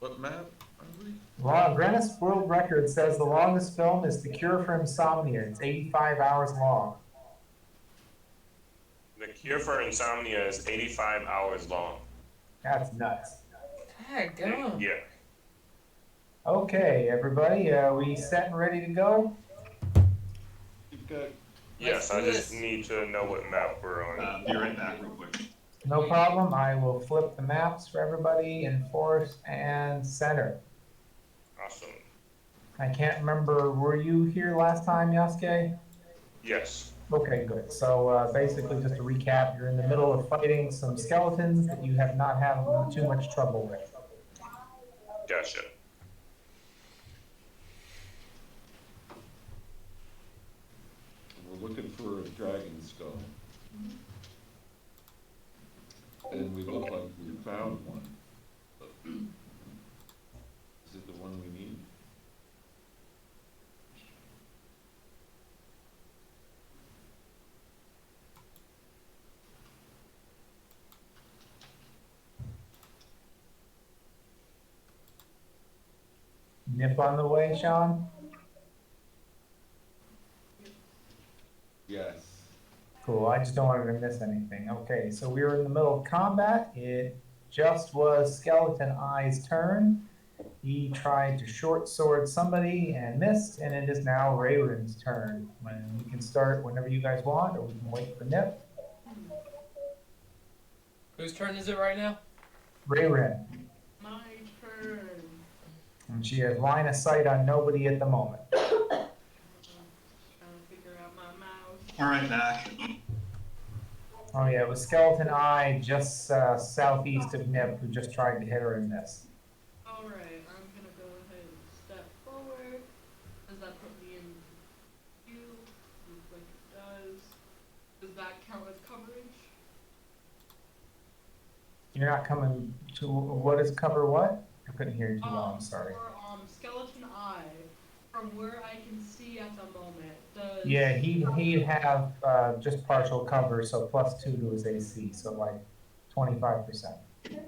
What map are we? Guinness World Record says the longest film is The Cure for Insomnia. It's 85 hours long. The Cure for Insomnia is 85 hours long. That's nuts. Daggone. Yeah. Okay, everybody, we set and ready to go? Good. Yes, I just need to know what map we're on. Be right back real quick. No problem. I will flip the maps for everybody in Forest and Center. Awesome. I can't remember, were you here last time, Yasuke? Yes. Okay, good. So basically, just to recap, you're in the middle of fighting some skeletons that you have not had too much trouble with. Gotcha. We're looking for a dragon skull. And we look like we found one. But is it the one we need? Nip on the way, Sean? Yes. Cool, I just don't want to miss anything. Okay, so we were in the middle of combat. It just was Skeleton Eye's turn. He tried to short sword somebody and missed, and it is now Rayron's turn. When we can start whenever you guys want, or we can wait for Nip. Whose turn is it right now? Rayron. My turn. And she has line of sight on nobody at the moment. Trying to figure out my mouse. All right, back. Oh yeah, it was Skeleton Eye just southeast of Nip who just tried to hit her and missed. Alright, I'm gonna go ahead and step forward. Does that put me in view? Looks like it does. Does that count as coverage? You're not coming to, what is cover what? I couldn't hear you too well, I'm sorry. For Skeleton Eye, from where I can see at the moment, does... Yeah, he'd have just partial cover, so +2 to his AC, so like 25%. Okay.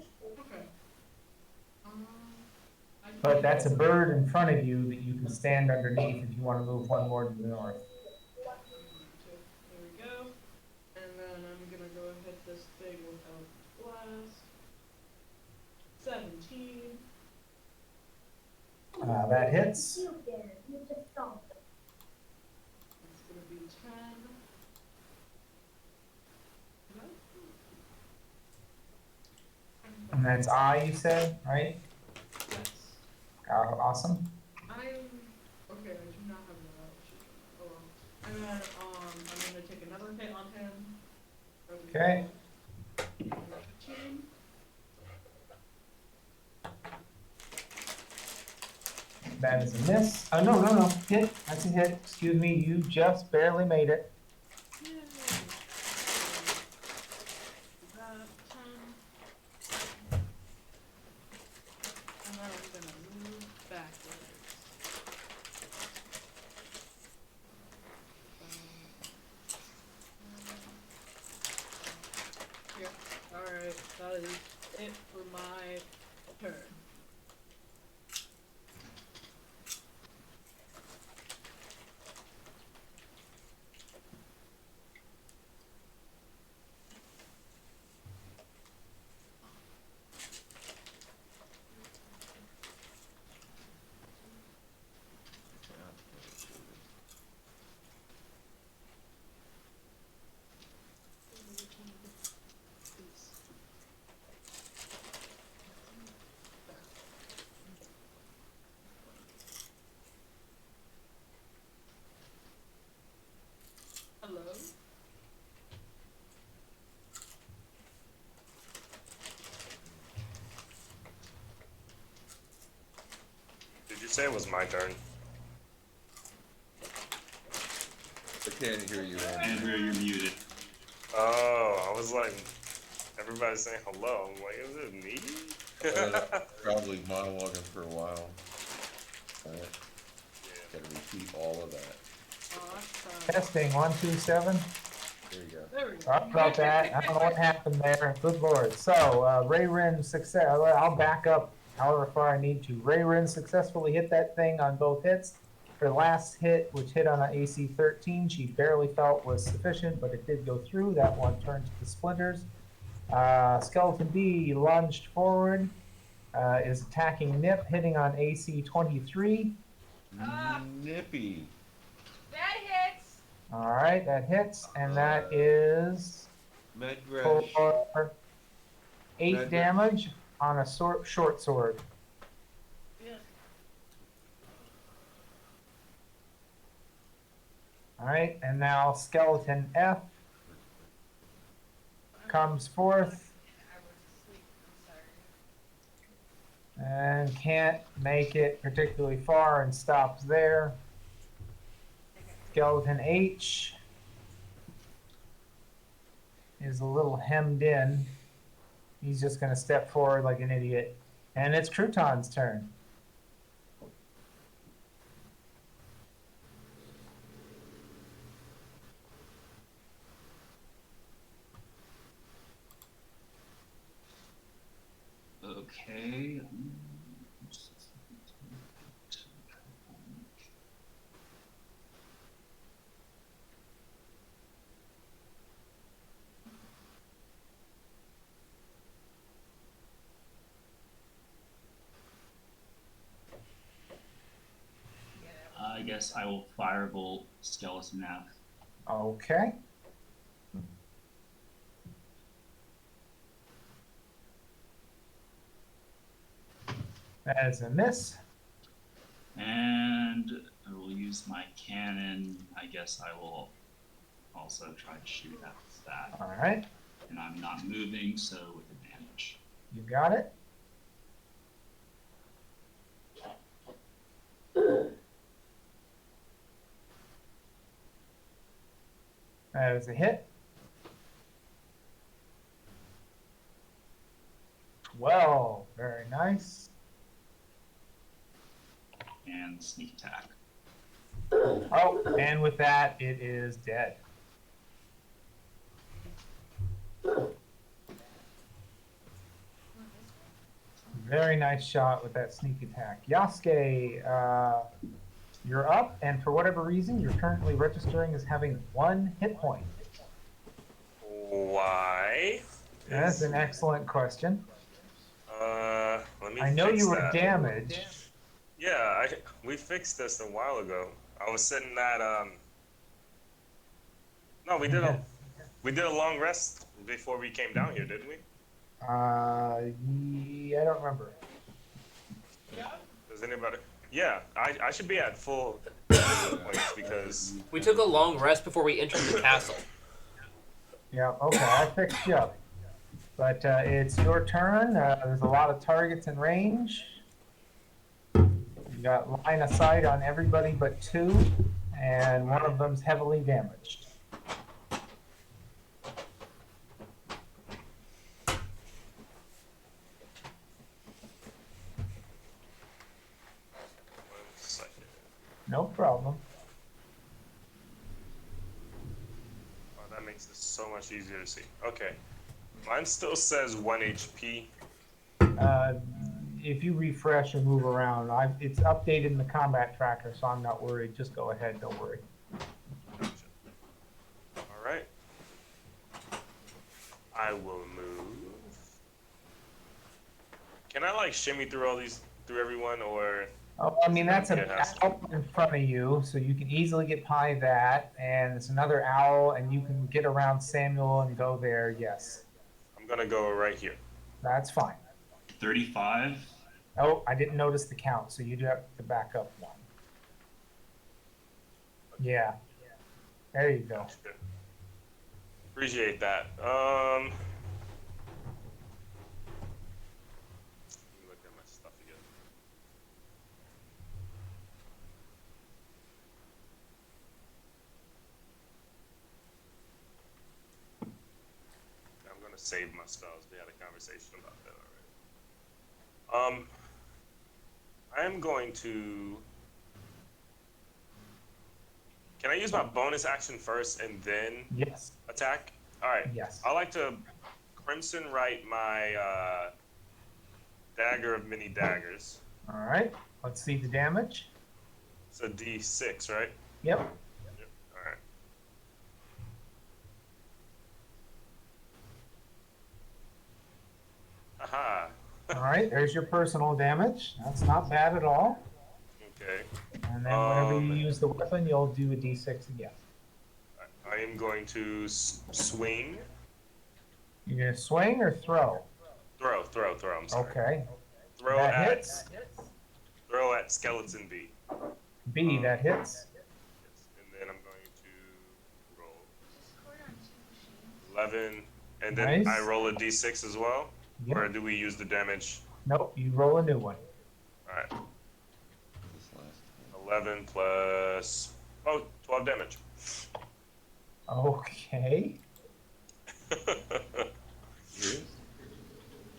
But that's a bird in front of you that you can stand underneath if you want to move one more to the north. There we go. And then I'm gonna go and hit this thing without blast. 17. That hits. It's gonna be 10. And that's I, you said, right? Yes. Awesome. Okay, I do not have that. Oh well. And then I'm gonna take another hit on him. Okay. 15. That is a miss. Oh, no. Hit. That's a hit. Excuse me, you just barely made it. Yay. That 10. And then I'm gonna move backwards. Yep. Alright, that is it for my turn. Hello? Did you say it was my turn? I can't hear you, Andy. Andrea, you're muted. Oh, I was like, everybody's saying hello. I'm like, is it me? Probably monologuing for a while. Gotta repeat all of that. Oh, that's Testing, 1, 2, 7. There you go. There we go. Sorry about that. I don't know what happened there. Good lord. So, Rayron success. I'll back up However far I need to. Rayrin successfully hit that thing on both hits. Her last hit, which hit on an AC 13, she barely felt was sufficient, but it did go through. That one turned to the splinters. Skeleton D lunged forward, is attacking Nip, hitting on AC 23. Nippy. That hits. All right, that hits, and that is Medresh. for 8 Medresh. damage on a short sword. Yeah. All right, and now Skeleton F comes forth I was asleep. I'm sorry. and can't make it particularly far and stops there. Skeleton H is a little hemmed in. He's just going to step forward like an idiot. And it's Crouton's turn. Okay. I guess I will firebolt Skeleton F. Okay. That is a miss. And I will use my cannon. I guess I will also try to shoot at that. All right. And I'm not moving, so with advantage. You got it. That is a hit. Well, very nice. And sneak attack. Oh, and with that, it is dead. Very nice shot with that sneak attack. Yasuke, you're up, and for whatever reason, you're currently registering as having 1 hit point. Why? That's an excellent question. Let me I know fix you were that. damaged. Yeah, we fixed this a while ago. I was sitting at No, we did a long rest before we came down here, didn't we? Yeah, I don't remember. Does anybody? Yeah, I should be at full points because We took a long rest before we entered the castle. Yeah, okay, I fixed you up. But it's your turn. There's a lot of targets in range. You got line of sight on everybody but 2, and one of them's heavily damaged. one second. No problem. Oh, that makes this so much easier to see. Okay, mine still says 1 HP. If you refresh and move around, it's updated in the combat tracker, so I'm not worried. Just go ahead, don't worry. Gotcha. All right. I will move. Can I like shimmy through everyone, or? Oh, I mean, that's an Yeah. owl in front of you, so you can easily get by that. And it's another owl, and you can get around Samuel and go there, yes. I'm gonna go right here. That's fine. 35. Oh, I didn't notice the count, so you do have to back up 1. Yeah. There you go. Good. Appreciate that. Let me look at my stuff again. I'm gonna save my spells. We had a conversation about that already. I am going to. Can I use my bonus action first and then Yes. attack? All right. Yes. I like to crimson right my dagger of many daggers. All right, let's see the damage. It's a D6, right? Yep. Yep. All right. Aha. All right, there's your personal damage. That's not bad at all. Okay. And then whenever you use the weapon, you'll do a d6 again. I am going to swing. You're gonna swing or throw? Throw. I'm sorry. Okay. Throw That at hits. throw at skeleton B. B, that hits. Yes. And then I'm going to roll 11, and then Nice. I roll a D6 as well. Yep. Or do we use the damage? Nope, you roll a new one. All right. This last 11 plus 12 damage. Okay. Yes.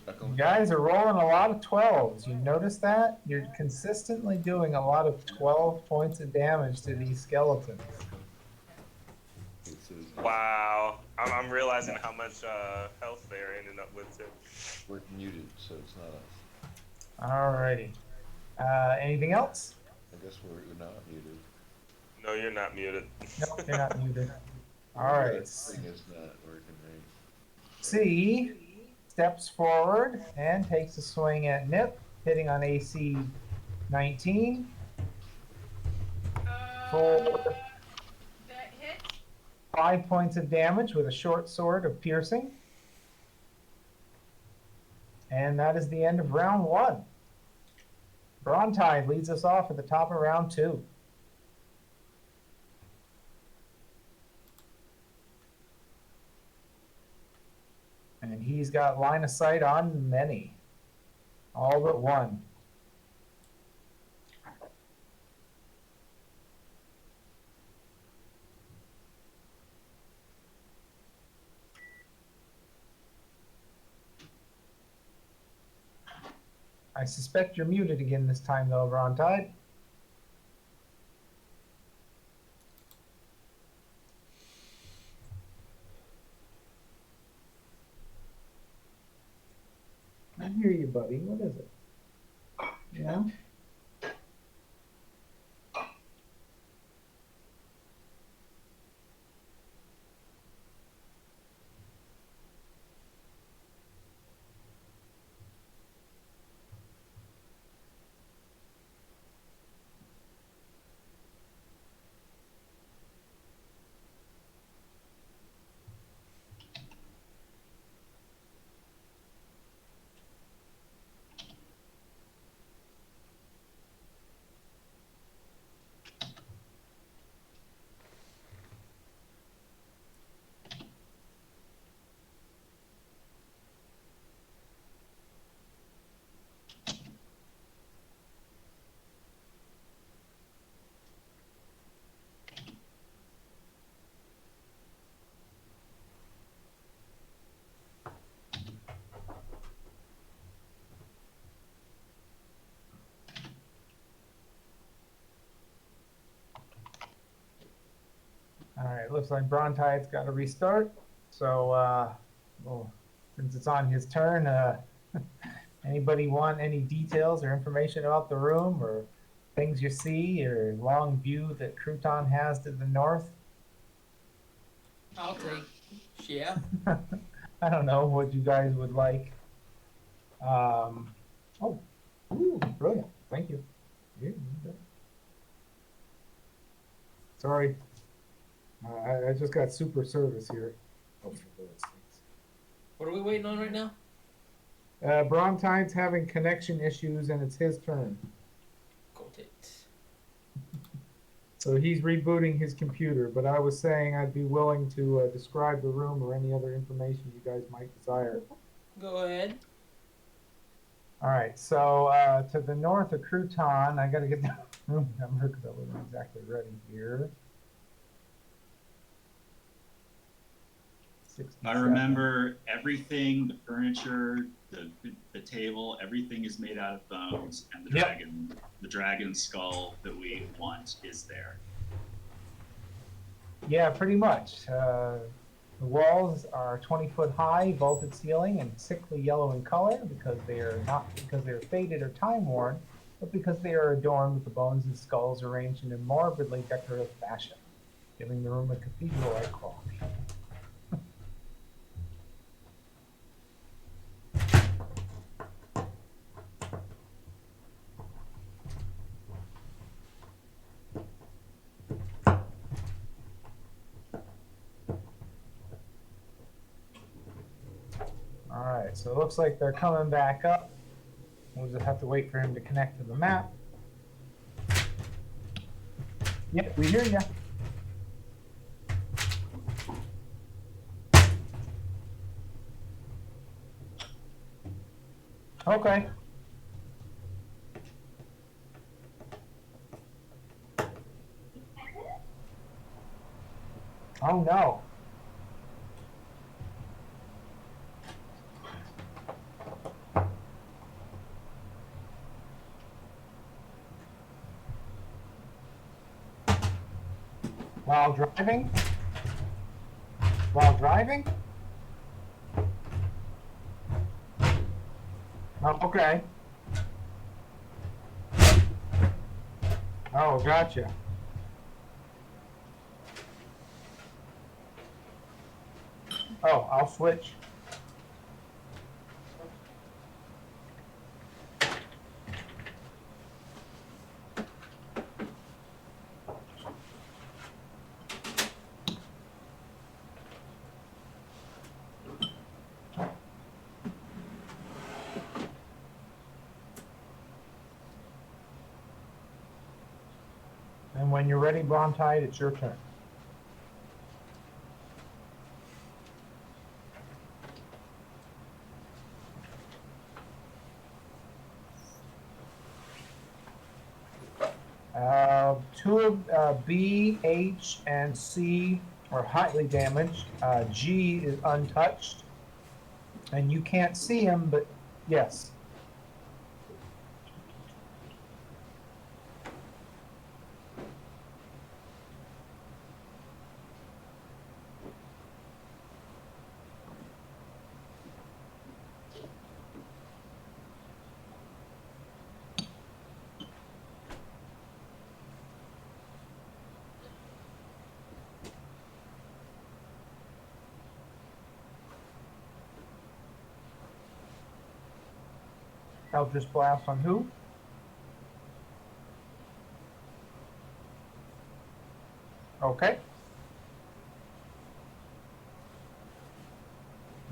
You guys are rolling a lot of 12s. You notice that? You're consistently doing a lot of 12 points of damage to these skeletons. Wow. I'm realizing how much health they're ending up with too. We're muted, so it's not us. Alrighty. Anything else? I guess we're not muted. No, you're not muted. Nope, you're not muted. Alright. That thing is not working right. C steps forward and takes a swing at Nip, hitting on AC 19 for That hits. 5 points of damage with a short sword of piercing. And that is the end of round 1. Brontide leads us off at the top of round 2. And he's got line of sight on many. All but one. I suspect you're muted again this time, though, Brontide. I hear you, buddy. What is it? Yeah? All right, looks like Brontide's got to restart. So, well, since it's on his turn, anybody want any details or information about the room or things you see or long view that Crouton has to the north? I'll take. Yeah. I don't know what you guys would like. Oh, ooh, brilliant. Thank you. Sorry. I just got super service here. Oh, for God's sakes. What are we waiting on right now? Brontide's having connection issues and it's his turn. Got it. So he's rebooting his computer, but I was saying I'd be willing to describe the room or any other information you guys might desire. Go ahead. All right, so to the north of Crouton, I got to get the room number because I wasn't exactly ready here. I remember everything, the furniture, the table, everything is made out of bones, and Yep. the dragon skull that we want is there. Yeah, pretty much. The walls are 20-foot high, vaulted ceiling, and sickly yellow in color because they are not because they are faded or time worn, but because they are adorned with the bones and skulls arranged in a morbidly decorative fashion, giving the room a cathedral-like quality. All right, so it looks like they're coming back up. We'll just have to wait for him to connect to the map. Yep, we hear ya. Okay. Oh no. While driving? While driving? Oh, okay. Oh, gotcha. Oh, I'll switch. And when you're ready, Blondtide, it's your turn. Two of B, H, and C are highly damaged. G is untouched. And you can't see him, but yes. Eldritch Blast on who? Okay.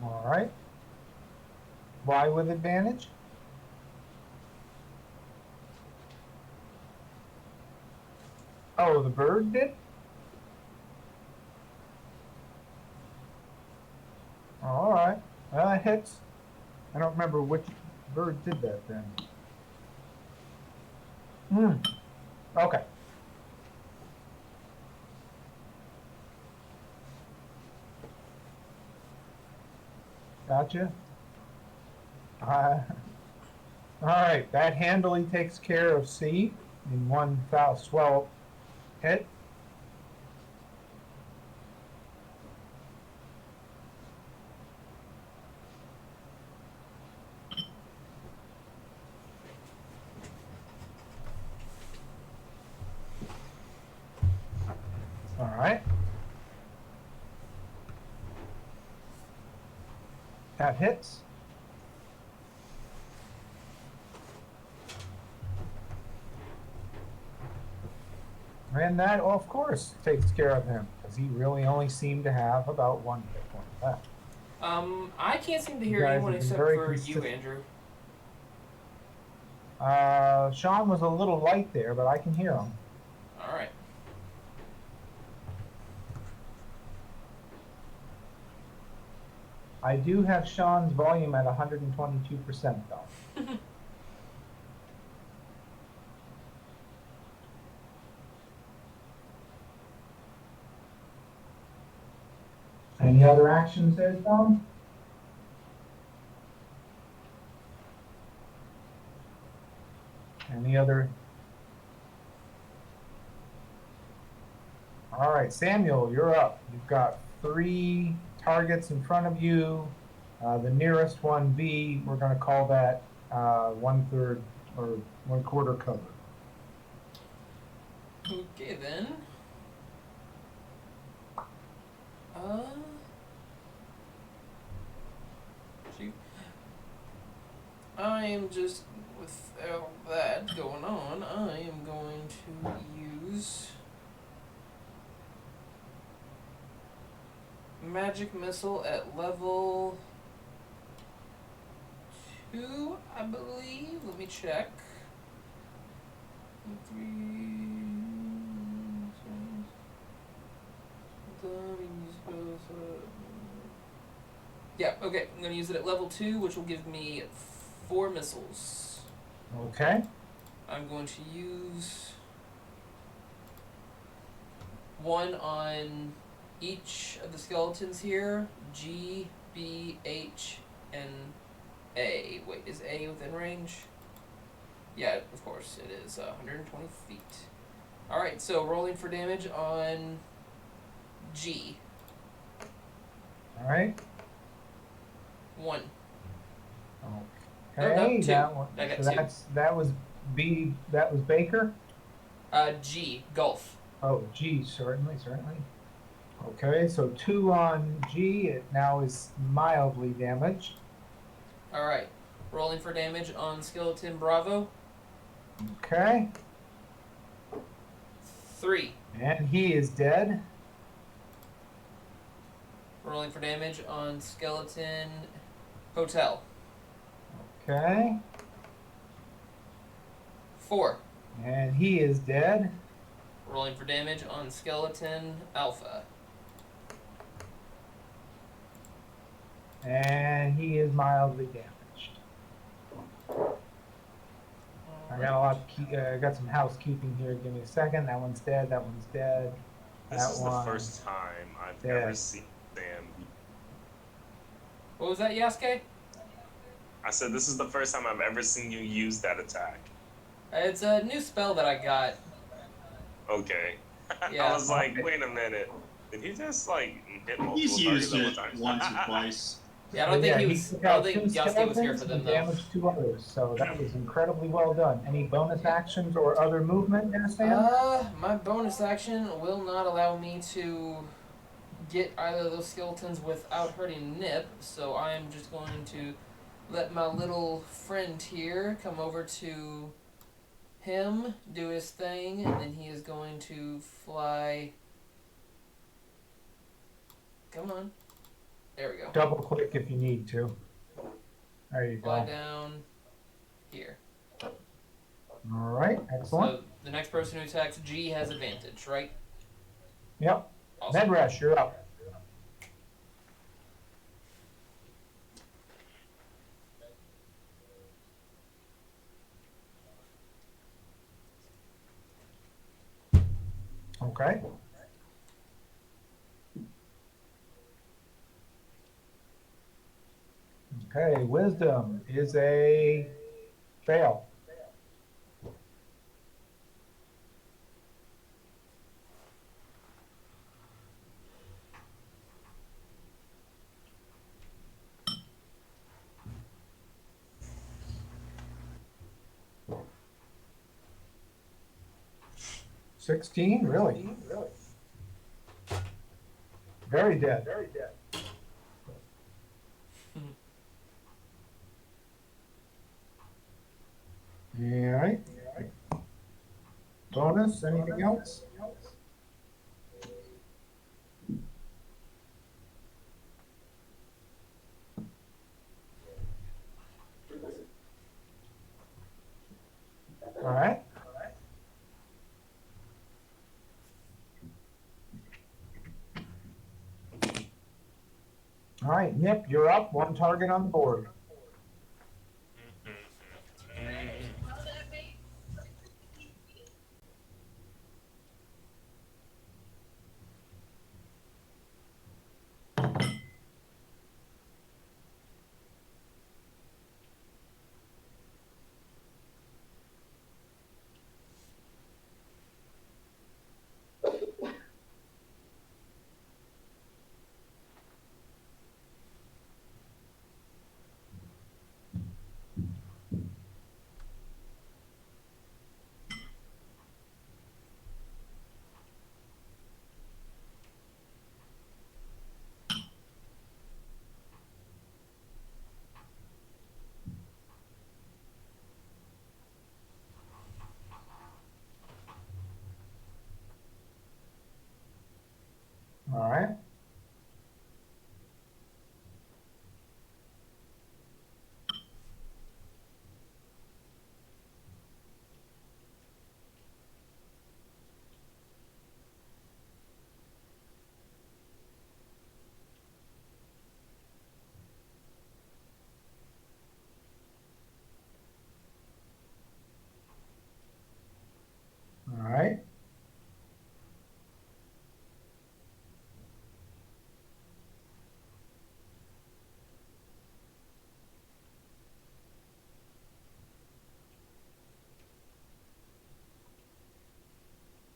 All right. Why with advantage? Oh, the bird did? All right. Well, that hits. I don't remember which bird did that then. Okay. Gotcha. All right. That handily takes care of C in one foul swell hit. All right. That hits. And that, of course, takes care of him, because he really only seemed to have about one hit point left. I can't seem to You hear guys anyone have been except very for you, consistent. Andrew. Sean was a little light there, but I can hear him. All right. I do have Sean's volume at 122% though. Any other actions there, Sean? Any other? All right, Samuel, you're up. You've got 3 targets in front of you. The nearest one, B, we're going to call that 1/3 or 1/4 cover. Okay then. Shoot. I am just, without that going on, I am going to use Magic Missile at level 2, I believe. Let me check. 3. Yeah, okay. I'm going to use it at level 2, which will give me 4 missiles. Okay. I'm going to use 1 on each of the skeletons here. G, B, H, and A. Wait, is A within range? Yeah, of course it is. 120 feet. Alright, so rolling for damage on G. All right. 1. Okay. no, 2. That one. I got So 2. that was B. That was Baker. G, Golf. Oh, G. Certainly. Okay. So 2 on G. It now is mildly damaged. Alright. Rolling for damage on Skeleton Bravo. Okay. 3. And he is dead. Rolling for damage on Skeleton Hotel. Okay. 4. And he is dead. Rolling for damage on Skeleton Alpha. And he is mildly damaged. I got a lot. I got some housekeeping here. Give me a second. That one's dead. That one's dead. This That is one. the first time I've Yeah. ever seen Sam. What was that, Yasuke? I said this is the first time I've ever seen you use that attack. It's a new spell that I got. Okay. Yeah. I was like, wait a minute. Did he just like hit multiple He's targets used at one it time? once or twice. Yeah, I don't think he he was. took I out don't think 2 Yasuke was here skeletons for them and though. damaged 2 others. So that was incredibly well done. Any bonus actions or other movement there, Sam? My bonus action will not allow me to get either of those skeletons without hurting Nip, so I am just going to let my little friend here come over to him, do his thing, and then he is going to fly. Come on. There we go. Double click if you need to. There you Fly go. down here. All right. Excellent. So the next person who attacks G has advantage, right? Yep. Awesome. Medresh, you're up. Okay. Okay, wisdom is a fail. $16, really? Very dead. All right. Bonus, anything else? All right. All right, Nip, you're up. 1 target on the board.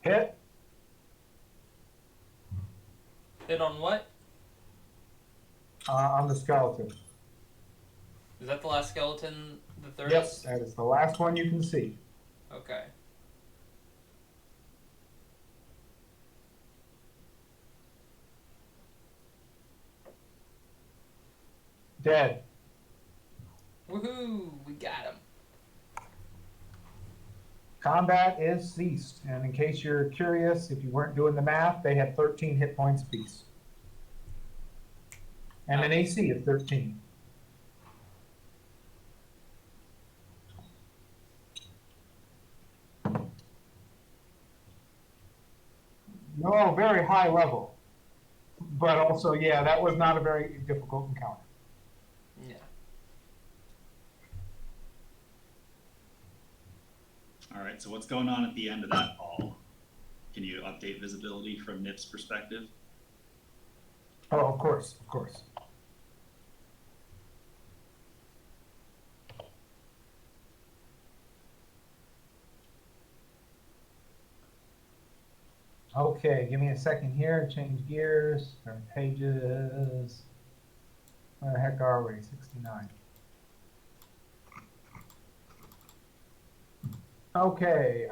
Hit. Hit on what? On the skeleton. Is that the last skeleton that there Yep, is? that is the last one you can see. Okay. Dead. Woohoo! We got him. Combat is ceased. And in case you're curious, if you weren't doing the math, they had 13 hit points apiece. And an AC of 13. No, very high level. But also, yeah, that was not a very difficult encounter. Yeah. All right, so what's going on at the end of that hall? Can you update visibility from Nip's perspective? Oh, of course, of course. Okay, give me a second here, change gears, turn pages. Where the heck are we? 69. Okay,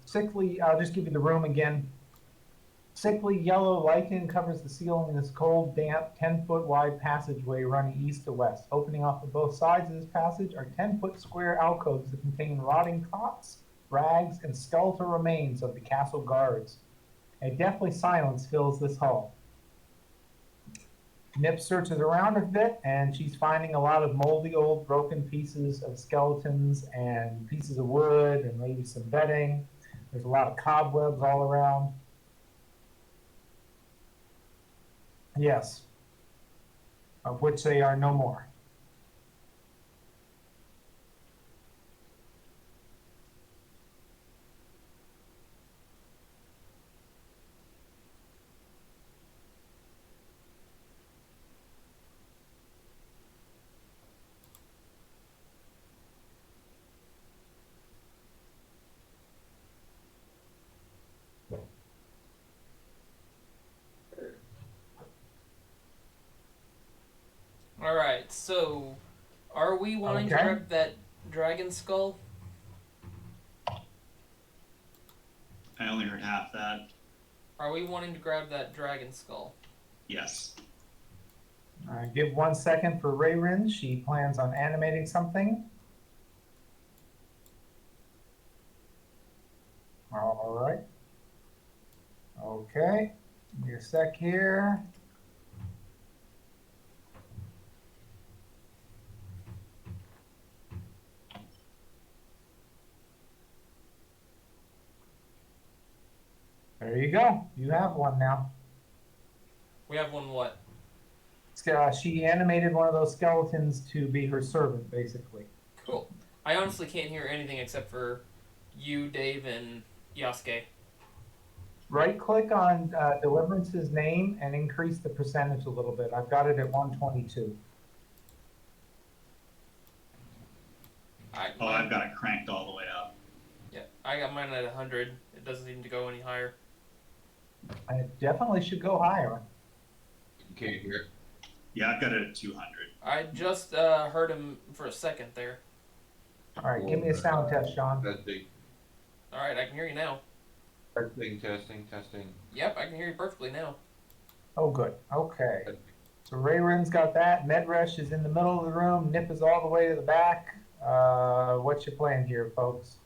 sickly, I'll just give you the room again. Sickly yellow lichen covers the ceiling in this cold, damp, 10-foot wide passageway running east to west. Opening off of both sides of this passage are 10-foot square alcoves that contain rotting cots, rags, and skeletal remains of the castle guards. A deathly silence fills this hall. Nip searches around a bit, and she's finding a lot of moldy old broken pieces of skeletons and pieces of wood and maybe some bedding. There's a lot of cobwebs all around. Yes, of which they are no more. All right. So, are we wanting to Okay. grab that dragon skull? I only heard half that. Are we wanting to grab that dragon skull? Yes. All right, give 1 second for Rayrin. She plans on animating something. All right. Okay. Give me a sec here. There you go. You have one now. We have one what? She animated one of those skeletons to be her servant, basically. Cool. I honestly can't hear anything except for you, Dave, and Yasuke. Right-click on Deliverance's name and increase the percentage a little bit. I've got it at 122. I've got it cranked all the way up. Yeah, I got mine at 100. It doesn't need to go any higher. I definitely should go higher. You can't hear it. Yeah, I've got it at 200. I just heard him for a second there. All right, give me a sound test, Sean. Testing, All right, I can hear you now. testing. Yep, I can hear you perfectly now. Oh, good. Okay. So Rayrin's got that. Medresh is in the middle of the room. Nip is all the way to the back. What's your plan here, folks?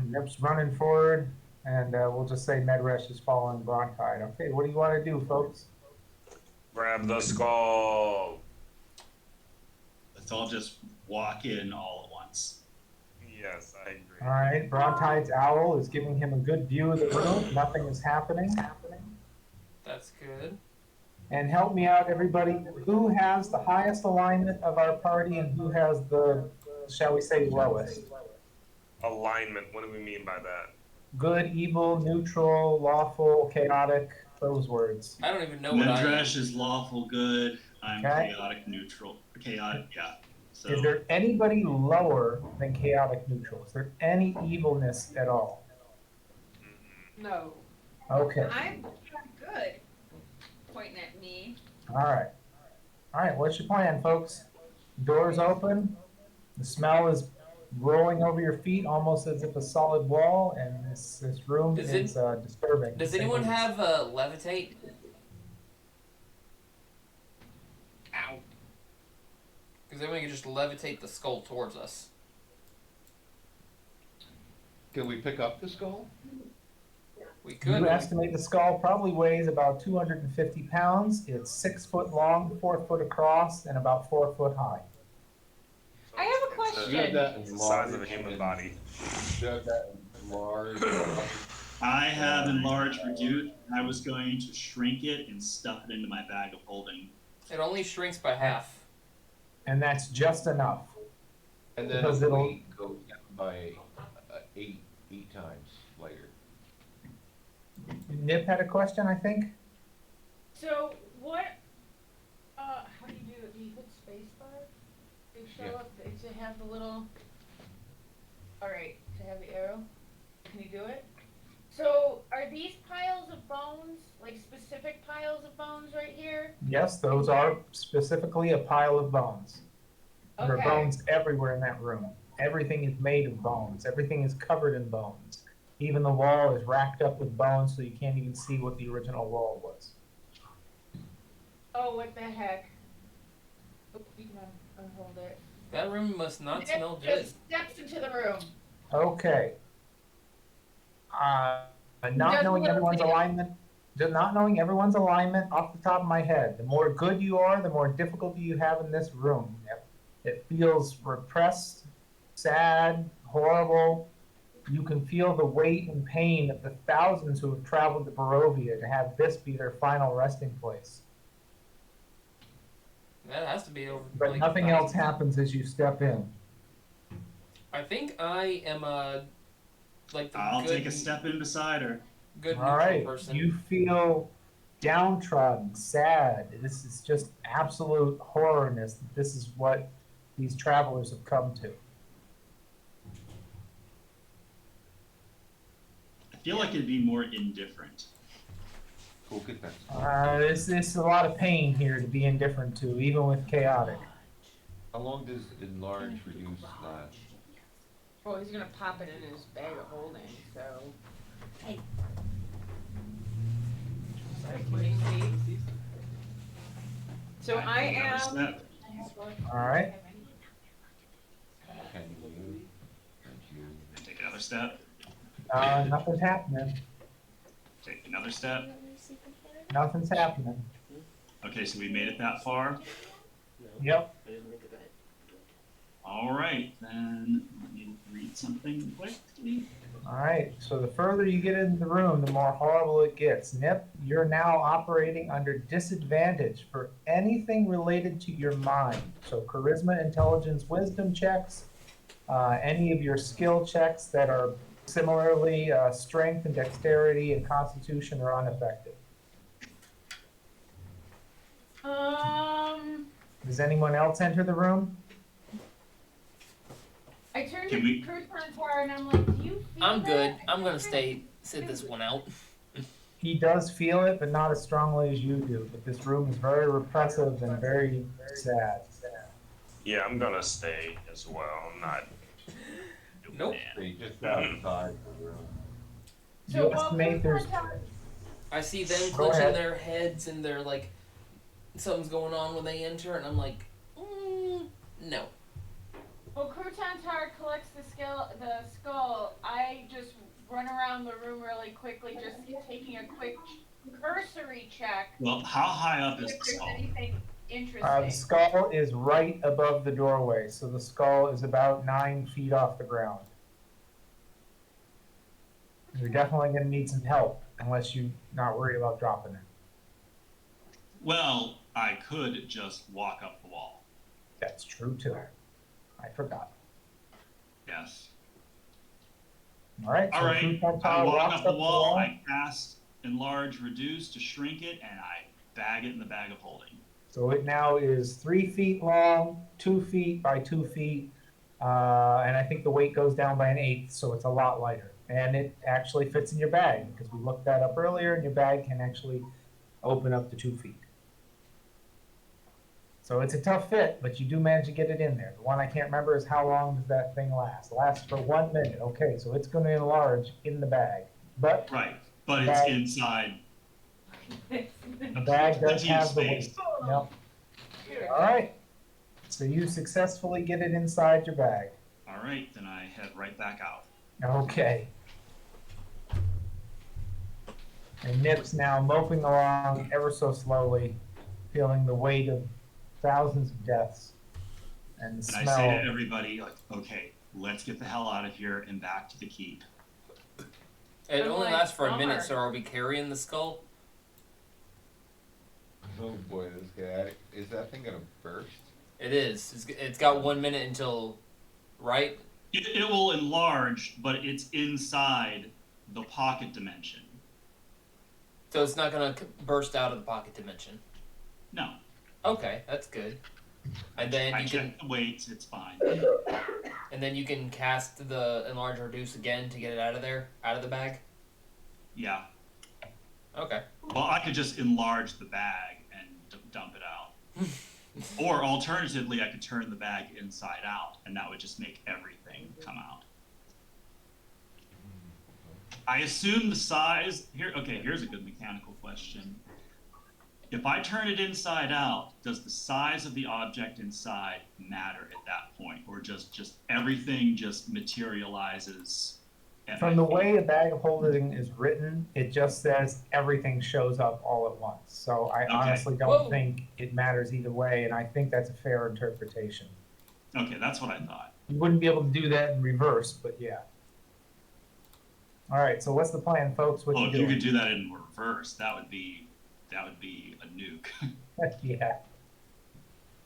Nip's running forward, and we'll just say Medresh is following Brontide. Okay, what do you want to do, folks? Grab the skull. Let's all just walk in all at once. Yes, I agree. All right, Brontide's owl is giving him a good view of the room. Nothing is happening. That's good. And help me out, everybody. Who has the highest alignment of our party, and who has the, shall we say, lowest? Alignment. What do we mean by that? Good, evil, neutral, lawful, chaotic, those words. I don't even know what I am. Medresh is lawful good. I'm Okay. chaotic neutral. Chaotic, yeah. So Is there anybody lower than chaotic neutral? Is there any evilness at all? No. Okay, I'm good. Pointing at me. all right. All right, what's your plan, folks? Doors open, the smell is rolling over your feet almost as if a solid wall, and this room Does is disturbing. Does to say anyone the least. have levitate? Ow. Because then we can just levitate the skull towards us. Can we pick up the skull? We could. You estimate the skull probably weighs about 250 pounds. It's 6 foot long, 4 foot across, and about 4 foot high. I have a It's question. You have that It's in the size of a large human and- body. You have that in large. I have enlarged reduced. I was going to shrink it and stuff it into my bag of holding. It only shrinks by half. And that's just enough. And then Because the it'll- weight goes down by eight times later. Nip had a question, I think? So what? How do you do it? Do you hit spacebar to show Yeah. up? To have the little. All right, to have the arrow. Can you do it? So are these piles of bones like specific piles of bones right here? Yes, those are specifically a pile of bones. There are Okay. bones everywhere in that room. Everything is made of bones. Everything is covered in bones. Even the wall is racked up with bones, so you can't even see what the original wall was. Oh, what the heck? Oh, you can unhold it. That room must not Nip smell good. just steps into the room. Okay. Not Doesn't knowing look everyone's good. alignment off the top of my head. The more good you are, the more difficulty you have in this room. It feels repressed, sad, horrible. You can feel the weight and pain of the thousands who have traveled to Barovia to have this be their final resting place. That has to be over. But like, nothing else thousands. happens as you step in. I think I am like the I'll good, take a step in beside her. good All neutral right, person. you feel downtrodden, sad. This is just absolute horrorness. This is what these travelers have come to. I feel like it'd be more indifferent. Go get that. This is a lot of pain here to be indifferent to, even with chaotic. How long does enlarge reduce last? Well, he's gonna pop it in his bag of holding, so. So I Another am. step. All right. Can you? Thank you. Take another step. Nothing's happening. Take another step. Nothing's happening. Okay, so we made it that far. Yep. All right, then let me read something quickly. All right. So the further you get into the room, the more horrible it gets. Nip, you're now operating under disadvantage for anything related to your mind. So charisma, intelligence, wisdom checks, any of your skill checks that are similarly strength and dexterity and constitution are unaffected. Does anyone else enter the room? I turned Can to we- Kurtantar and I'm like, do you feel I'm good. that? I'm gonna sit this one out. He does feel it, but not as strongly as you do. But this room is very repressive and very sad. Yeah, I'm gonna stay as well. I'm not. doing Nope. that. They just outside the room. So You while estimate there's Kurtantar, I see them Go clenching ahead. their heads and they're like, something's going on when they enter, and I'm like, no. while Kurtantar collects the skull, I just run around the room really quickly, just taking a quick cursory check. Well, how high up is If the there's skull? anything The interesting. skull is right above the doorway, so the skull is about 9 feet off the ground. You're definitely going to need some help, unless you're not worried about dropping it. Well, I could just walk up the wall. That's true too. I forgot. Yes. All right. All so right. Kutantar I walk walks up the wall. I cast enlarge reduce to shrink it, and I bag it in the bag of holding. So it now is 3 feet long, 2 feet by 2 feet, and I think the weight goes down by an eighth, so it's a lot lighter. And it actually fits in your bag, because we looked that up earlier, and your bag can actually open up to 2 feet. So it's a tough fit, but you do manage to get it in there. The one I can't remember is how long does that thing last? Lasts for 1 minute. Okay, so it's going to enlarge in the bag. But Right, but it's Bag. inside the bag does plenty of have the space. weight. Yep. All right. So you successfully get it inside your bag. All right, then I head right back out. Okay. And Nip's now moping along ever so slowly, feeling the weight of thousands of deaths and the And I say smell. to everybody, like, okay, let's get the hell out of here and back to the keep. It I'm only like, lasts for a minute, bummer. so are we carrying the skull? Oh boy, this guy, is that thing gonna burst? It is. It's got 1 minute until, right? It will enlarge, but it's inside the pocket dimension. So it's not gonna burst out of the pocket dimension. No, Okay, that's good. And then I you can, checked the weights, it's fine. and then you can cast the enlarge or reduce again to get it out of there, out of the bag. Yeah. Okay. Well, I could just enlarge the bag and dump it out. Or alternatively, I could turn the bag inside out, and that would just make everything come out. I assume the size here. Okay, here's a good mechanical question. If I turn it inside out, does the size of the object inside matter at that point, or just everything just materializes? at From my the feet? way a bag of holding is written, it just says everything shows up all at once. So I Okay. honestly don't Whoa. think it matters either way, and I think that's a fair interpretation. Okay, that's what I thought. You wouldn't be able to do that in reverse, but yeah. All right, so what's the plan, folks? What Well, you if you doing? could do that in reverse, that would be a nuke. Yeah.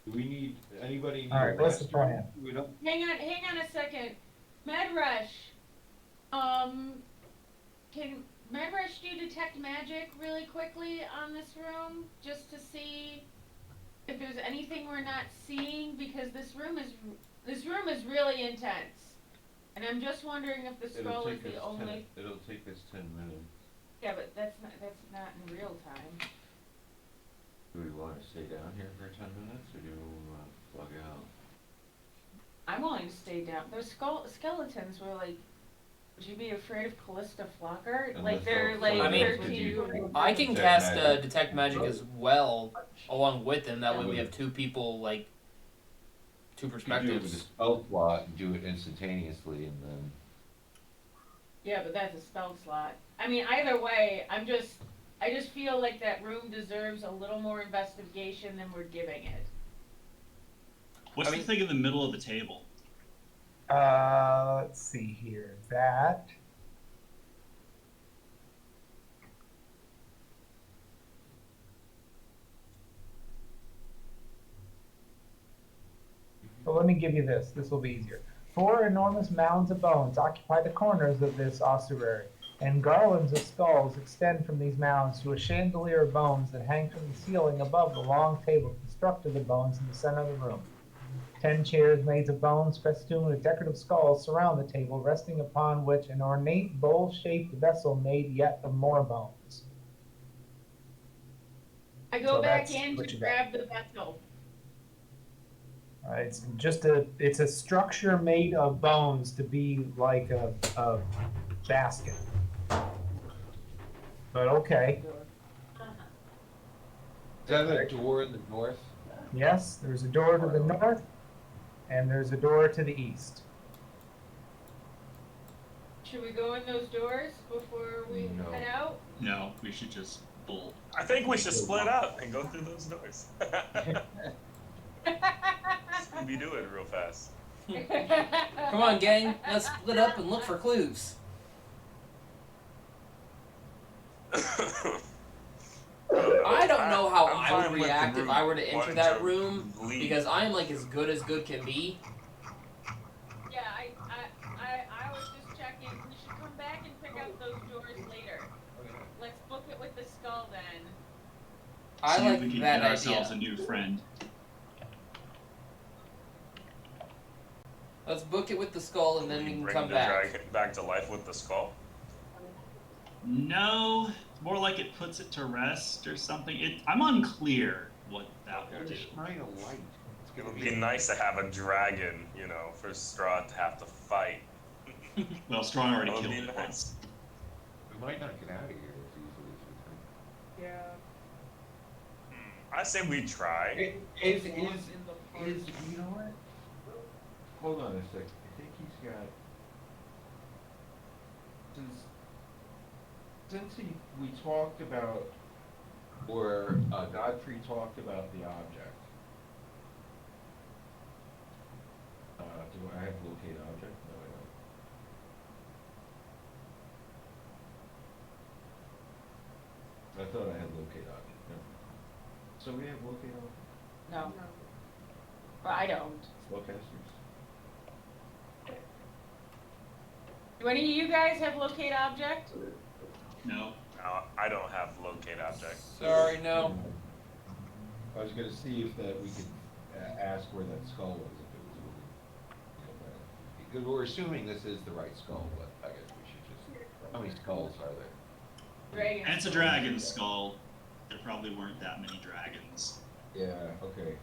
Do we need, anybody need All a right, what's the rest? plan? We don't, Hang on a second. Medrush. Can Medrush do detect magic really quickly on this room, just to see if there's anything we're not seeing? Because this room is really intense, and I'm just wondering if the it'll skull is take us the only. it'll take us 10 minutes. Yeah, but that's not in real time. Do we wanna stay down here for 10 minutes, or do we wanna plug out? I'm willing to stay down. Those skeletons were like. Would you be afraid of Callista Flocker? And Like the they're folks like over there, 13. I can Detect cast magic. detect magic as well, along with him. That way we have two people, like, two You can do it with a perspectives. spell slot and do it instantaneously, and then, Yeah, but that's a spell slot. I mean, either way, I just feel like that room deserves a little more investigation than we're giving it. What's I mean- the thing in the middle of the table? Let's see here. That. Well, let me give you this. This will be easier. 4 enormous mounds of bones occupy the corners of this ossuary, and garlands of skulls extend from these mounds to a chandelier of bones that hang from the ceiling above the long table constructed of bones in the center of the room. 10 chairs made of bones festooned with decorative skulls surround the table, resting upon which an ornate bowl-shaped vessel made yet of more bones. I go So back that's in what to you got. grab the vessel. It's just it's a structure made of bones to be like a basket. But okay, is that a door in the north? yes, there's a door to the north, and there's a door to the east. Should we go in those doors before we No. head out? No, we should just bolt. I think we should split up and go through those doors. Scooby Doo it real fast. Come on, gang. Let's split up and look for clues. I don't know how I'm I fine would with the react if room. I were to Why enter don't that you room, leave? because I'm like as good as good can be. Yeah, I was just checking. We should come back and pick up those doors later. Let's book it with the skull then. I See like if we can that get ourselves idea. a new friend. Let's book it with the skull and then we can Bring come the back. dragon back to life with the skull. No, more like it puts it to rest or something. I'm unclear what that will do. Shine a light. It's It gonna would be nice to have a dragon, you know, for Straw to have to fight. Well, Strong already That would killed be it nice. once. We might not get out of here as easily as we think. Yeah. I say we try. Is In the park. you know what? Hold on a sec. I think he's got. Since we talked about, or Godfrey talked about the object. Do I have locate object? No, I don't. I thought I had locate object. No. So we have locate object. No, but I don't. Spellcasters. Do any of you guys have locate object? No. No, I don't have locate object. Sorry, no. I was gonna see if that we could ask where that skull was, if it was moving. Because we're assuming this is the right skull, but I guess we should just, how many skulls are there? Dragon. And it's a dragon skull. There probably weren't that many dragons. Yeah, okay.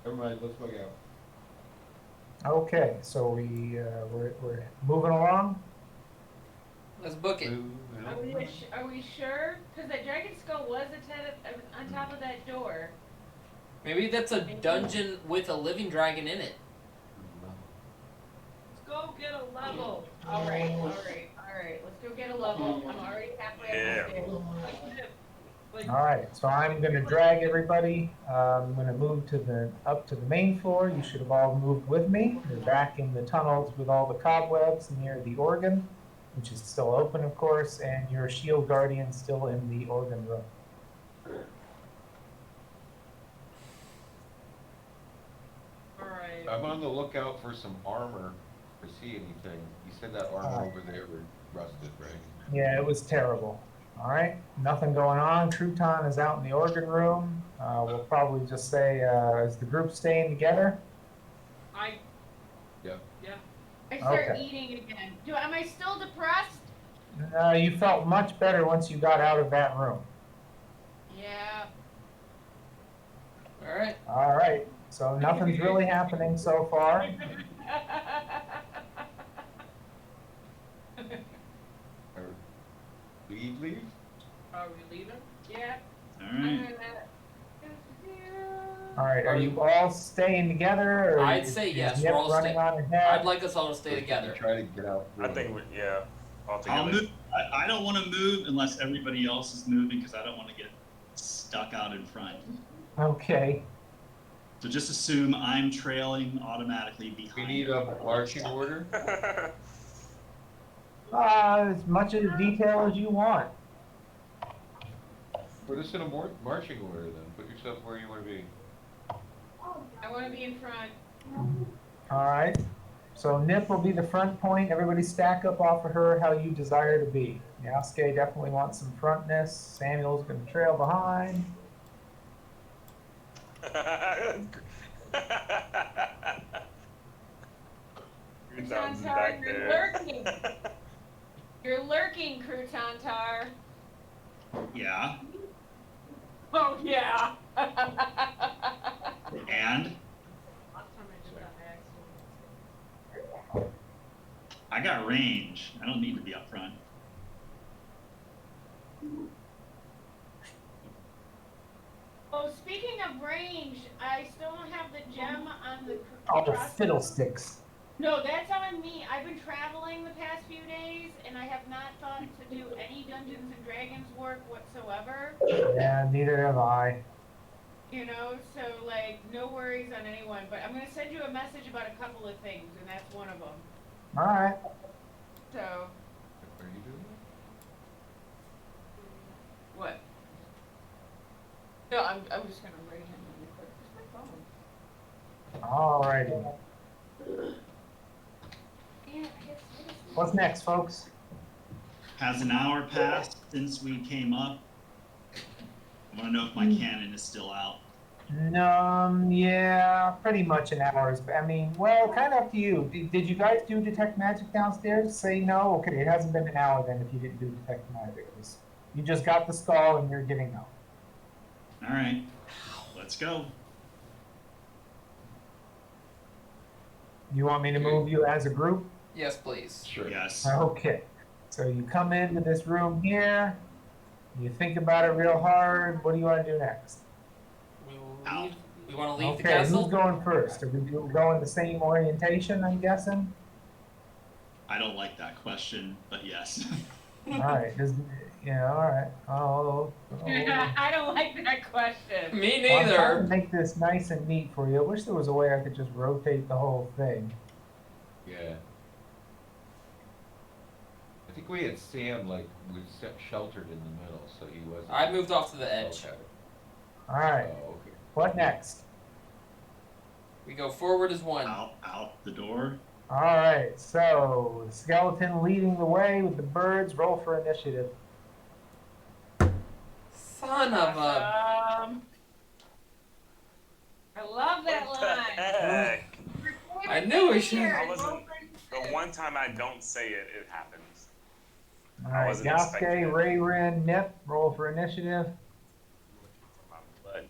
Never mind, let's bug out. Okay, so we're moving along. Let's book it. Are we sure? Because that dragon skull was on top of that door. Maybe that's a dungeon with a living dragon in it. Let's go get a level. Alright. Let's go get a level. I'm already halfway up the stairs. Like, All right, so I'm going to drag everybody. I'm going to move up to the main floor. You should have all moved with me. You're back in the tunnels with all the cobwebs near the organ, which is still open, of course, and your shield guardian still in the organ room. alright. I'm on the lookout for some armor, to see anything. You said that armor over there was rusted, right? Yeah, it was terrible. All right, nothing going on. Crouton is out in the organ room. We'll probably just say, is the group staying together? I Yep. I start Okay. eating again. Am I still depressed? You felt much better once you got out of that room. Yeah. All right. All right, so nothing's really happening so far. Leave? are we leaving? Yeah. Alright. All right, are you all staying together? Or I'd is- say is yes, Nip we're all running staying. on ahead? I'd like us all to stay together. Try to get out. I think, all I'll together. move. I don't want to move unless everybody else is moving because I don't want to get stuck out in front. Okay, So just assume I'm trailing automatically We behind. need a marching order. as much of detail as you want. Put us in a marching order then. Put yourself where you want to be. I want to be in front. All right, so Nip will be the front point. Everybody stack up off of her how you desire to be. Yasuke definitely wants some frontness. Samuel's going to trail behind. Crouton's Tar, back you're there. lurking. You're lurking, Crouton Tar. Yeah. Oh, yeah. And Last time I did that, I accidentally. I got range. I don't need to be up front. Oh, speaking of range, I still don't have the gem on the Oh, cross- fiddlesticks. No, that's on me. I've been traveling the past few days, and I have not thought to do any Dungeons and Dragons work whatsoever. Yeah, neither have I. You know, so like, no worries on anyone. But I'm gonna send you a message about a couple of things, and that's one of them. All right. So, Are you doing what? No, I'm just gonna write him really quick. Where's my phone? All righty. Yeah, I guess. What's next, folks? Has an hour passed since we came up? I want to know if my cannon is still out. Yeah, pretty much an hour's. I mean, well, kind of up to you. Did you guys do detect magic downstairs? Say no. Okay, it hasn't been an hour then if you didn't do detect magic. You just got the skull and you're getting out. All right, let's go. You want me to move you as a group? Yes, please. Sure. Yes. Okay. So you come into this room here. You think about it real hard. What do you want to do next? We will Out. leave. We want to leave the Okay, castle. who's going first? Are we going the same orientation, I'm guessing? I don't like that question, but yes. All right. All right. I don't like that question. Me Well, I'm trying to neither. make this nice and neat for you. I wish there was a way I could just rotate the whole thing. Yeah. I think we had Sam was sheltered in the middle, so he wasn't. I moved off to the edge. Okay. All right. Oh, okay. What next? We go forward as one. Out the door. All right. So skeleton leading the way with the birds. Roll for initiative. Son of a. I love that What the line. heck? I knew we should. I wasn't. The one time I don't say it, it happens. All I right. wasn't expecting Yasuke, it. Rayrin, Nip. Roll for initiative. My blood.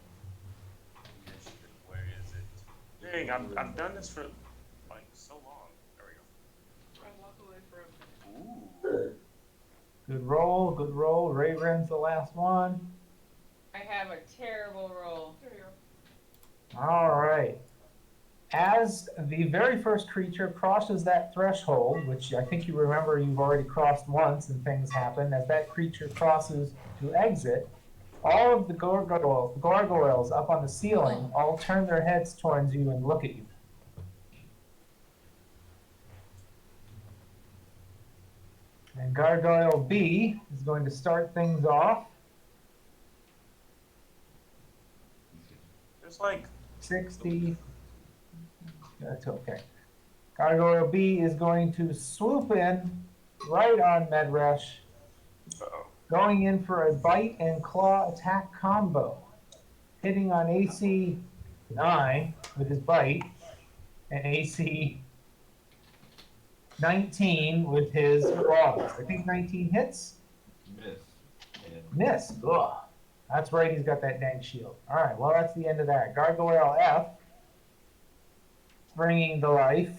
Initiative, where is it? Dang, I've done this for like so long. There we I walk away for a minute. go. Ooh. Good roll. Good roll. Rayrin's the last one. I have a terrible roll. There you go. All right. As the very first creature crosses that threshold, which I think you remember you've already crossed once and things happen, as that creature crosses to exit, all of the gargoyles up on the ceiling all turn their heads towards you and look at you. And Gargoyle B is going to start things off. There's like 60. That's okay. Gargoyle B is going to swoop in right on Medresh, uh-oh. going in for a bite and claw attack combo, hitting on AC 9 with his bite and AC 19 with his claws. I think 19 hits. Miss. And Miss. Ugh. That's right, he's got that dang shield. All right, well, that's the end of that. Gargoyle F, bringing the life,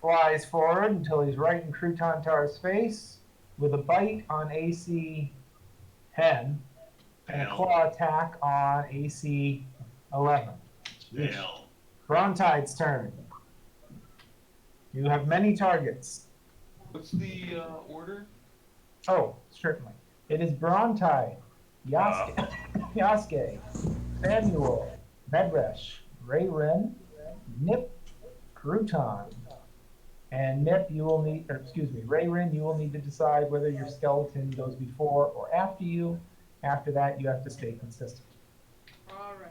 flies forward until he's right in Crouton-Tar's face with a bite on AC 10 and a Fail. claw attack on AC 11. Fail. Brontide's turn. You have many targets. what's the order? Oh, certainly. It is Brontide, Yasuke, Yasuke, Samuel, Medresh, Rayrin, Nip, Crouton. And Nip, you will need, or excuse me, Rayrin, you will need to decide whether your skeleton goes before or after you. After that, you have to stay consistent. Alright.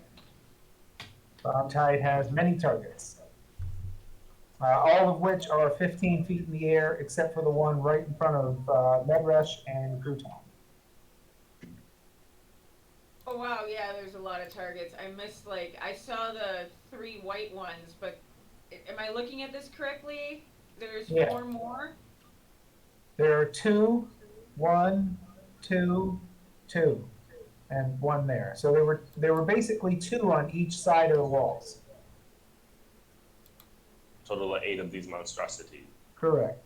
Brontide has many targets, all of which are 15 feet in the air, except for the one right in front of Medresh and Crouton. Oh wow, yeah, there's a lot of targets. I missed I saw the 3 white ones, but am I looking at this correctly? There's Yeah. 4 more? There are 2, 1, 2, 2, and 1 there. So there were basically 2 on each side of the walls. Total of 8 of these monstrosities. Correct.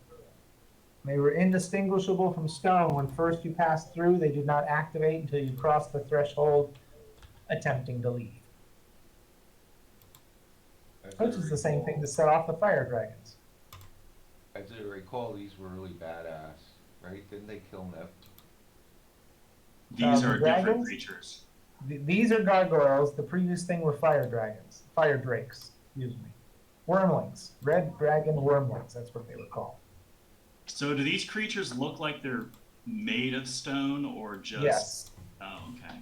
They were indistinguishable from stone. When first you passed through, they did not activate until you crossed the threshold attempting to leave. As I Which is the same recall- thing to set off the fire dragons. As I recall, these were really badass, right? Didn't they kill Nep? These The are different dragons? creatures. These are gargoyles. The previous thing were fire dragons. Fire drakes, excuse me. Wormlings. Red dragon wormlings. That's what they were called. So do these creatures look like they're made of stone or just? Yes. Oh, okay.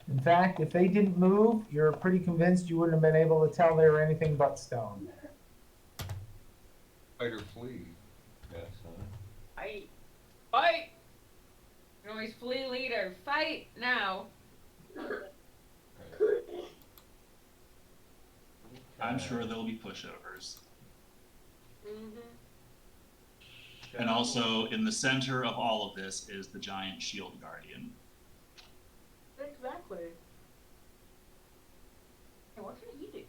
In fact, if they didn't move, you're pretty convinced you wouldn't have been able to tell they were anything but stone. Fight or flee? Yes, huh? Fight! You can always flee leader. Fight now. I'm sure there'll be pushovers. Mm-hmm. And also, in the center of all of this is the giant shield guardian. Exactly. Hey, what can he do?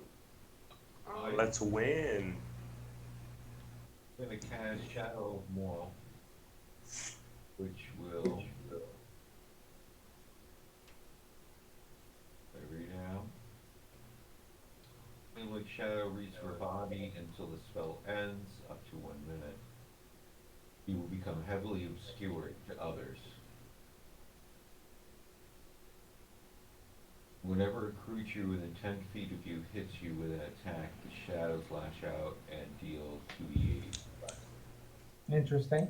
Let's win. I'm gonna cast Shadow of Moral, which will. I read out. Like shadow reaches her body until the spell ends, up to 1 minute. You will become heavily obscured to others. Whenever a creature within 10 feet of you hits you with an attack, the shadows lash out and deal 2d8. Interesting.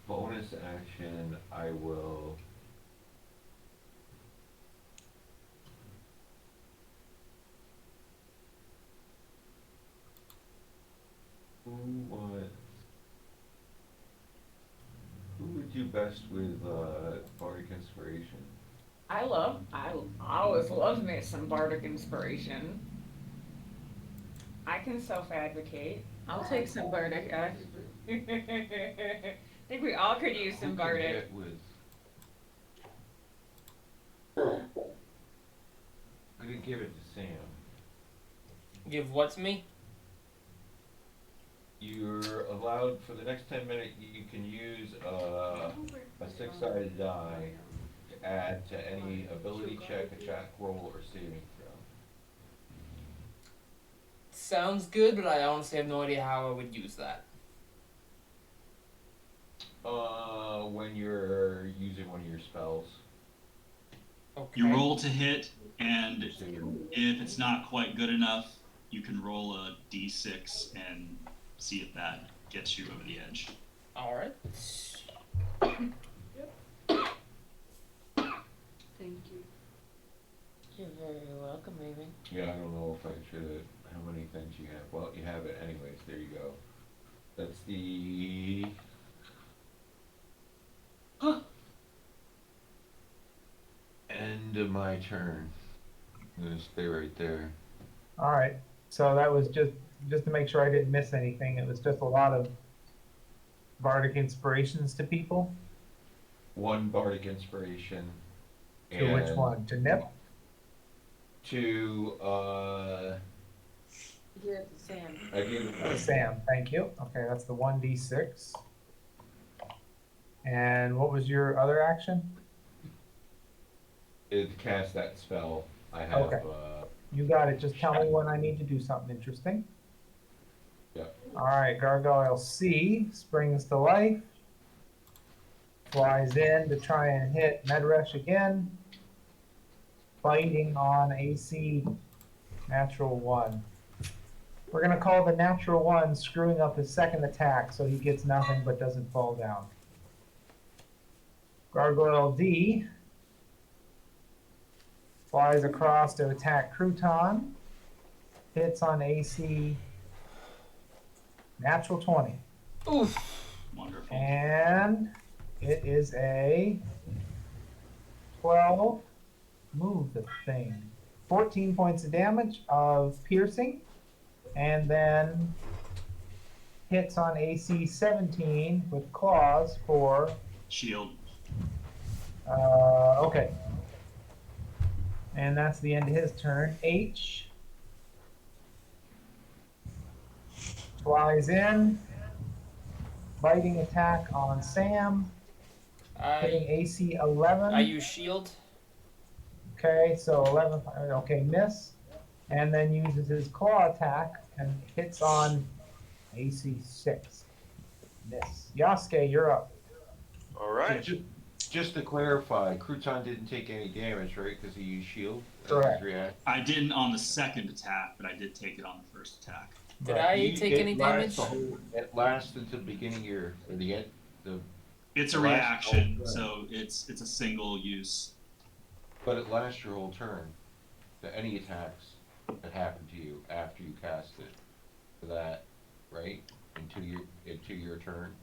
Bonus action, I will. Who would do best with Bardic Inspiration? I always love me some bardic inspiration. I can self-advocate. I'll take some bardic. I think we all could use some Who could bardic. get with? I could give it to Sam. Give what to me? You're allowed for the next 10 minutes. You can use a 6-sided die to add to any ability check, attack roll, or saving throw. Sounds good, but I honestly have no idea how I would use that. When you're using one of your spells. Okay. You roll to hit, and if it's not quite good enough, you can roll a d6 and see if that gets you over the edge. Alright. Thank you. You're very welcome, Amy. Yeah, I don't know if I should. How many things you have? Well, you have it anyways. There you go. That's the. End of my turn. I'm gonna stay right there. All right. So that was just to make sure I didn't miss anything. It was just a lot of bardic inspirations to people. One bardic inspiration. To which one? To Nip? To Give it to Sam. I give it To Sam. Thank you. Okay, that's the 1d6. And what was your other action? is cast that spell. I have Okay. You got it. Just tell me when I need to do something interesting. Yeah. All right, Gargoyle C springs to life. Flies in to try and hit Medresh again. Biting on AC natural 1. We're going to call the natural 1 screwing up his second attack so he gets nothing but doesn't fall down. Gargoyle D flies across to attack Crouton. Hits on AC natural 20. Oof. Wonderful. And it is a 12. Move the thing. 14 points of damage of piercing. And then hits on AC 17 with claws for. Shield. Okay. And that's the end of his turn. H flies in. Biting attack on Sam. Hitting AC 11. I use shield. Okay, so 11. Okay, miss. And then uses his claw attack and hits on AC 6. Miss. Yasuke, you're up. All right. Just to clarify, Crouton didn't take any damage, right? Because he used shield. Correct. I didn't on the second attack, but I did take it on the first attack. Did I take any damage? It lasts until the beginning of your, or the end, It's a The last reaction, whole turn. so it's a single use. but it lasts your whole turn. To any attacks that happen to you after you cast it, for that, right? Into your turn.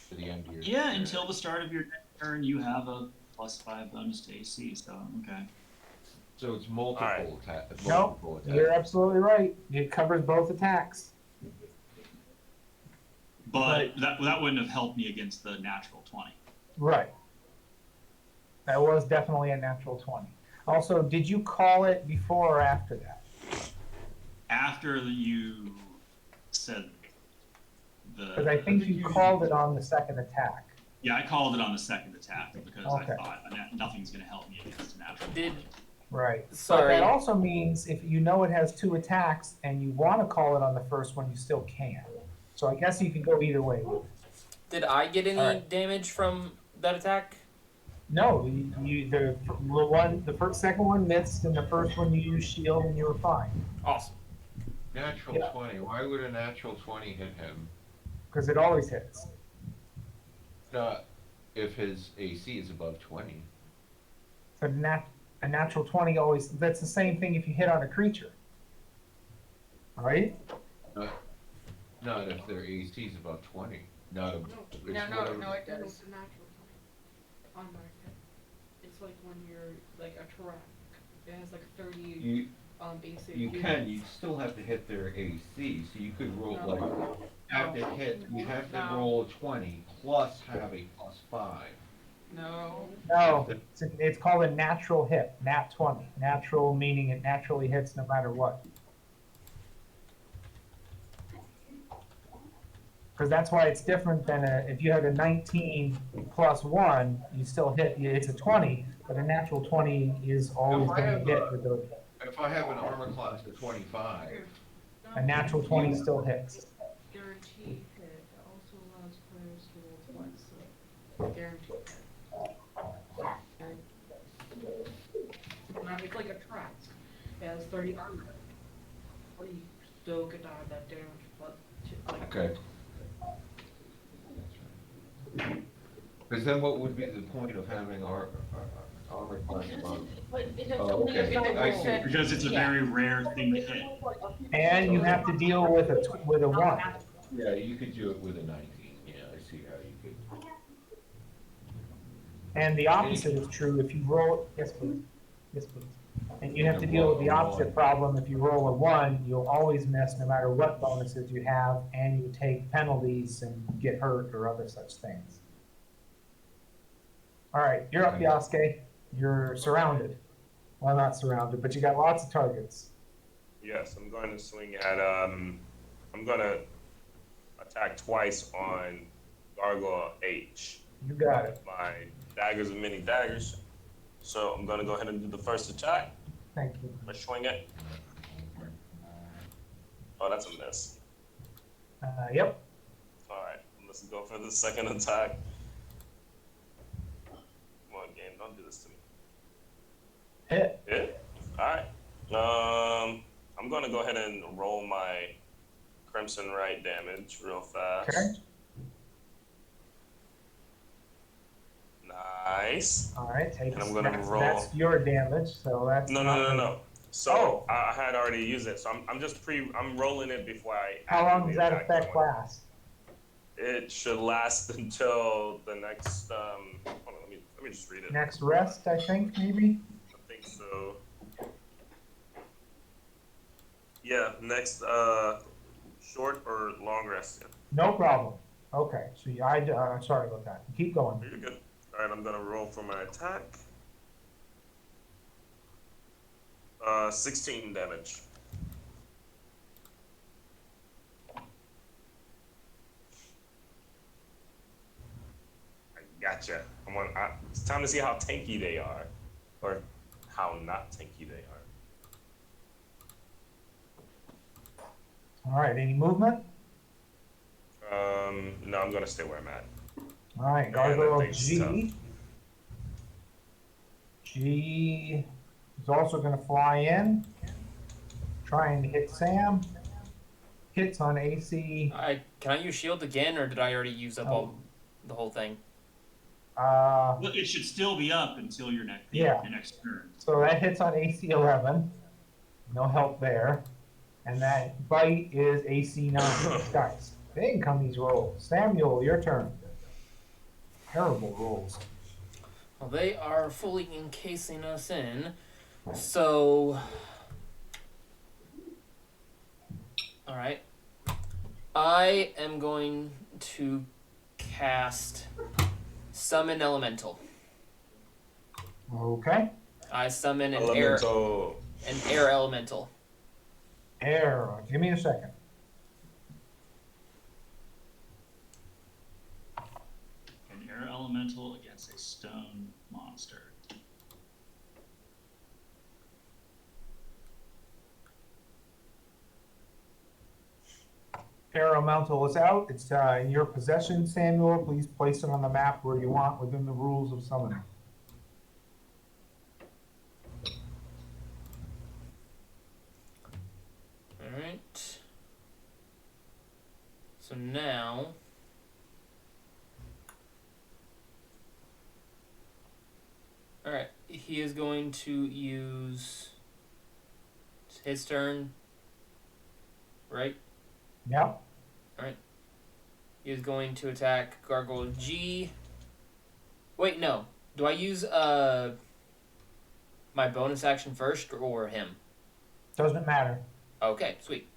to the end of your Yeah, until the start of your next turn, you have a +5 bonus to AC. So okay. So it's multiple Alright. attack. No, Multiple attacks. you're absolutely right. It covers both attacks. But that wouldn't have helped me against the natural 20. Right. That was definitely a natural 20. Also, did you call it before or after that? After you said Because I think you called it on the second attack. Yeah, I called it on the second attack because Okay. I thought nothing's going to help me against a natural. Did Right. Sorry. But that also means if you know it has 2 attacks and you want to call it on the first one, you still can. So I guess you can go either way with it. did I get any Alright. damage from that attack? No, the first, second one missed, and the first one you used shield, and you were fine. Awesome. Natural Yeah. 20. Why would a natural 20 hit him? Because it always hits. Not if his AC is above 20. So a natural 20 always, that's the same thing if you hit on a creature. Right? Not if their AC is above 20. Not a. No, it's No, whatever- it no, does. it's a natural 20 on my head. It's like when you're like a track. It has like 30 You basic. you can. You still have to hit their AC. So you could roll like have to hit. You have to No. roll a 20 plus have a +5. No. No, it's called a natural hit, nat 20. Natural meaning it naturally hits no matter what. Because that's why it's different than if you had a 19 plus 1, you still hit, it's a 20, but a natural 20 is always If I going have to hit a- with those. If I have an armor class of 25, A natural 20 still hits. Guaranteed hit. It also allows players to roll twice. So guaranteed hit. It's like a track. It has 30 armor. Or you still could die that damage, but like. okay. Because then what would be the point of having our armor class on? But it's Oh, only okay. if I it's see. a- Because it's a Yeah. very rare thing to hit. And you have to deal with a 1. Yeah, you could do it with a 19. Yeah, I see how you could. And the opposite is true if you roll, yes please, yes please. And you have to deal with the opposite problem. If you roll a 1, you'll always miss no matter what bonuses you have, and you take penalties and get hurt or other such things. All right, you're up, Yasuke. You're surrounded. Well, not surrounded, but you got lots of targets. Yes, I'm going to swing at I'm going to attack twice on Gargoyle H. You got it. My daggers and mini daggers. So I'm going to go ahead and do the first attack. Thank you. Let's swing it. Oh, that's a miss. Yep. All right, let's go for the second attack. Come on, game, don't do this to me. Hit. Hit. All right. I'm going to go ahead and roll my Crimson Right damage real fast. Okay. Nice. All right. Take And I'm gonna roll. That's your damage, so that's No. So I had already used it, so I'm rolling it before I. How long does actively that attack effect someone. last? It should last until the next. Hold on, let me just read it. Next rest, I think, maybe? I think so. Yeah, next short or long rest. No problem. Okay, so sorry about that. Keep going. You're good. All right, I'm gonna roll for my attack. 16 damage. I gotcha. It's time to see how tanky they are, or how not tanky they are. All right, any movement? No, I'm gonna stay where I'm at. All right, Man, Gargoyle that thing's G. G is also going to fly in, trying to hit Sam. Hits on AC. Can I use shield again, or did I already use up the whole thing? Well, it should still be up until your next Yeah. your next turn. So that hits on AC 11. No help there. And that bite is AC 9. Guys, big come these rolls. Samuel, your turn. Terrible rules. Well, they are fully encasing us in. So, all right. I am going to cast Summon Elemental. Okay. I summon an Elemental. air elemental. Air. Give me a second. An air elemental against a stone monster. Air elemental is out. It's in your possession, Samuel. Please place it on the map where you want within the rules of summoning. Alright. So now. Alright. He is going to use his turn. Right? Yep. He is going to attack Gargoyle G. Wait, no. Do I use my bonus action first or him? Doesn't matter. Okay, sweet.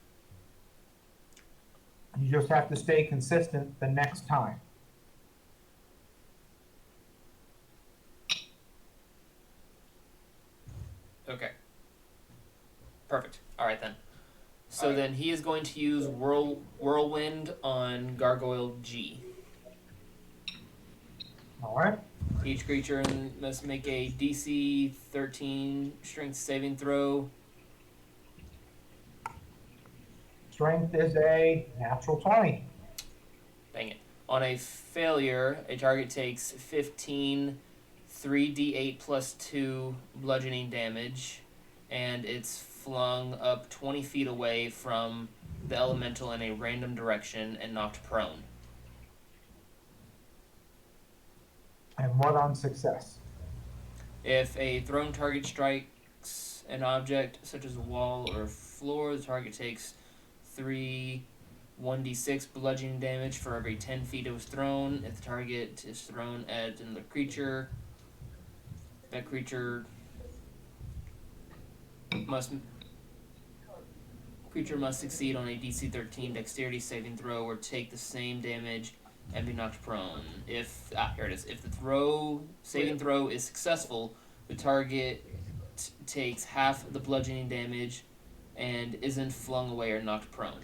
You just have to stay consistent the next time. Okay. Perfect. Alright then. So Alright. then he is going to use Whirlwind on Gargoyle G. All right. Each creature must make a DC 13 strength saving throw. Strength is a natural 20. Dang it. On a failure, a target takes 15 3d8 plus 2 bludgeoning damage, and it's flung up 20 feet away from the elemental in a random direction and knocked prone. And what on success? If a thrown target strikes an object such as a wall or floor, the target takes 1d6 bludgeoning damage for every 10 feet it was thrown. If the target is thrown at another creature, that creature must succeed on a DC 13 dexterity saving throw or take the same damage and be knocked prone. Here it is. If the saving throw is successful, the target takes half the bludgeoning damage and isn't flung away or knocked prone.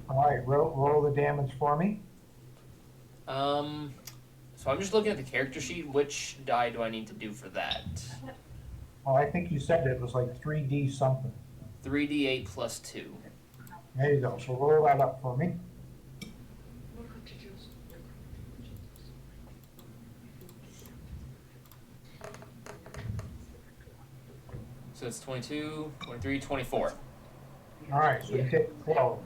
All right, roll the damage for me. So I'm just looking at the character sheet. Which die do I need to do for that? Oh, I think you said it was like 3D something. 3d8 plus 2. There you go. So roll that up for me. So it's 22, 23, 24. All right, so you take 12.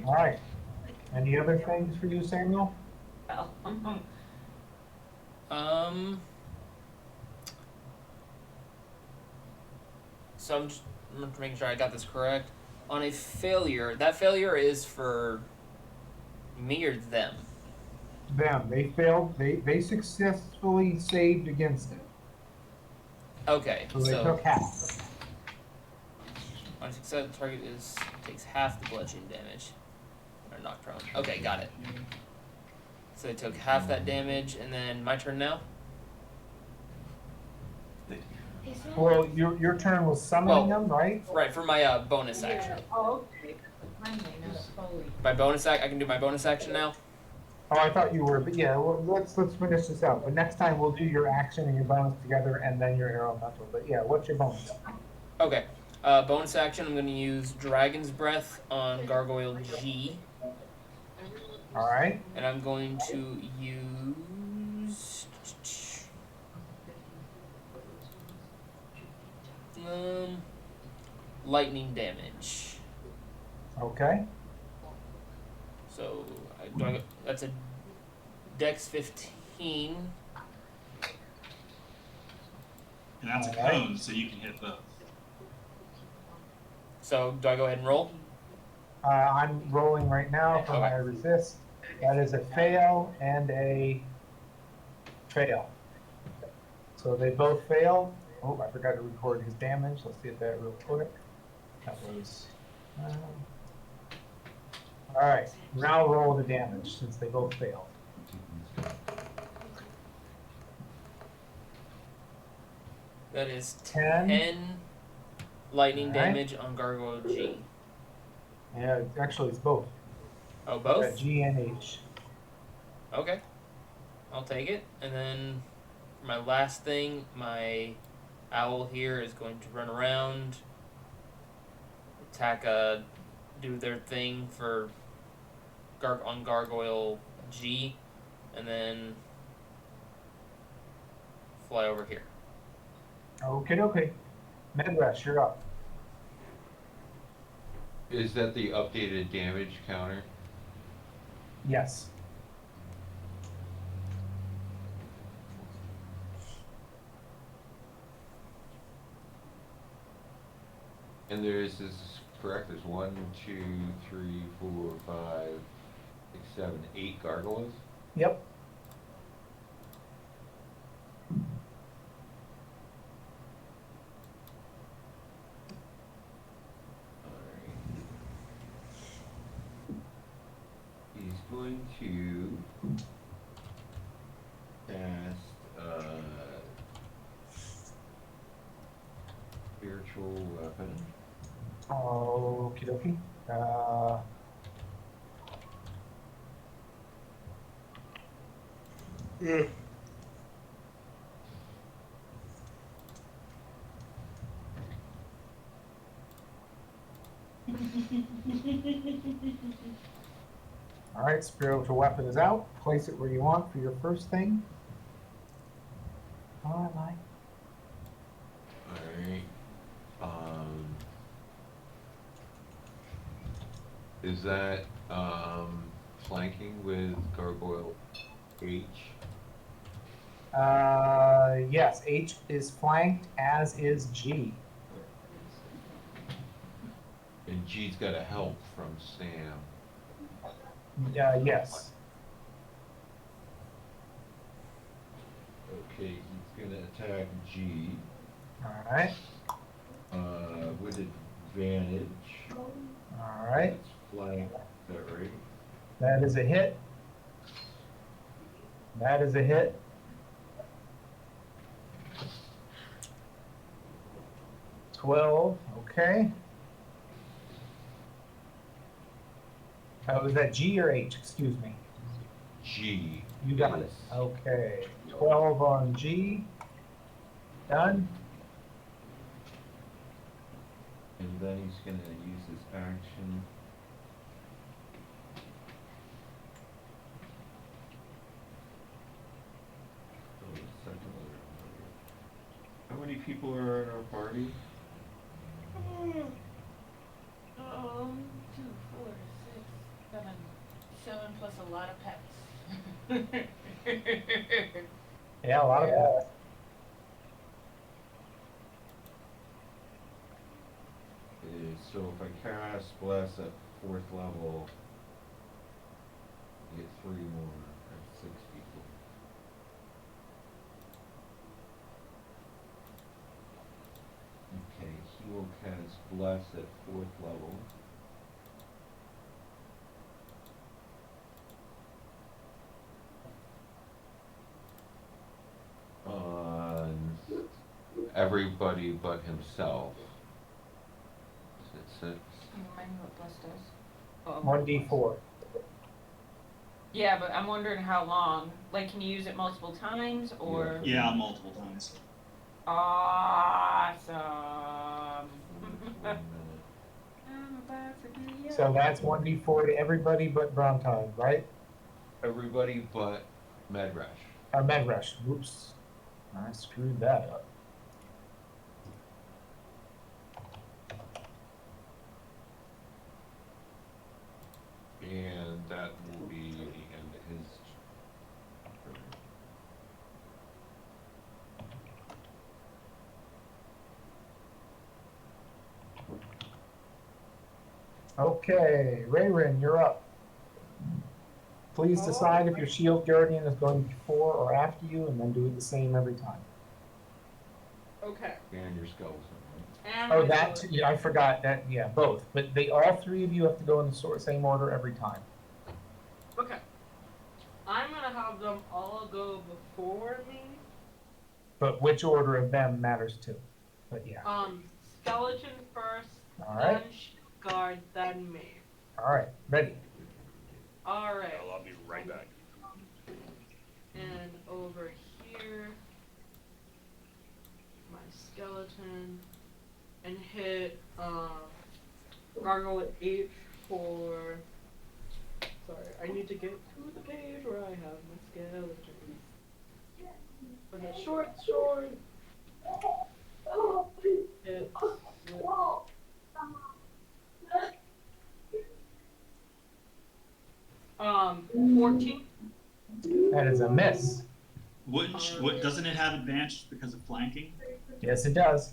All right. Any other things for you, Samuel? So I'm just making sure I got this correct. On a failure, that failure is for me or them? Them. They failed. They successfully saved against it. Okay, So they took half. on success, the target takes half the bludgeoning damage. Or knocked prone. Okay, got it. So they took half that damage, and then my turn now? Well, your turn was summoning them, right? Right, for my bonus action. Oh, okay. My name is Foley. I can do my bonus action now? Oh, I thought you were, but yeah, well, let's finish this out. But next time we'll do your action and your bonus together, and then your arrow mental. But yeah, what's your bonus? Okay. Bonus action, I'm going to use Dragon's Breath on Gargoyle G. All right. And I'm going to use... lightning damage. Okay. So, that's a Dex 15. And that's a Alright. cone, so you can hit both. So, do I go ahead and roll? I'm rolling right now for my resist. That is a fail and a fail. So they both fail. Oh, I forgot to record his damage. Let's get that real quick. That was. All right, now roll the damage since they both failed. That is 10. 10 lightning All right. damage on Gargoyle G. Yeah, actually, it's both. Oh, both? G and H. Okay. I'll take it. And then for my last thing, my owl here is going to run around, attack do their thing for on Gargoyle G, and then fly over here. Okay. Midwest, you're up. Is that the updated damage counter? Yes. And this is correct, there's 1, 2, 3, 4, 5, 6, 7, 8 gargoyles? Yep. He's going to cast spiritual weapon. Okie dokie. All right, spiritual weapon is out. Place it where you want for your first thing. All right. Alright. Is that flanking with gargoyle H? Yes, H is flanked, as is G. And G's got a help from Sam. Yes. Okay, he's gonna attack G. All right. With advantage. All right. It's flank, is that right? That is a hit. That is a hit. $12. Okay. Was that G or H? Excuse me. G. You got it. Okay. 12 on G. Done. And then he's gonna use his action. Oh, the second one. How many people are in our party? 2, 4, 6, 7. 7 plus a lot of pets. Yeah, a lot of that. So if I cast Bless at 4th level, I get 3 more. That's 6 people. Okay, he will cast Bless at 4th level. On everybody but himself. Is it 6? Remind me what Bless does. 1d4. Yeah, but I'm wondering how long. Like, can you use it multiple times, or? Yeah, multiple times. Awesome. 1 minute. I'm about to be yours. So that's 1d4 to everybody but Brontime, right? Everybody but Medrush. Or Medrush. Whoops. I screwed that up. And that will be the end of his turn. Okay, Rayrin, you're up. Please decide if your shield guardian is going before or after you, and then do it the same every time. Okay. And your skeleton, right? And Oh, my that, skeleton. yeah, I forgot that, yeah, both. But they, all three of you have to go in the same order every time. Okay. I'm gonna have them all go before me. But which order of them matters too. But yeah, Skeleton first, all then right, guard, then me. all right, ready. Alright. Well, I'll be right back. And over here, my skeleton, and hit gargle with H for. Sorry, I need to get to the page where I have my skeleton. For the short sword, hit with 14. That is a miss. What doesn't it have advantage because of flanking? Yes, it does.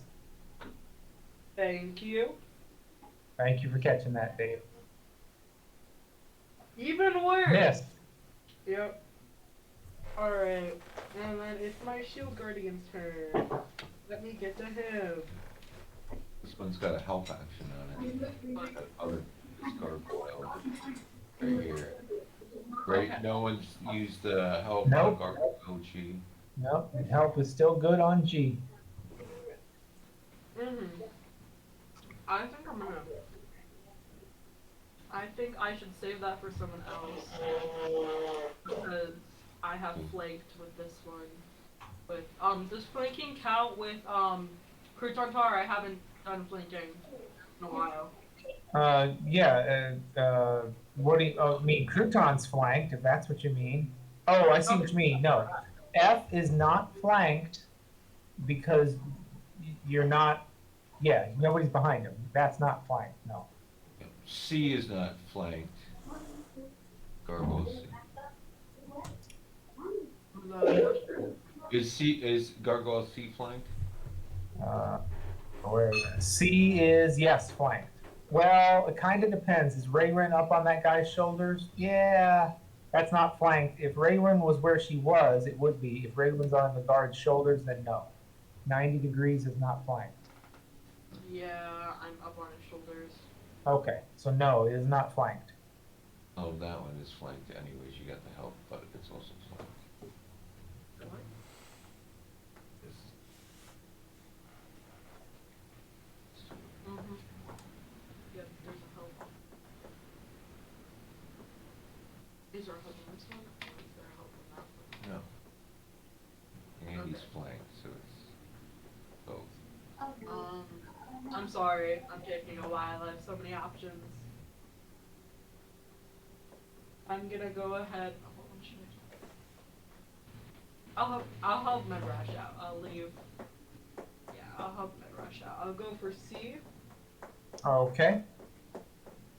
Thank you. Thank you for catching that, Dave. Even worse. Miss. Yep. Alright, and then it's my shield guardian's turn. Let me get to him. This one's got a help action on it. That other gargoyle right here. Right, Okay. no one's used the help Nope. on gargoyle G. Nope, help is still good on G. I think I'm gonna. I think I should save that for someone else because I have flanked with this one. With does flanking count with crouton tar? I haven't done flanking in a while. What do you, oh, mean croutons flanked, if that's what you mean. Oh, I see what you mean, no. F is not flanked because you're not, yeah, nobody's behind him. That's not flanked, no. C is not flanked. Gargoyle C. Is Gargoyle C flanked? Where C is, yes, flanked. Well, it kind of depends. Is Rayrin up on that guy's shoulders? Yeah, that's not flanked. If Rayrin was where she was, it would be. If Rayrin's on the guard's shoulders, then no. 90 degrees is not flanked. Yeah, I'm up on his shoulders. Okay, so no, it is not flanked. Oh, that one is flanked anyways. You got the help, but it's also flanked. What? This- Yep, there's a help. Is there a help on this one? Or is there a help on that one? No. Andy's Okay. flanked, so it's both. I'm sorry, I'm taking a while. I have so many options. I'm gonna go ahead. Oh, what should I do? I'll help my rush out. I'll leave. Yeah, I'll help my rush out. I'll go for C, Okay,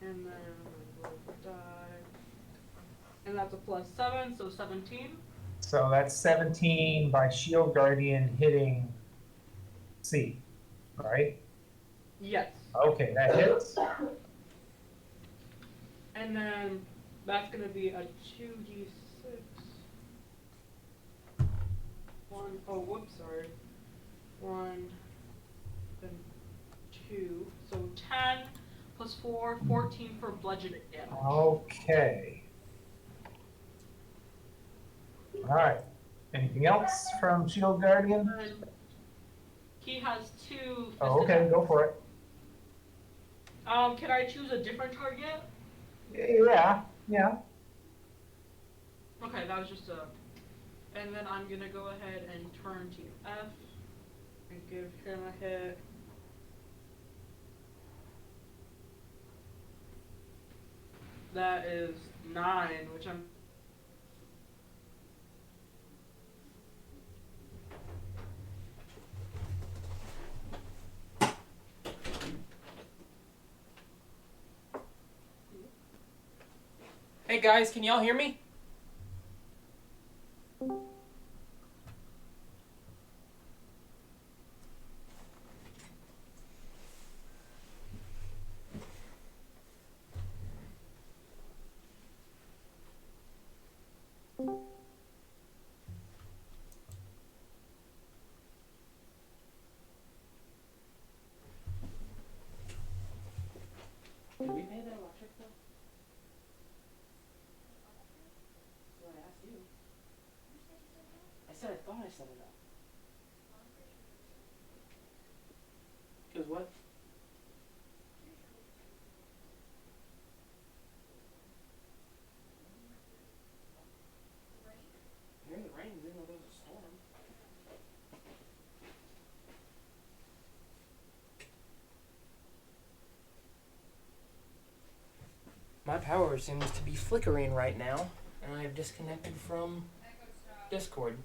and then I'm gonna roll the die. And that's a +7, so 17. so that's 17 by Shield Guardian hitting C, right? Yes. Okay, that hits. And then that's gonna be a 2d6. Oh, whoops, sorry. 1, then 2. So 10 plus 4, 14 for bludgeoning damage. Okay. All right. Anything else from Shield Guardian? And he has 2. Oh, okay, go for it. Can I choose a different target? Yeah, yeah. Okay, that was just a. And then I'm gonna go ahead and turn to F and give him a hit. That is 9, which I'm. Hey guys, can y'all hear me? Did we pay the electric bill? That's what I asked you. I said I thought I set it up. Cause what? I hear the rain, didn't know there was a storm. My power seems to be flickering right now, and I've disconnected from Discord.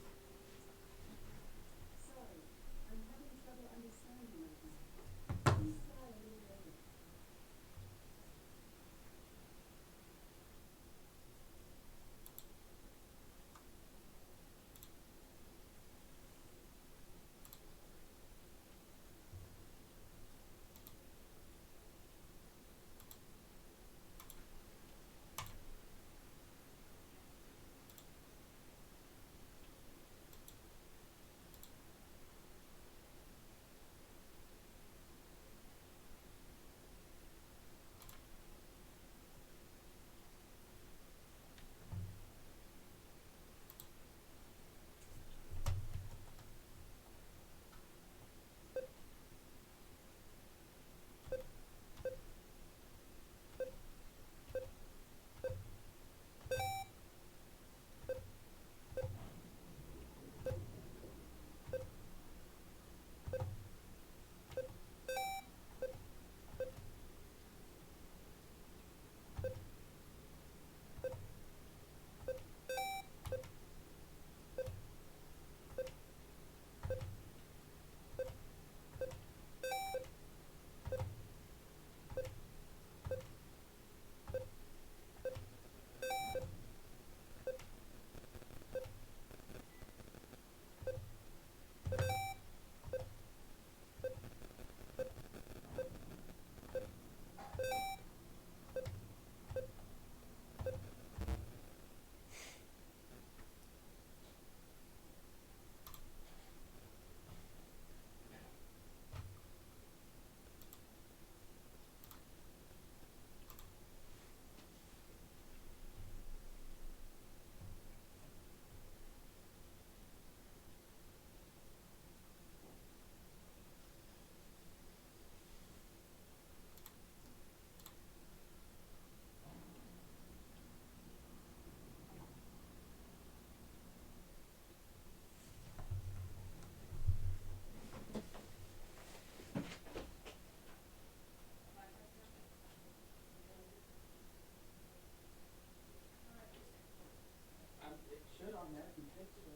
It should automatically fix when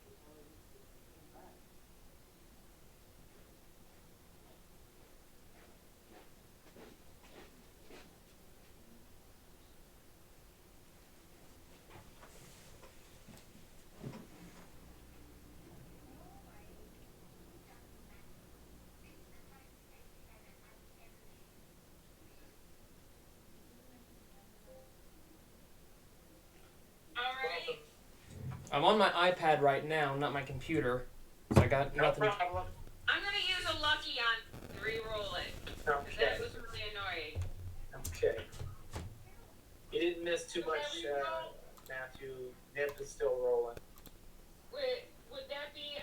it's back. Alright. I'm on my iPad right now, not my computer. So I got No nothing. problem. I'm gonna use a lucky on re-roll it. 'Cause Okay. that was really annoying. Okay. You didn't miss too much, Matthew. Nip is still rolling. Would that be,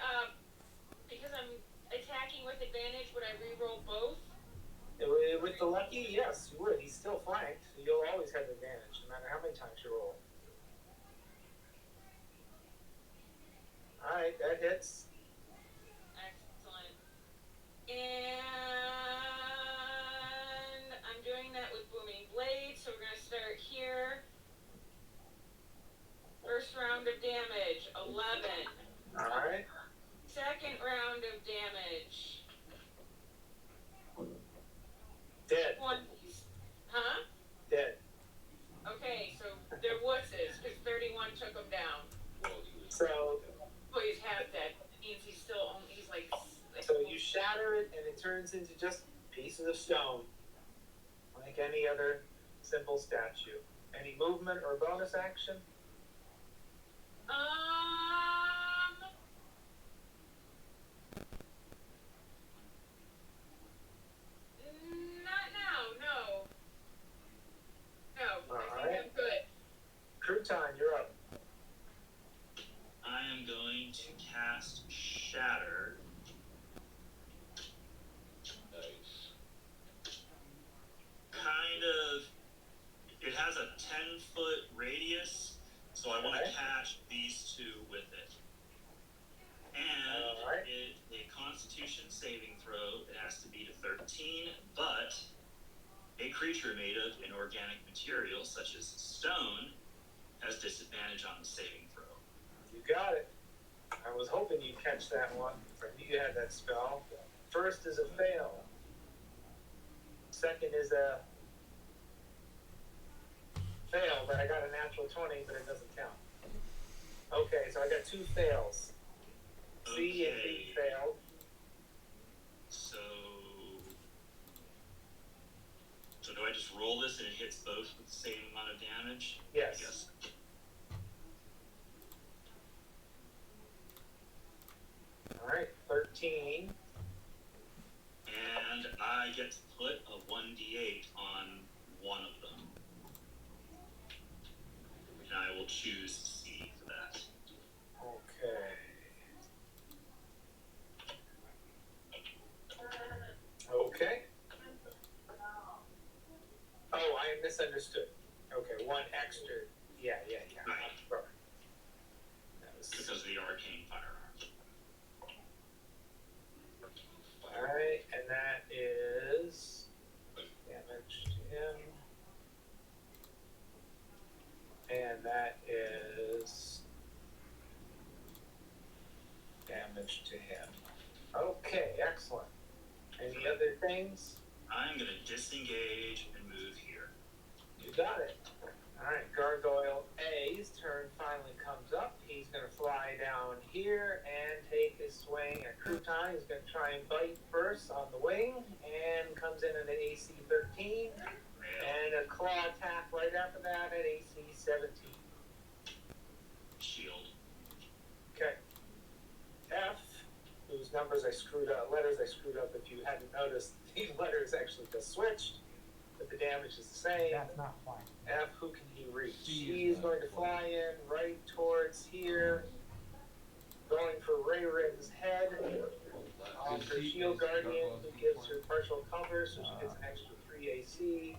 because I'm attacking with advantage, would I re-roll both? With the lucky, yes, you would. He's still flanked. You'll always have advantage, no matter how many times you roll. Alright, that hits. Excellent. And I'm doing that with Booming Blade, so we're gonna start here. First round of damage, 11. Alright. Second round of damage, Dead. 20. Huh? Dead. Okay, so they're wusses, because 31 took him down. So, Well, he's half dead. That means he's still only, he's like so you shatter it and it turns into just pieces of stone. Like any other simple statue. Any movement or bonus action? Not now, no. 14, but a creature made of inorganic material such as stone has disadvantage on the saving throw. You got it. I was hoping you'd catch that one. I knew you had that spell. First is a fail. Second is a fail, but I got a natural 20, but it doesn't count. Okay, so I got 2 fails. C and D failed. So do I just roll this and it hits both with the same amount of damage? Yes. Alright, 13. And I get to put a 1d8 on one of them. And I will choose C for that. Okay. Okay. Oh, I misunderstood. Okay, 1 extra. Yeah. Right. Right. That was... Because of the arcane firearm. Alright, and that is damage to him. And that is damage to him. Okay, excellent. Any other things? I'm going to disengage and move here. You got it. Alright, Gargoyle A's turn finally comes up. He's going to fly down here and take his swing at Crouton. He's going to try and bite first on the wing and comes in at an AC 13. And a claw attack right after that at AC 17. Shield. Okay. F, whose numbers I screwed up, letters I screwed up. If you hadn't noticed, the letters actually just switched, but the damage is the same. That's not fine. F, who can he reach? C is He's not going to fine. fly in right towards here, going for Rayrin's head. On her Shield Guardian, who gives her partial cover, so she gets an extra 3 AC.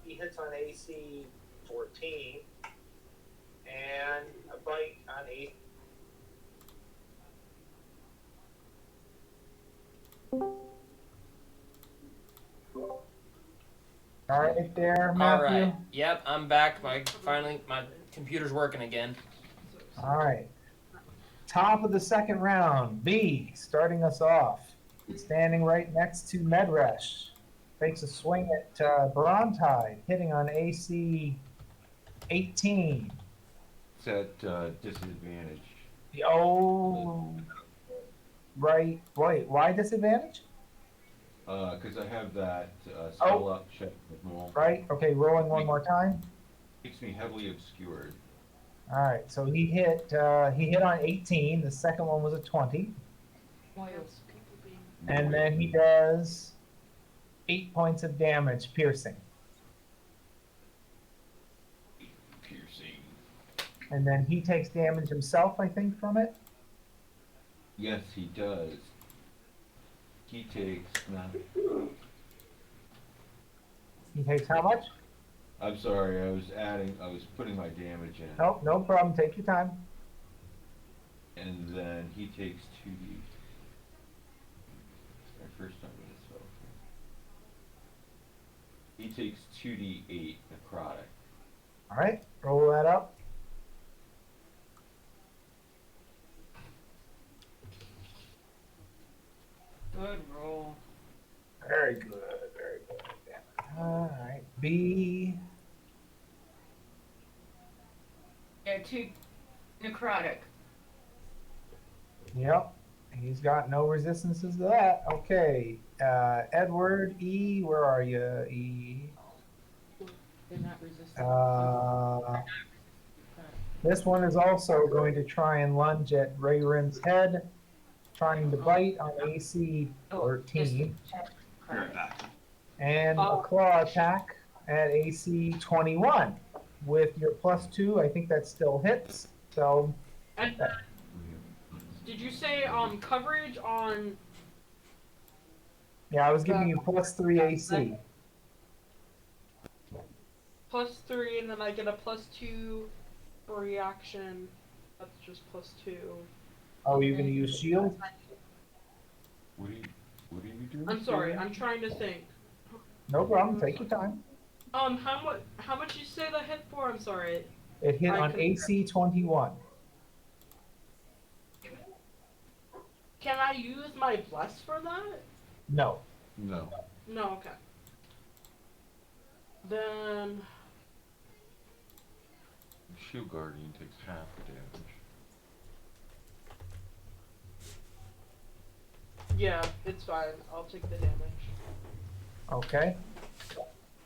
He hits on AC 14, and a bite on 8. All right, there, Matthew. All right. Yep, I'm back. My computer's working again. All right. Top of the second round, B, starting us off. Standing right next to Medresh. Takes a swing at Barantide, hitting on AC 18. It's at disadvantage. Oh, right. Wait, why disadvantage? Because I have that spell up check with roll. Right, okay, rolling one more time. Makes me heavily obscured. All right, so he hit on 18. The second one was a 20. And then he does 8 points of damage, piercing. Piercing. And then he takes damage himself, I think, from it. Yes, he does. He takes. He takes how much? I'm sorry, I was putting my damage in. Nope, no problem. Take your time. And then he takes 2d. My first time with this spell. He takes 2d8 necrotic. All right, roll that up. Good roll. Very good, very good. All right, B. Yeah, 2 necrotic. Yep, he's got no resistances to that. Okay, Edward E. Where are you, E? They're not resistant. This one is also going to try and lunge at Rayrin's head, trying to bite on AC 13, Be right back. and a claw attack at AC 21. With your +2, I think that still hits. So, And did you say coverage on? yeah, I was giving you +3 AC. +3, and then I get a +2 for reaction. That's just +2. Oh, you're going to use shield? What do you? What are you doing? I'm sorry, I'm trying to think. No problem, take your time. How much you say that hit for? I'm sorry. It hit I on can- AC 21. Can I use my bless for that? No. No. No, okay. Then Shield Guardian takes half the damage. yeah, it's fine. I'll take the damage. Okay.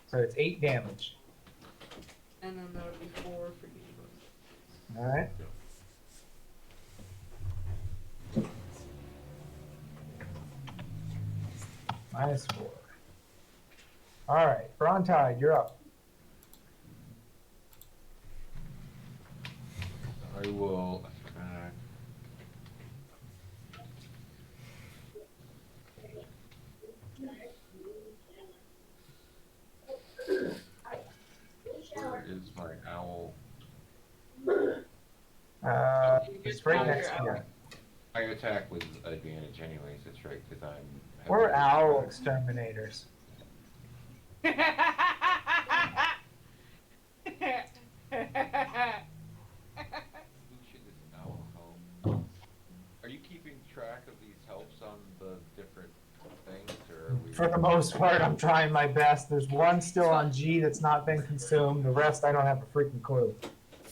So it's 8 damage. And then that would be 4 for you. All right. -4. All right, Brontide, you're up. I will attack. Where is my owl? It's right next to you. I attack with advantage anyways, that's right, because I'm... We're owl exterminators. Who should this owl help? Are you keeping track of these helps on the different things, or are we... For the most part, I'm trying my best. There's one still on G that's not been consumed. The rest, I don't have a freaking clue.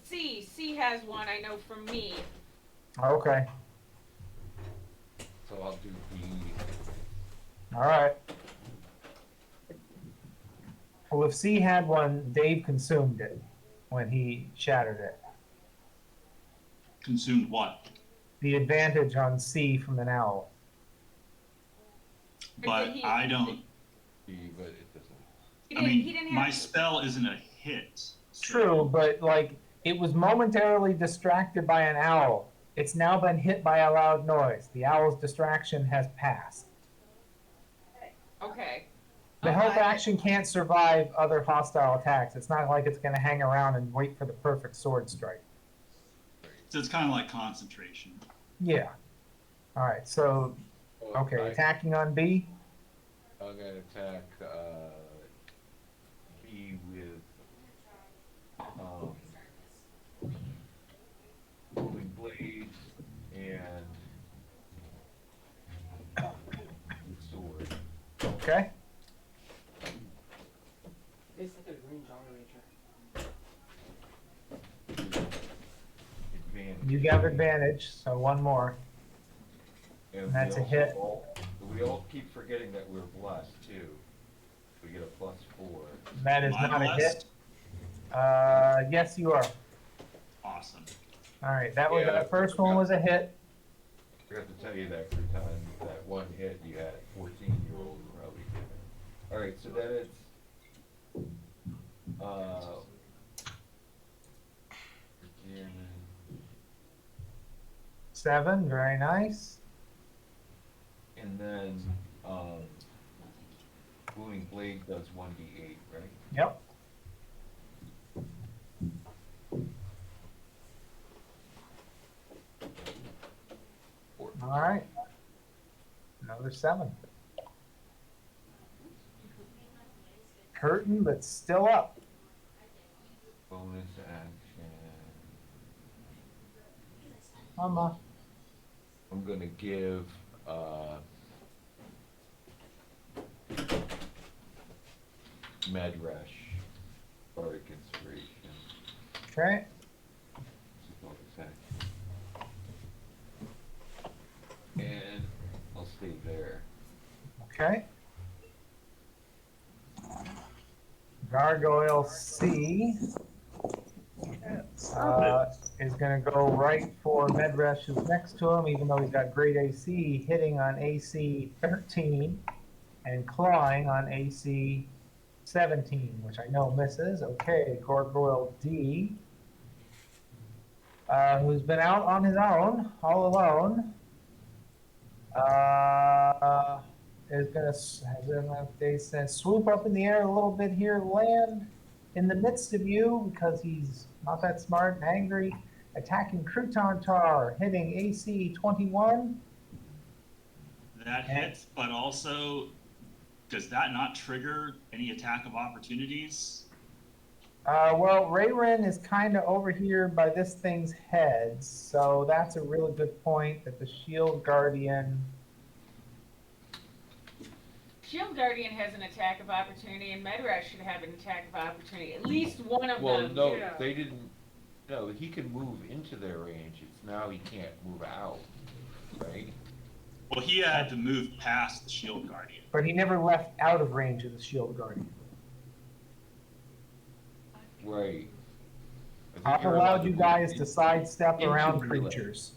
C has one, I know from me. Okay. So I'll do B. All right. Well, if C had one, Dave consumed it when he shattered it. Consumed what? The advantage on C from an owl. But I don't. B, but it doesn't... He didn't My have spell isn't a hit. so- True, but like it was momentarily distracted by an owl. It's now been hit by a loud noise. The owl's distraction has passed. Okay. The help action can't survive other hostile attacks. It's not like it's going to hang around and wait for the perfect sword strike. So it's kind of like concentration. Yeah. All right. So, okay, attacking on B. I'm gonna attack B with moving blades and sword. Okay. It's like a green Jolly Ranger. Advantage. You got advantage, so one more. And That's we a hit. We all keep forgetting that we're blessed too. We get a +4. That is Am I not a blessed? hit. Yes, you are. Awesome. All right. That was Yeah, that first one was a hit. I forgot to tell you that every time that one hit you had 14-year-old probably given. Alright, so then it's again, 7. Very nice. and then Booming Blade does 1d8, right? Yep. Four. All right. Another 7. Hurting, but still up. Bonus action. Mama. I'm gonna give Medrush Bardic Inspiration. Okay. Bonus action. And I'll stay there. Okay. Gargoyle C is going to go right for Medrush, who's next to him, even though he's got great AC, hitting on AC 13 and clawing on AC 17, which I know misses. Okay, Gargoyle D, who's been out on his own, all alone, is going to swoop up in the air a little bit here, land in the midst of you because he's not that smart and angry, attacking Crouton Tar, hitting AC 21. That hits, but also, does that not trigger any attack of opportunities? Well, Rayren is kind of over here by this thing's head, so that's a really good point that the Shield Guardian. Shield Guardian has an attack of opportunity, and Medrush should have an attack of opportunity. At least one of Well, them. no, Yeah. they didn't, no, he can move into their range, it's now he can't move out, right? Well, he had to move past the Shield Guardian. But he never left out of range of the Shield Guardian. Right. I think I've you're allowed to you move guys to in- sidestep into around melee. creatures.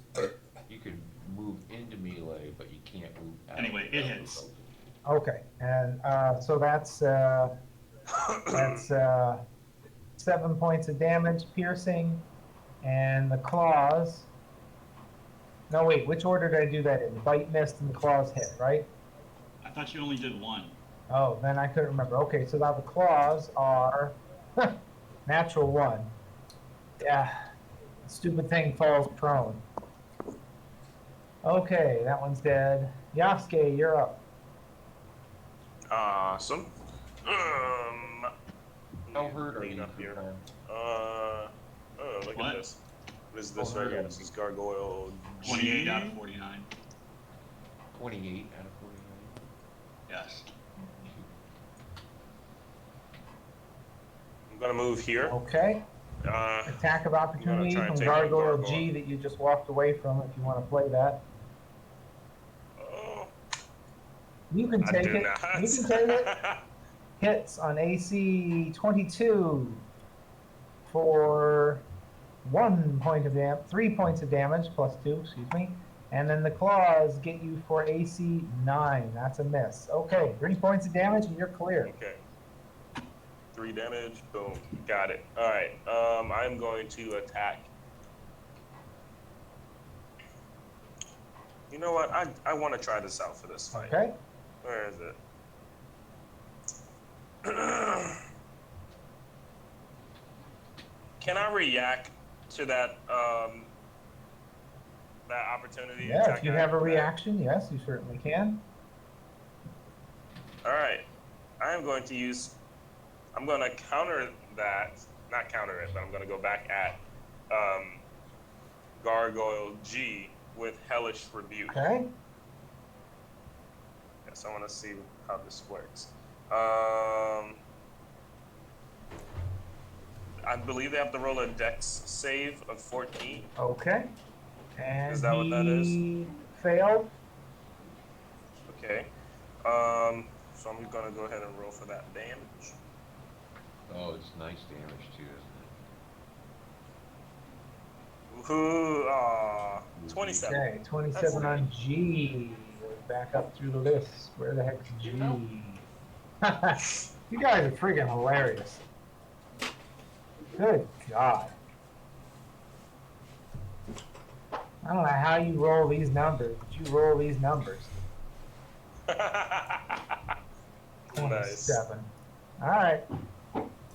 You can move into melee, but you can't move out. Anyway, it hits. Okay, and so that's 7 points of damage, piercing, and the claws. No, wait, which order did I do that in? Bite, missed, and the claws hit, right? I thought you only did one. Oh, then I couldn't remember. Okay, so now the claws are natural 1. Yeah, stupid thing falls prone. Okay, that one's dead. Yasuke, you're up. Awesome. How hurt are clean you? up here? Kukan? Oh, look What? at this. What is this How right hurt here? are This you? is Gargoyle 28 G. out of 49. 28 out of 49. Yes. I'm gonna move here. Okay. Uh, Attack of opportunity try and from take on Gargoyle Gargoyle. G that you just walked away from if you want to play that. oh, You can I take do it. not. You can take it. Hits on AC 22 for 1 point of 3 points of damage, plus 2, excuse me. And then the claws get you for AC 9. That's a miss. Okay, 3 points of damage and you're clear. Okay. 3 damage. Boom. Got it. All right. I'm going to attack. You know what? I want to try this out for this fight. Okay. Where is it? Can I react to that that opportunity? Yeah, attack if you I have a that? reaction, yes, you certainly can. All right. I am going to use. I'm going to counter that. Not counter it, but I'm going to go back at Gargoyle G with Hellish Rebuke. Okay. Yes, I want to see how this works. I believe they have to roll a Dex save of 14. Okay. And Is that what that is? he failed. Okay. So I'm gonna go ahead and roll for that damage. Oh, it's nice damage too, isn't Woohoo! 27. Okay, 27 That's on G. Back up through the list. Where the heck's G? You guys are friggin' hilarious. Good God. I don't know how you roll these numbers, but you roll these numbers. Nice. 27. Alright.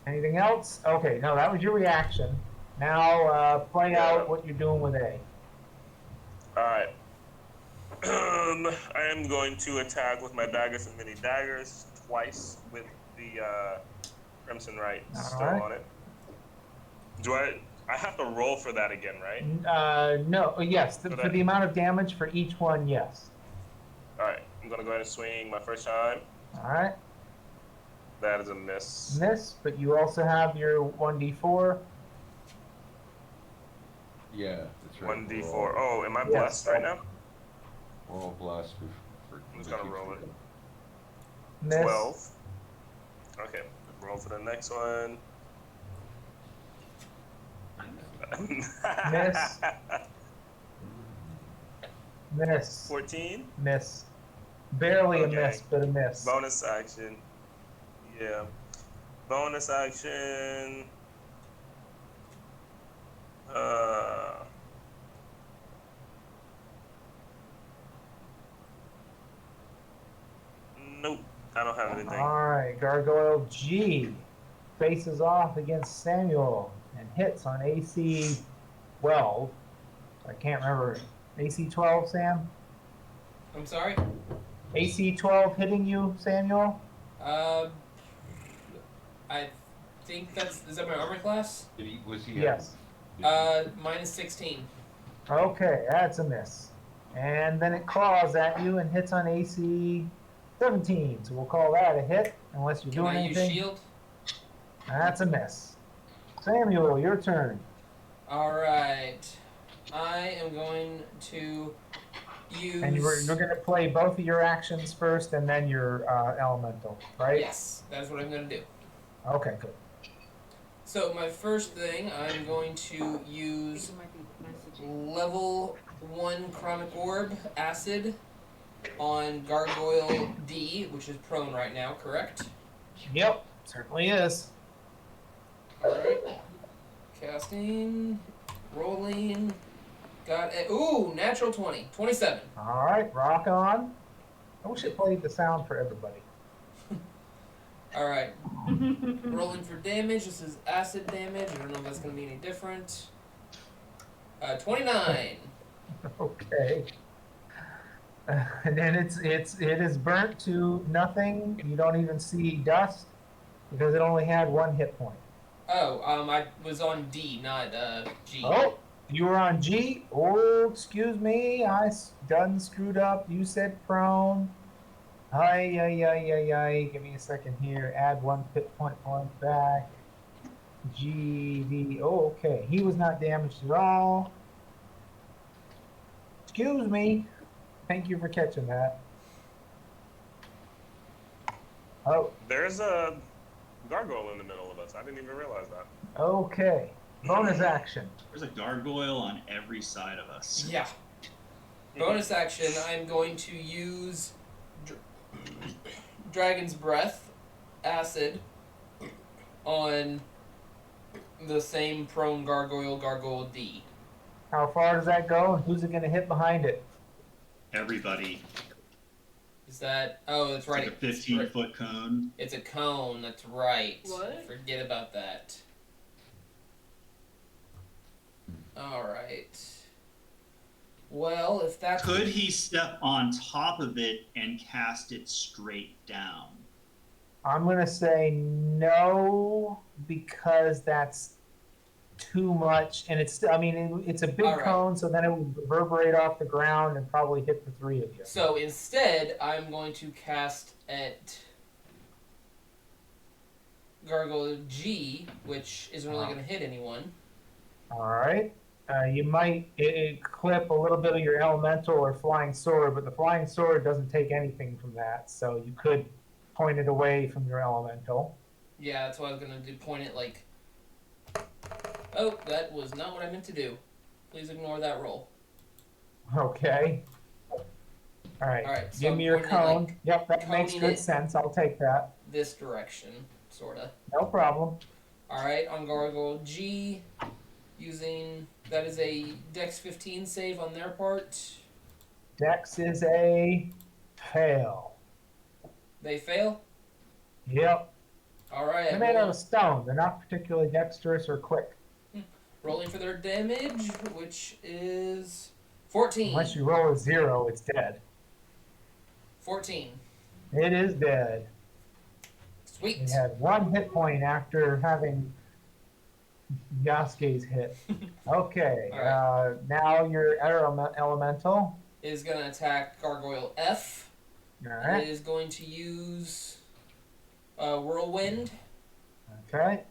Anything else? Okay, no, that was your reaction. Now, play Yeah. out what you're doing with A. Alright. I am going to attack with my daggers and mini daggers twice with the Crimson Right still Alright. on it. Do I have to roll for that again, right? No, yes, For for that- the amount of damage for each one, yes. Alright, I'm gonna go ahead and swing my first time. Alright, That is a miss. miss, but you also have your 1d4. it? Yeah, that's right. 1d4. Oh, am I Yes. blessed right now? We're all blessed for I'm just gonna roll it. Miss. 12. Okay, roll for the next one. Miss. Miss. 14. Miss. Barely Okay. a miss, but a miss. Bonus action. Yeah. Bonus action. Nope. I don't have anything. Alright, Gargoyle G faces off against Samuel and hits on AC 12. I can't remember. AC 12, Sam? I'm sorry? AC 12 hitting you, Samuel? I think is that my armor class? Was he? Yes. Minus 16. Okay, that's a miss. And then it claws at you and hits on AC 17. So we'll call that a hit, unless you're Can doing I use anything. shield? That's a miss. Samuel, your turn. Alright. I am going to use... And you're going to play both of your actions first and then your elemental, right? Yes, that's what I'm going to do. Okay, good. So my first thing, I'm going to use level 1 Chronic Orb Acid on Gargoyle D, which is prone right now, correct? Yep, certainly is. Alright. Casting. Rolling. Got a... Ooh, natural 20. 27. All right, rock on. I wish it played the sound for everybody. Alright. Rolling for damage. This is acid damage. I don't know if that's going to be any different. 29. Okay. And then it is burnt to nothing. You don't even see dust because it only had 1 hit point. Oh, I was on D, not G. Oh, you were on G? Oh, excuse me. I done screwed up. You said prone. Ay. Give me a second here. Add 1 hit point back. G, D. Oh, okay. He was not damaged at all. Excuse me. Thank you for catching that. Oh, There's a gargoyle in the middle of us. I didn't even realize that. okay. Bonus action. There's a gargoyle on every side of us. Yeah. Bonus action, I'm going to use Dragon's Breath Acid on the same prone Gargoyle D. How far does that go, and who's it going to hit behind it? Everybody. Is that... Oh, that's It's right. like a 15-foot cone. It's a cone, that's right. What? Forget about that. Alright. Well, if that's... Could he step on top of it and cast it straight down? I'm going to say no, because that's too much, and it's a big All right. cone, so then it would reverberate off the ground and probably hit the 3 of you. So instead, I'm going to cast at Gargoyle G, which isn't really going to hit anyone. All right. You might clip a little bit of your elemental or flying sword, but the flying sword doesn't take anything from that, so you could point it away from your elemental. Yeah, that's what I was going to do. Point it like... Oh, that was not what I meant to do. Please ignore that roll. Okay. All right. All right, so Give I'm me your pointing it, cone. like, Yep, that makes coning good it. sense. I'll take that. This direction, sorta. No problem. Alright, on Gargoyle G, using... That is a Dex 15 save on their part. Dex is a fail. They fail? Yep. Alright, They're made out of stone. They're not particularly dexterous or quick. rolling for their damage, which is 14. Unless you roll a 0, it's dead. 14. It is dead. Sweet. It had 1 hit point after having Yasuke's hit. Okay, All now your elemental. Is going to attack Gargoyle F. All It right. is going to use Whirlwind. Okay.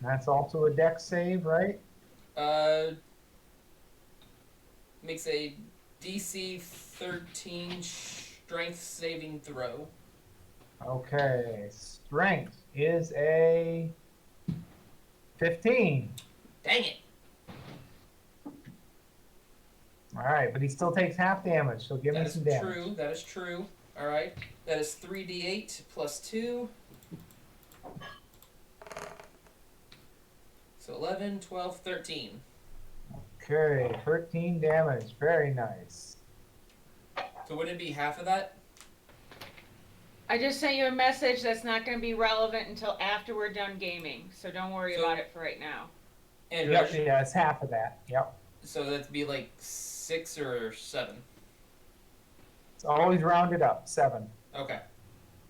That's also a dex save, right? Makes a DC 13 strength saving throw. Okay. Strength is a 15. Dang it. All right, but he still takes half damage, so give me That is some damage. true. That is true. All right. That is 3d8 plus 2. So 11, 12, 13. Okay, 13 damage. Very nice. So wouldn't it be half of that? I just sent you a message that's not going to be relevant until after we're done gaming, so don't worry So- about it for right now. Andrew, Yep, yeah, it's half of that. Yep. so that'd be like 6 or 7. It's always rounded up, 7. Okay.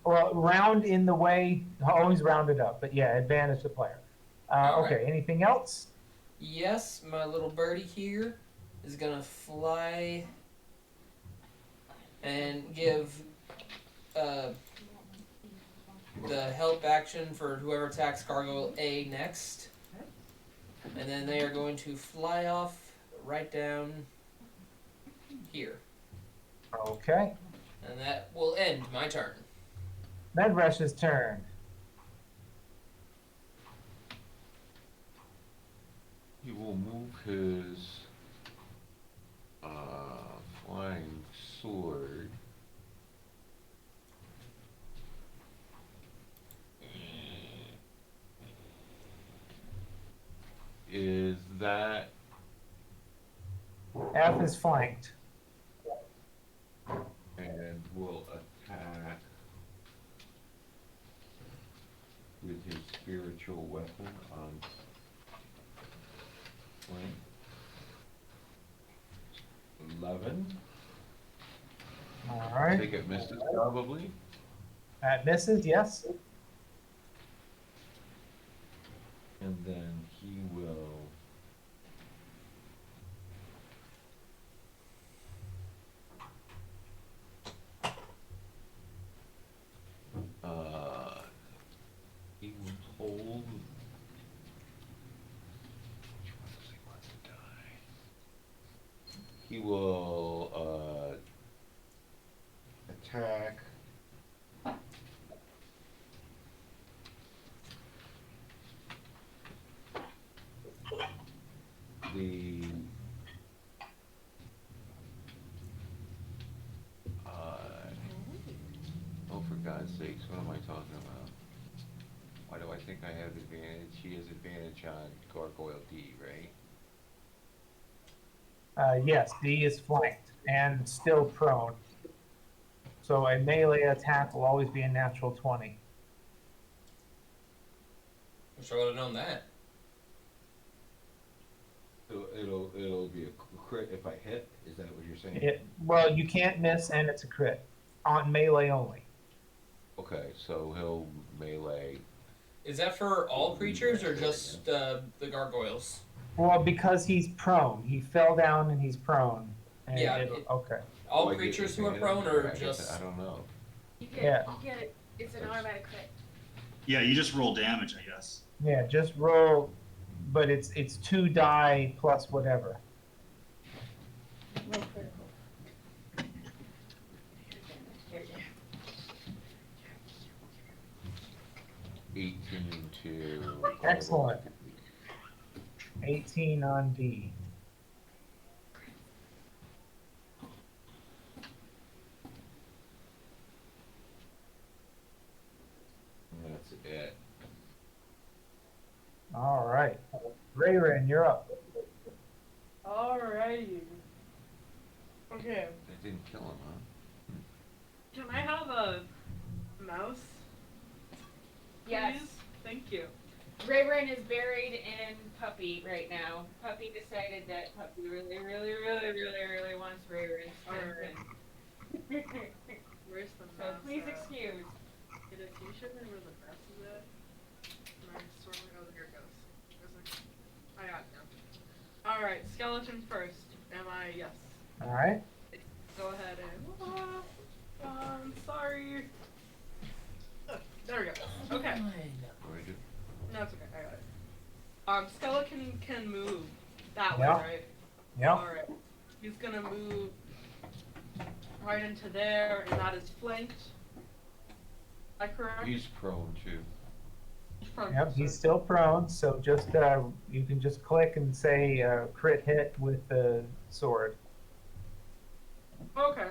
Well, round in the way, always rounded up, but yeah, advantage the player. All Okay, right. anything else? Yes, my little birdie here is gonna fly and give the help action for whoever attacks Gargoyle A next. And then they are going to fly off right down here. Okay. And that will end my turn. Medrush's turn. He will move his flying sword. Is that F is flanked. and will attack with his spiritual weapon on flank. 11. All I right. think it misses probably. That misses, yes. And then he will he will hold. Which one does he want to die? He will attack the oh, for God's sakes, what am I talking about? Why do I think I have advantage? He has advantage on Gargoyle D, right? Yes, D is flanked and still prone. So a melee attack will always be a natural 20. Wish I would have known that. It'll be a crit if I hit. Is that what you're saying? Well, you can't miss, and it's a crit on melee only. Okay, so he'll melee. Is that for all creatures or just the gargoyles? Well, because he's prone, he fell down and he's prone. And Yeah, okay. All Do I get creatures who are advantage, prone or I guess just. I don't know. You get, Yeah. you get it. It's an automatic crit. Yeah, you just roll damage, I guess. Yeah, just roll, but it's 2 die plus whatever. Roll critical. Here, yeah. 18 to. Excellent. 18 on D. That's it. All right. Rayran, you're up. Alrighty. Okay. That didn't kill him, huh? Can I have a mouse? Yes. Please? Thank you. Rayburn is buried in Puppy right now. Puppy decided that Puppy really wants Rayburn's Alright. attention. Where's the So mouse? please at? excuse. Can you show me where the mouse is at? Am I sorting? Oh, here it goes. I got it now. Alright, skeleton first. Am I? Yes. All right. Go ahead and. Sorry. There we go. Okay. What do I do? No, it's okay. I got it. Skeleton can move that way, Yeah. right? Yep. Alright. He's gonna move right into there, and that is flanked. Am I correct? He's prone too. Front, Yep, he's so- still prone, so just you can just click and say crit hit with the sword. Okay.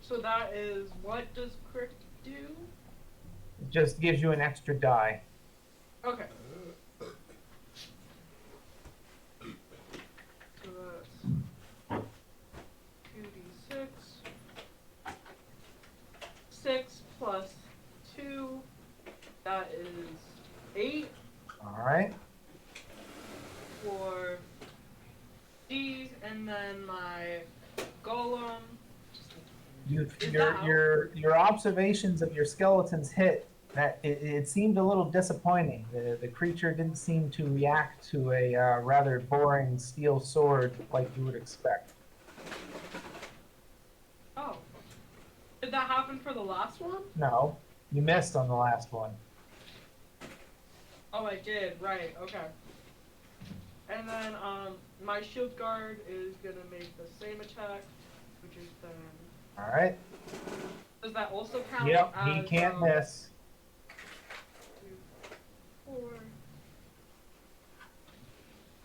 So that is, what does crit do? It just gives you an extra die. Okay. So that's 2d6. 6 plus 2. That is 8 All right. for D, and then my golem. You your observations of your skeleton's hit, that it seemed a little disappointing. The creature didn't seem to react to a rather boring steel sword like you would expect. Oh. Did that happen for the last one? No, you missed on the last one. Oh, I did. Right. Okay. And then my shield guard is gonna make the same attack, which is then. All right. Does that also count? Yep, as, he can't miss. 2, 4,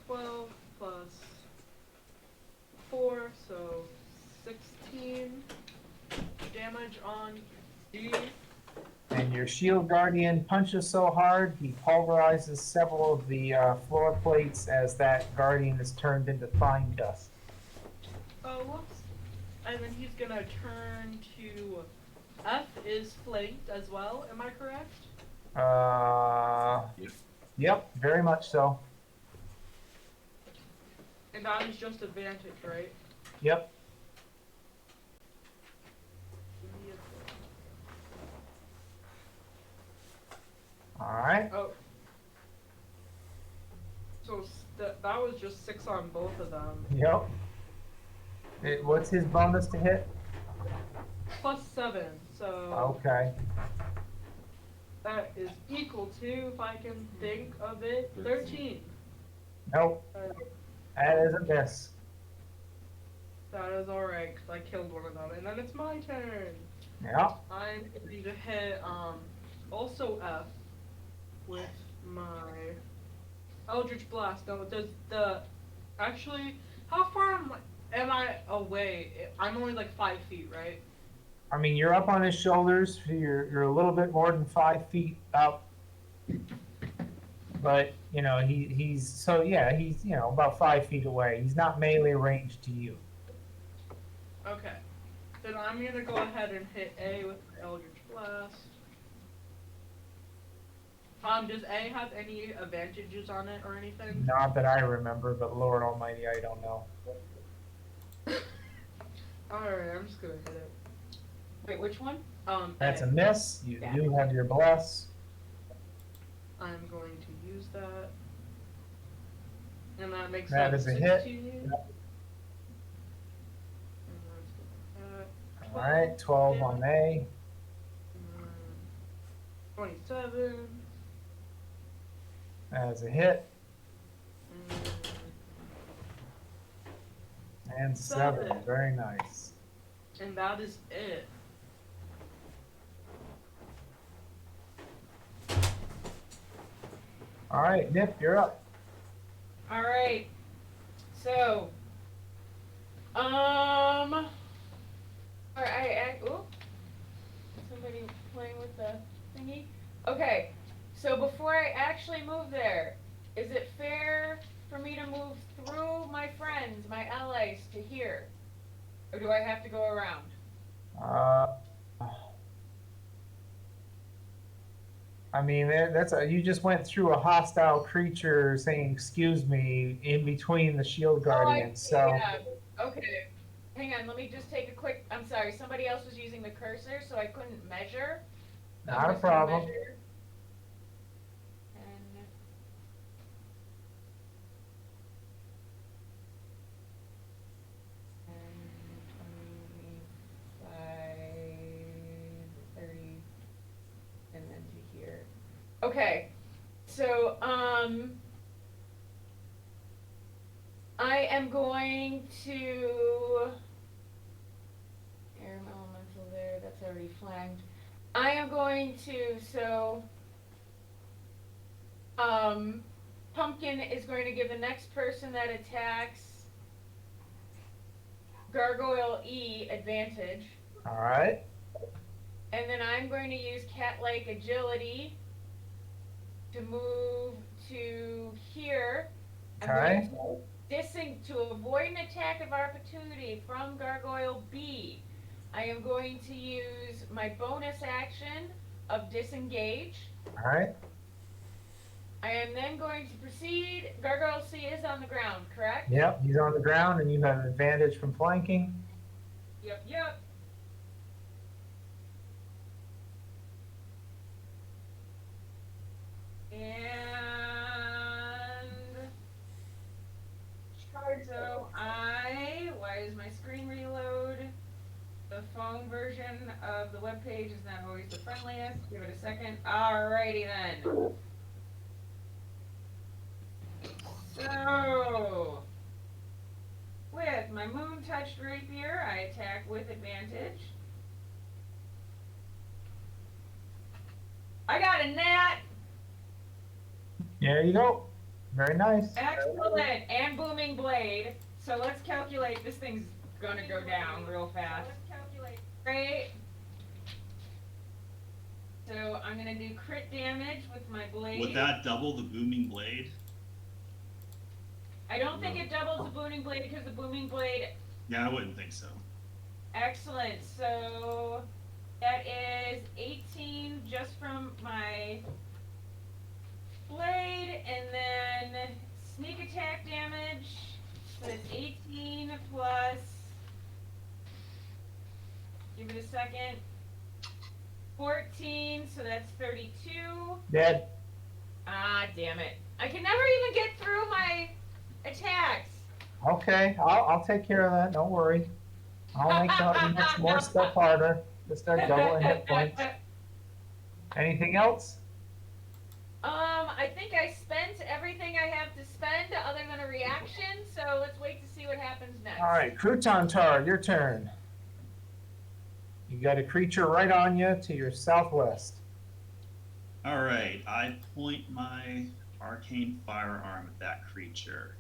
12 plus 4, so 16 damage on D. And your shield guardian punches so hard, he pulverizes several of the floor plates as that guardian is turned into fine dust. Oh, whoops. And then he's gonna turn to F is flanked as well, am I correct? Yep, very much so. And that is just advantage, right? Yep. All right. Oh. So that was just 6 on both of them. Yep. What's his bonus to hit? Plus 7, so Okay. that is equal to, if I can think of it, 13. Nope. That is a miss. That is alright, because I killed one of them. And then it's my turn. Yep. I'm going to hit also F with my Eldritch Blast. Now, does the... Actually, how far am I away? I'm only like 5 feet, right? I mean, you're up on his shoulders. You're a little bit more than 5 feet up. But, you know, he's about 5 feet away. He's not melee ranged to you. Okay. Then I'm going to go ahead and hit A with my Eldritch Blast. Does A have any advantages on it or anything? Not that I remember, but Lord Almighty, I don't know. Alright, I'm just going to hit it. Wait, which one? That's A. a miss. You Yeah. do have your bless. I'm going to use that. And that makes That that is a hit. 16. All right, 12 on A. 27. That is a hit. And 7. Seven. Very nice. And that is it. All right, Nip, you're up. All right. So, ooh, somebody playing with the thingy. Okay. So before I actually move there, is it fair for me to move through my friends, my allies, to here, or do I have to go around? I mean, you just went through a hostile creature saying "excuse me" in between the shield guardians. So Yeah. Okay. Hang on. Let me just take a quick. I'm sorry. Somebody else was using the cursor, so I couldn't measure. So I'm not a just gonna problem. measure. And 25, 30, and then to here. Okay. So I am going to air elemental there. That's already flanked. I am going to Pumpkin is going to give the next person that attacks Gargoyle E advantage. All right. And then I'm going to use cat-like agility to move to here. I'm Okay. going to avoid an attack of opportunity from Gargoyle B. I am going to use my bonus action of disengage. All right. I am then going to proceed. Gargoyle C is on the ground, correct? Yep, he's on the ground, and you have an advantage from flanking. Yep. page is not always the friendliest. Give it a second. Alrighty then. So, with my moon-touched rapier, I attack with advantage. I got a nat! There you go. Very nice. Excellent! And booming blade. So let's calculate. This thing's gonna go down real fast. Great. So I'm gonna do crit damage with my blade. Would that double the booming blade? I don't think it doubles the booming blade because the booming blade. Yeah, I wouldn't think so. Excellent. So that is 18 just from my blade, and then sneak attack damage. So it's 18 plus. Give it a second. 14, so that's 32. Dead. Ah, damn it. I can never even get through my attacks. Okay, I'll take care of that. Don't worry. I'll make the next more stuff harder. Just start doubling hit points. Anything else? I think I spent everything I have to spend other than a reaction, so let's wait to see what happens next. All right, Crouton Tar, your turn. You got a creature right on you to your southwest. All right, I point my arcane firearm at that creature.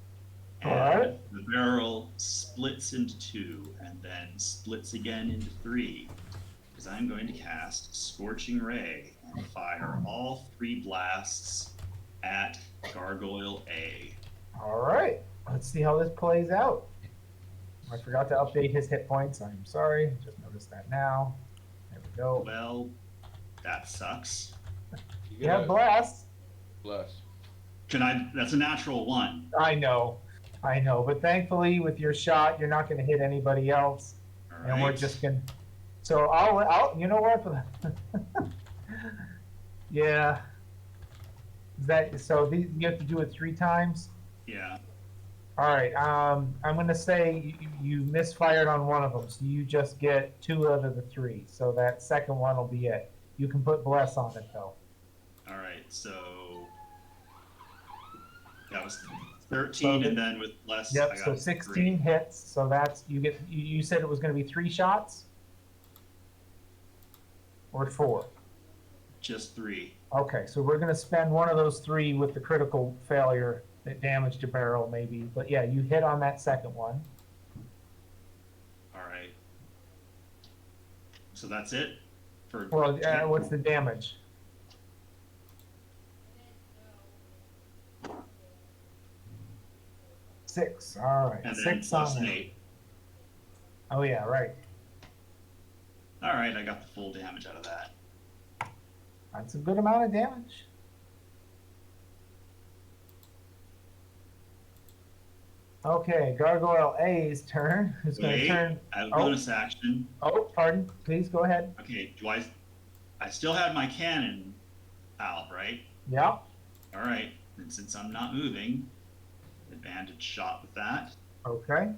And All right. the barrel splits into two and then splits again into three. Because I'm going to cast Scorching Ray and fire all 3 blasts at Gargoyle A. All right, let's see how this plays out. I forgot to update his hit points. I'm sorry. Just noticed that now. There we go. Well, that sucks. You Yeah, blast. Bless. That's a natural 1. I know. But thankfully, with your shot, you're not going to hit anybody else. All And we're right. just going to. So I'll, you know what? Yeah. Is that, so you have to do it 3 times? Yeah. All right, I'm going to say you misfired on one of them, so you just get 2 out of the 3. So that second one will be it. You can put bless on it, though. All right, so that was 13, So and then with less, Yep, I got so 16 hits, so that's, you said it was going to be 3 shots? Or 4? Just 3. Okay, so we're going to spend one of those 3 with the critical failure that damaged a barrel, maybe. But yeah, you hit on that second one. All right. So that's it for. Well, what's the damage? Six. All right. And then 6 plus on an that. 8. Oh yeah, right. All right, I got the full damage out of that. That's a good amount of damage. Okay, Gargoyle A's turn. Who's going to Wait, turn? I have a Oh. bonus action. Oh, pardon. Please go ahead. Okay, I still had my cannon out, right? Yeah. All right, and since I'm not moving, advantage shot with that. Okay.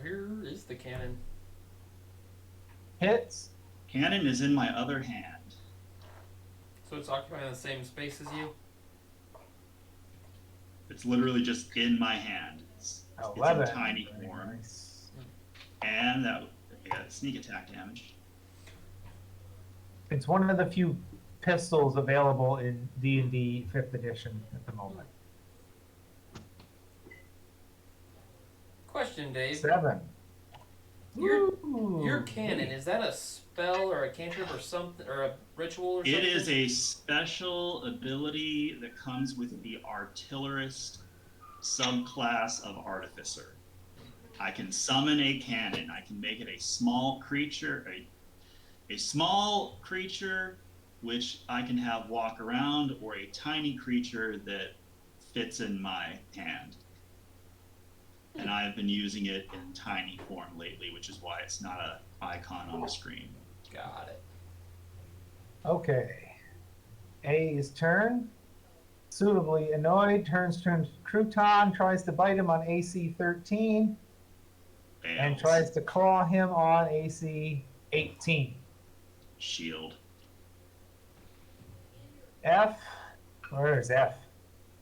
Where is the cannon? Hits. Cannon is in my other hand. So it's occupying the same space as you? It's literally just in my hand. It's 11. in tiny Very form. nice. And that I got sneak attack damage. It's one of the few pistols available in D&D 5th edition at the moment. Question, Dave. 7. Your Ooh. cannon, is that a spell or a cantrip or something, or a ritual or something? It is a special ability that comes with the artillerist subclass of artificer. I can summon a cannon. I can make it a small creature, a small creature which I can have walk around, or a tiny creature that fits in my hand. And I have been using it in tiny form lately, which is why it's not an icon on the screen. Got it. Okay. A's turn. Suitably annoyed, turns to Crouton, tries to bite him on AC 13. and Fails. tries to claw him on AC 18. Shield. F, where is F?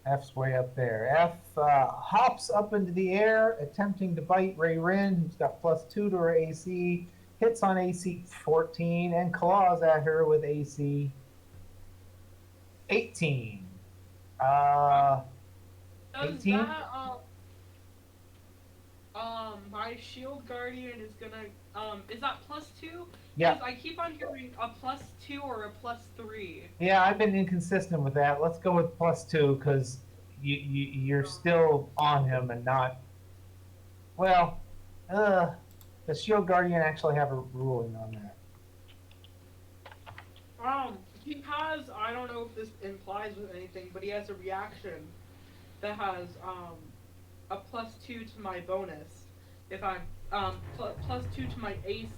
F's way up there. F hops up into the air, attempting to bite Ray Rin, who's got +2 to her AC, hits on AC 14, and claws at her with AC 18. Does 18? that my shield guardian is gonna is that +2? Yeah. Because I keep on hearing a +2 or a +3. Yeah, I've been inconsistent with that. Let's go with +2 because you're still on him and not. Well, does Shield Guardian actually have a ruling on that? He has, I don't know if this implies with anything, but he has a reaction that has a +2 to my bonus. If I'm +2 to my ace,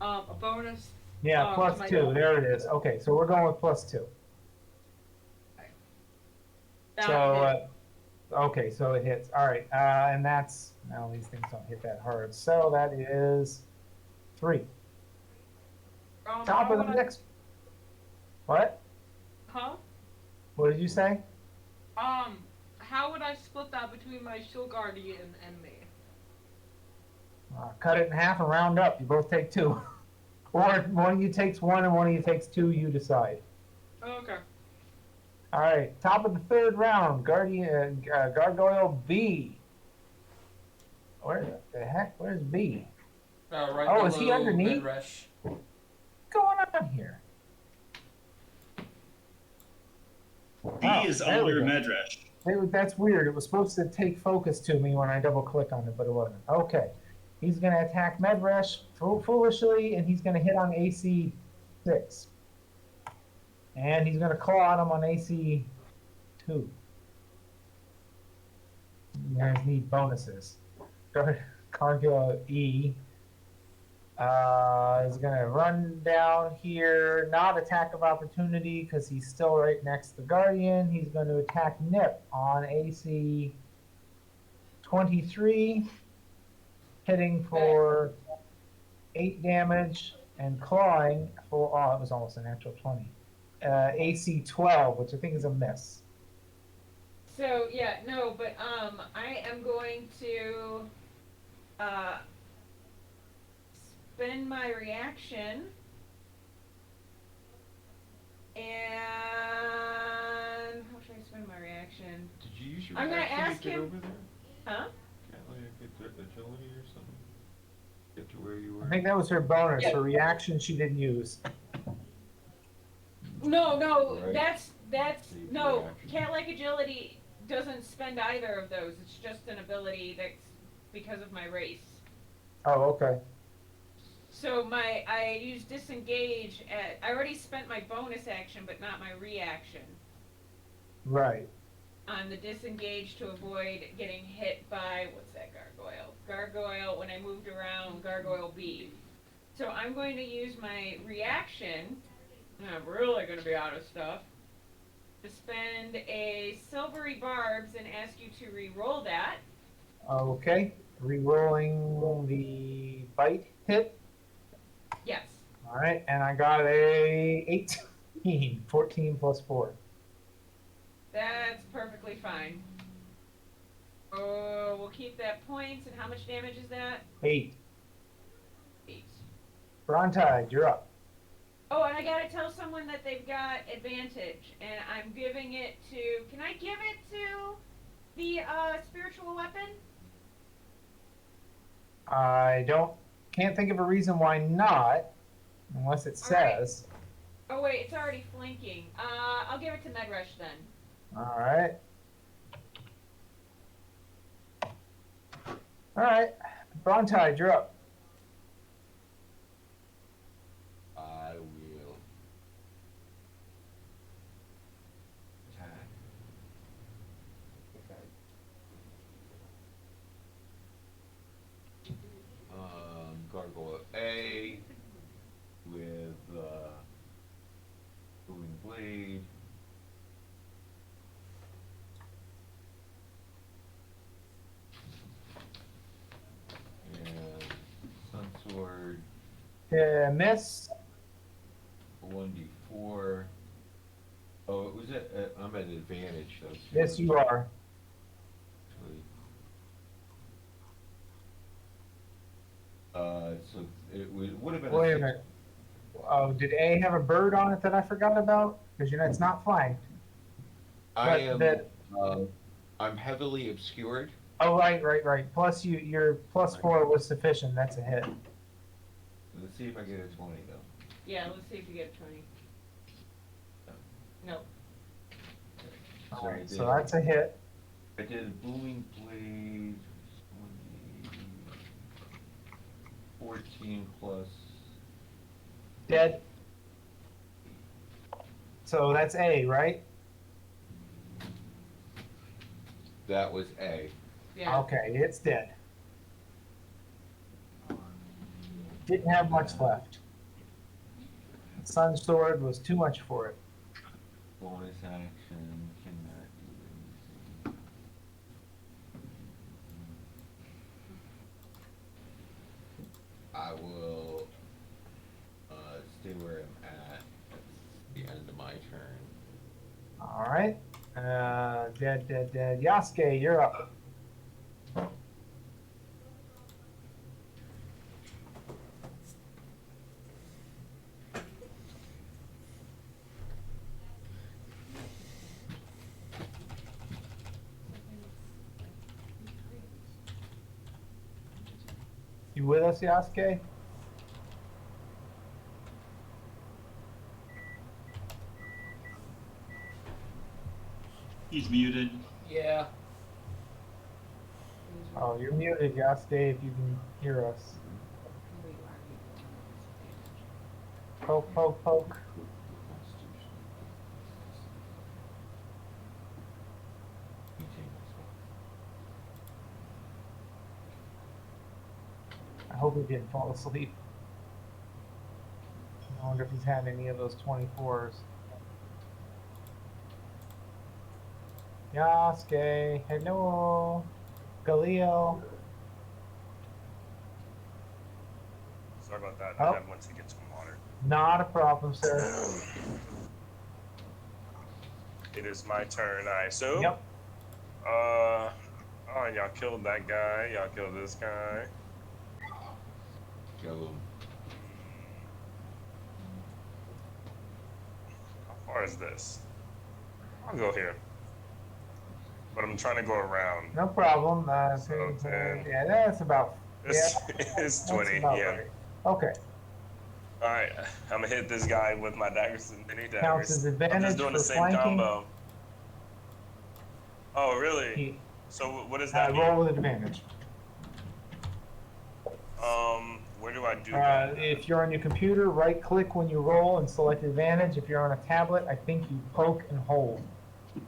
a bonus. Yeah, to my +2. There it is. Okay, so we're going with +2. that So, hit. okay, so it hits. All right, and that's, now these things don't hit that hard. So that is 3. Top How of the would I- next. What? Huh? What did you say? How would I split that between my shield guardian and me? Cut it in half and round up. You both take 2. Or one of you takes 1 and one of you takes 2. You decide. Okay. All right, top of the 3rd round, Gargoyle B. Where the heck? Where's B? Right Oh, below is he underneath? Medrush. What's going on here? B is there we under go. Medrush. That's weird. It was supposed to take focus to me when I double click on it, but it wasn't. Okay. He's going to attack Medrush foolishly, and he's going to hit on AC 6. And he's going to claw at him on AC 2. You guys need bonuses. Gargoyle E is going to run down here, not attack of opportunity because he's still right next to the Guardian. He's going to attack Nip on AC 23, hitting for 8 damage and clawing for, oh, it was almost a natural 20. AC 12, which I think is a miss. So yeah, no, but I am going to spend my reaction and how should I spend my reaction? Did you use your I'm gonna action ask to get him- over there? Huh? Can't like get agility or something? Get to where you were? I think that was her bonus. Yeah. Her reaction she didn't use. No, Right. that's See, no. reaction. Cat-like agility doesn't spend either of those. It's just an ability that's because of my race. Oh, okay. So I use disengage at, I already spent my bonus action, but not my reaction Right. on the disengage to avoid getting hit by, what's that gargoyle? Gargoyle, when I moved around, Gargoyle B. So I'm going to use my reaction, and I'm really going to be out of stuff, to spend a silvery barbs and ask you to re-roll that. Okay. Re-rolling the bite hit. Yes. All right, and I got a 18. 14 plus 4. That's perfectly fine. Oh, we'll keep that points. And how much damage is that? 8. 8. Brontide, you're up. Oh, and I gotta tell someone that they've got advantage, and I'm giving it to. Can I give it to the spiritual weapon? Can't think of a reason why not, unless it All right. says. Oh wait, it's already flanking. I'll give it to Medrush then. All right. All right, Brontide, you're up. I will attack. Gargoyle A with booming blade. And Miss. 1d4. Oh, it was I'm at advantage though. Yes, you are. Actually. So it would have been Wait a six. minute. Oh, did A have a bird on it that I forgot about? Because it's not flanked. I But am. I'm heavily obscured. Oh, right. Plus your +4 was sufficient. That's a hit. Let's see if I get a 20 though. Yeah, let's see if you get a 20. Nope. So All I right, did. so that's a hit. I did a booming blade. 14 plus. Dead. So that's A, right? That was A. Yeah. Okay, it's dead. Didn't have much left. Sun's sword was too much for it. Bonus action cannot do anything. I will stay where I'm at. That's the end of my turn. All right. Dead. Yasuke, you're up. You with us, Yasuke? He's muted. Yeah. Oh, you're muted, Yasuke, if you can hear us. Poke. I hope he didn't fall asleep. I wonder if he's had any of those 24s. Yasuke, hello. Galil. Sorry about that. Oh. I went to get some water. Not a problem, sir. It is my turn, I assume. Yep. Oh, and y'all killed that guy. Y'all killed this guy. Go. How far is this? I'll go here. But I'm trying to go around. No problem. So 10. Yeah, that's about. This Yeah, is that's 20. about Yeah. right. Okay. All right. I'm gonna hit this guy with my daggers and mini daggers. Counts as I'm advantage just doing the for same flanking. combo. Oh, really? He, So what does that mean? roll with advantage. Where do I do that? If you're on your computer, right click when you roll and select advantage. If you're on a tablet, I think you poke and hold. Okay.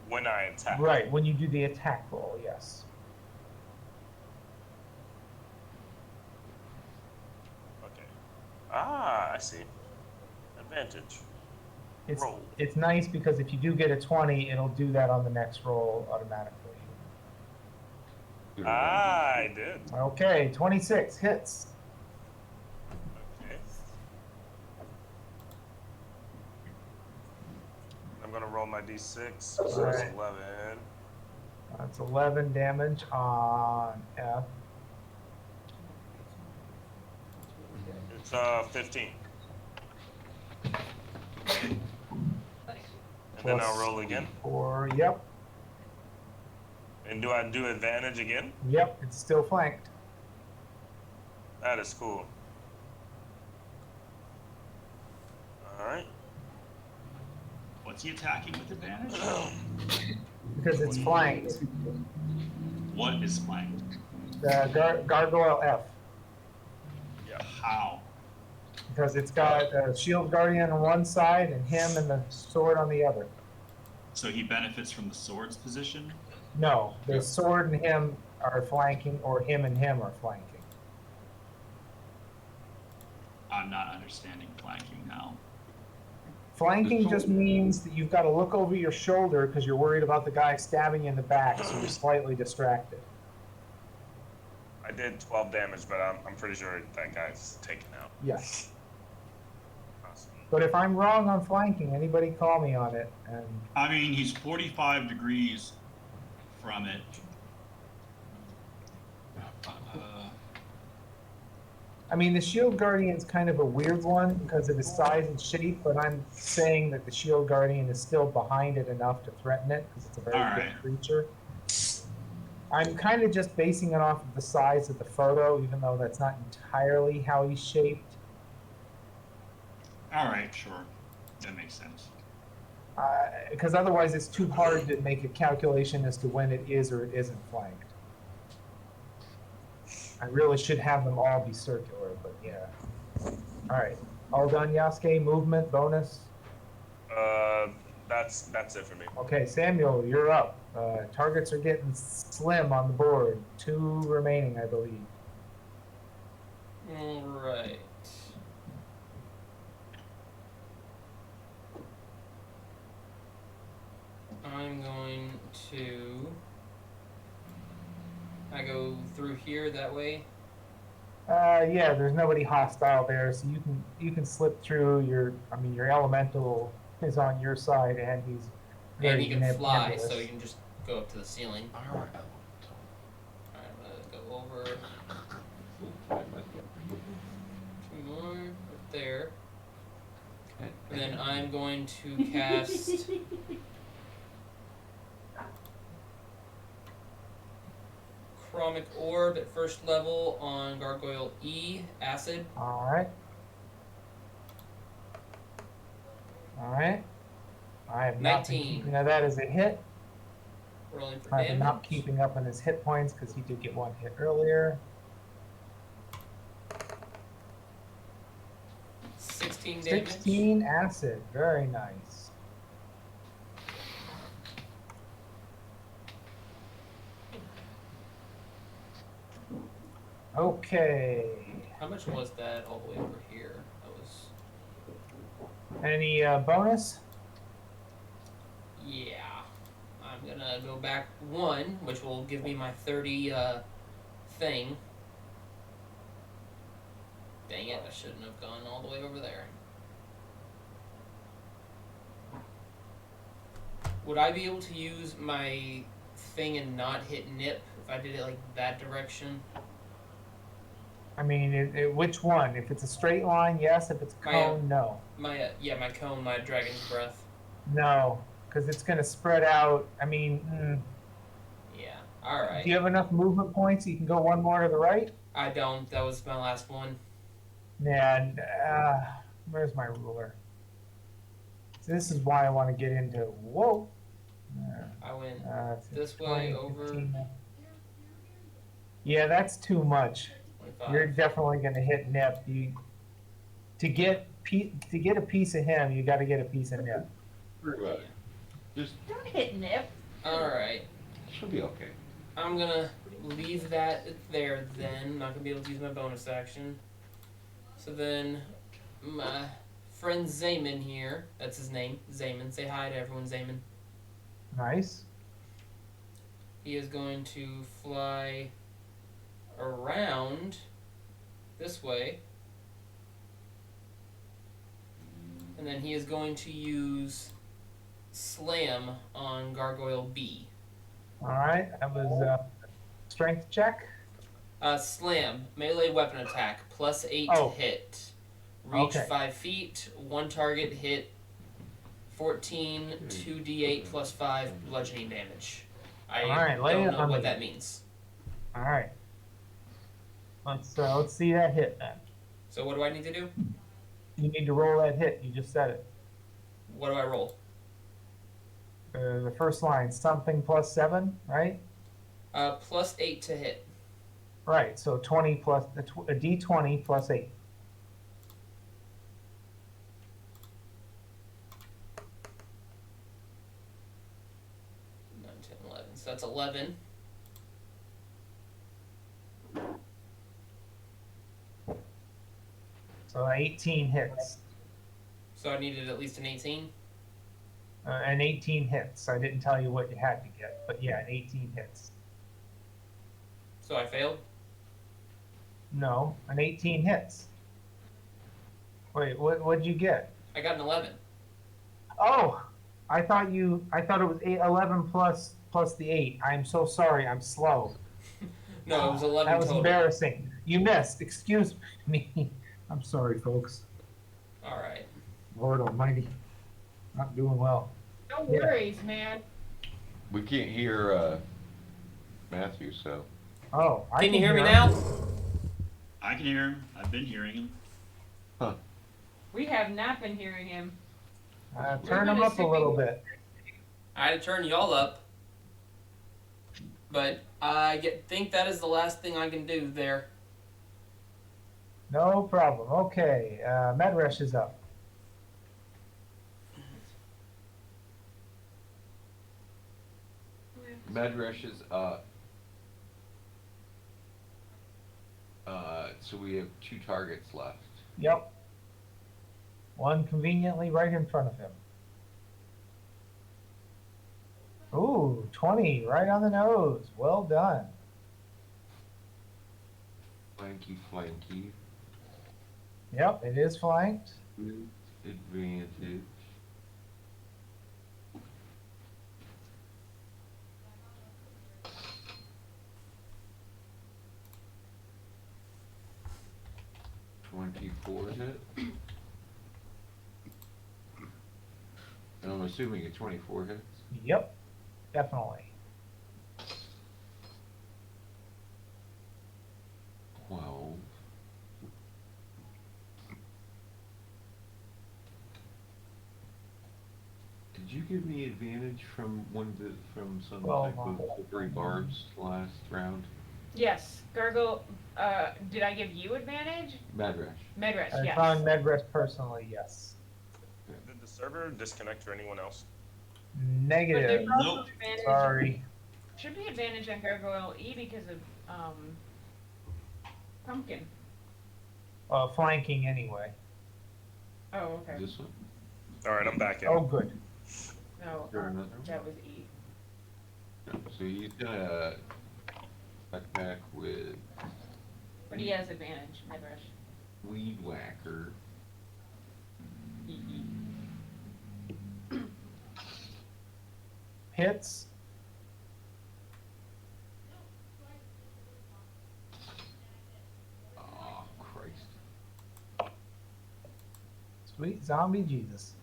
When I attack. Right, when you do the attack roll, yes. Okay. Ah, I see. Advantage. Roll. It's nice because if you do get a 20, it'll do that on the next roll automatically. Ah, I did. Okay, 26 hits. Okay. I'm gonna roll my d6. So it's Alright. 11. That's 11 damage on F. It's 15. And then I'll roll again. 4, yep, And do I do advantage again? it's still flanked. That is cool. Alright. What's he attacking with advantage? Because it's flanked. What is flanked? The Gargoyle F. How? Because it's got a Shield Guardian on one side and him and the sword on the other. So he benefits from the sword's position? No, the sword and him are flanking, or him and him are flanking. I'm not understanding flanking now. Flanking just means that you've got to look over your shoulder because you're worried about the guy stabbing you in the back, so you're slightly distracted. I did 12 damage, but I'm pretty sure that guy's taken out. Yes. Awesome. But if I'm wrong on flanking, anybody call me on it. And I mean, he's 45 degrees from it. I mean, the Shield Guardian's kind of a weird one because of his size and shape, but I'm saying that the Shield Guardian is still behind it enough to threaten it because it's a very All big right. creature. I'm kind of just basing it off of the size of the photo, even though that's not entirely how he's shaped. All right, sure. That makes sense. Because otherwise it's too hard to make a calculation as to when it is or it isn't flanked. I really should have them all be circular, but yeah. All right, all done, Yasuke? Movement, bonus? That's it for me. Okay, Samuel, you're up. Targets are getting slim on the board. 2 remaining, I believe. Alright. I'm going to... I go through here that way. Yeah, there's nobody hostile there, so you can slip through. Your elemental is on your side, and he's And very he can fly, nebulous. so you can just go up to the ceiling. Alright, I'm gonna go over 2 more up there. And then I'm going to cast Chromic Orb at first level on Gargoyle E, Acid. All right. All right. I have not been 19. keeping that as a hit. Rolling for I've been not damage. keeping up on his hit points because he did get 1 hit earlier. 16 damage. 16 acid. Very nice. Okay. How much was that all the way over here? That was... Any bonus? Yeah. I'm gonna go back 1, which will give me my 30 thing. Dang it, I shouldn't have gone all the way over there. Would I be able to use my thing and not hit Nip if I did it like that direction? I mean, which one? If it's a straight line, yes. If it's a cone, no. My my cone, my dragon's breath. No, because it's going to spread out. I mean, Yeah. All right. do you have enough movement points so you can go 1 more to the right? I don't. That was my last one. Yeah. Where's my ruler? So this is why I want to get into. Whoa. I went It's this 20, way over 15. Yeah, that's too much. 25. You're definitely going to hit Nip. To get a piece of him, you got to get a piece of Nip. Right. Just Don't hit Nip. All right. should be okay. I'm gonna leave that there then. I'm not gonna be able to use my bonus action. So then, my friend Zayman here, that's his name, Zayman. Say hi to everyone, Zayman. Nice. He is going to fly around this way. And then he is going to use Slam on Gargoyle B. All right. That was strength check. Slam, melee weapon attack, +8 Oh. to hit. Reach Okay. 5 feet, 1 target hit, 14, 2d8 plus 5 bludgeoning damage. I Alright, lay don't it know on what me. that means. All right. Let's see that hit then. So what do I need to do? You need to roll that hit. You just said it. What do I roll? The first line, something +7, right? +8 to hit. Right. So 20 plus a d20 plus 8. 9, 10, 11. So that's 11. So 18 hits. So I needed at least an 18. An 18 hits. I didn't tell you what you had to get, but yeah, an 18 hits. So I failed. No, an 18 hits. Wait, what'd you get? I got an 11. Oh, I thought it was 11 plus the 8. I'm so sorry, I'm slow. No, it was 11 That was total. embarrassing. You missed. Excuse me. I'm sorry, folks. All right. Lord Almighty, not doing well. No Yeah. worries, man. We can't hear Matthew, so. Oh, I Can you hear me him. now? I can hear him. I've been hearing him. Huh. We have not been hearing him. Turn him up a little bit. I had to turn y'all up. But I think that is the last thing I can do there. No problem. Okay, Medresh is up. Medresh is up. So we have 2 targets left. Yep. One conveniently right in front of him. Ooh, 20, right on the nose. Well done. Flanky, flanky. Yep, it is flanked. Good advantage. $24 hit. And I'm assuming a 24 hits. Yep, definitely. 12. Did you give me advantage from some Well, type of slippery barbs last round? Yes, Gargle. Did I give you advantage? Medresh. Medresh, I yes. found Medresh personally, yes. Did the server disconnect for anyone else? But Negative. there's also Nope. advantage. Sorry. Should be advantage on Gargoyle E because of pumpkin. Flanking anyway. Oh, okay. This one? All right, I'm back in. Oh, good. No, There another one? that was E. No. So he's gonna back with But he has advantage, Medresh. Weed Whacker. E. Hits. Oh, Christ. Sweet zombie Jesus.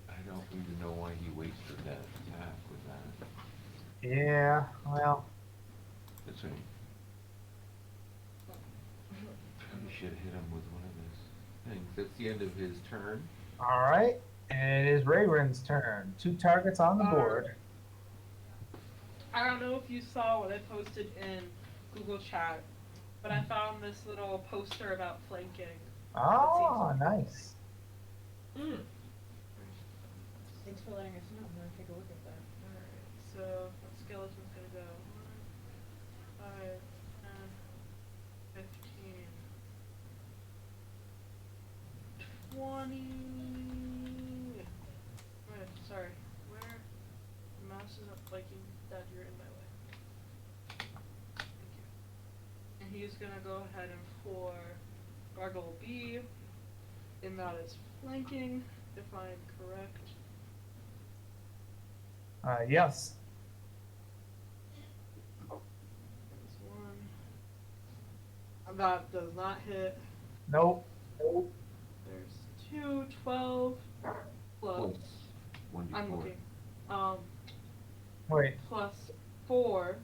I don't even know why he wasted that attack with that. Yeah, well, That's right. Probably should have hit him with one of his things. That's the end of his turn. all right. And it is Rayron's turn. 2 targets on the board. I don't know if you saw what I posted in Google Chat, but I found this little poster about flanking. Oh, nice. Thanks for letting us know. I'm gonna take a look at that. Alright, so what skeleton's gonna go? 1, 5, 10, 15, 20. Wait, sorry. Where? The mouse isn't liking that you're in my way. Thank you. And he's gonna go ahead and for Gargle B, in that it's flanking, if I'm correct. Yes. That's 1. That does not hit. Nope. There's 2, 12, plus, I'm 1d4. looking, Wait. plus 4,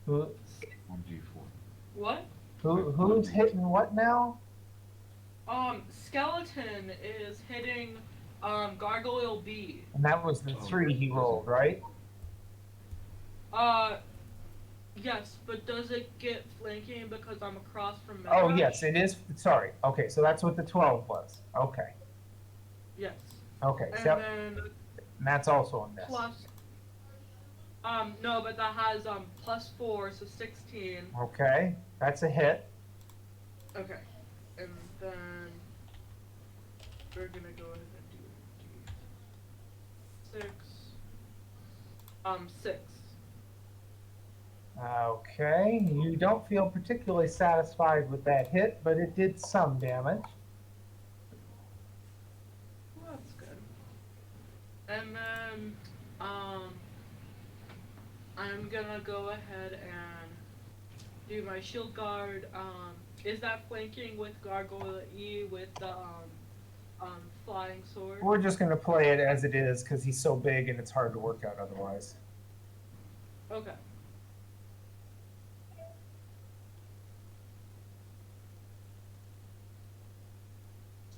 Who, 1d4. what? who's hitting what now? Skeleton is hitting, Gargoyle B. And that was the 3 he rolled, right? Yes, but does it get flanking because I'm across from Oh, Medrush? yes, it is. Sorry. Okay, so that's what the 12 was. Okay. Yes. Okay, And so then and that's also a miss. plus, no, but that has, plus 4, so 16. Okay, that's a hit. Okay, and then we're gonna go ahead and do 6. 6. Okay, you don't feel particularly satisfied with that hit, but it did some damage. Well, that's good. And then, I'm gonna go ahead and do my shield guard. Is that flanking with Gargoyle E with the flying sword? We're just going to play it as it is because he's so big and it's hard to work out otherwise. Okay.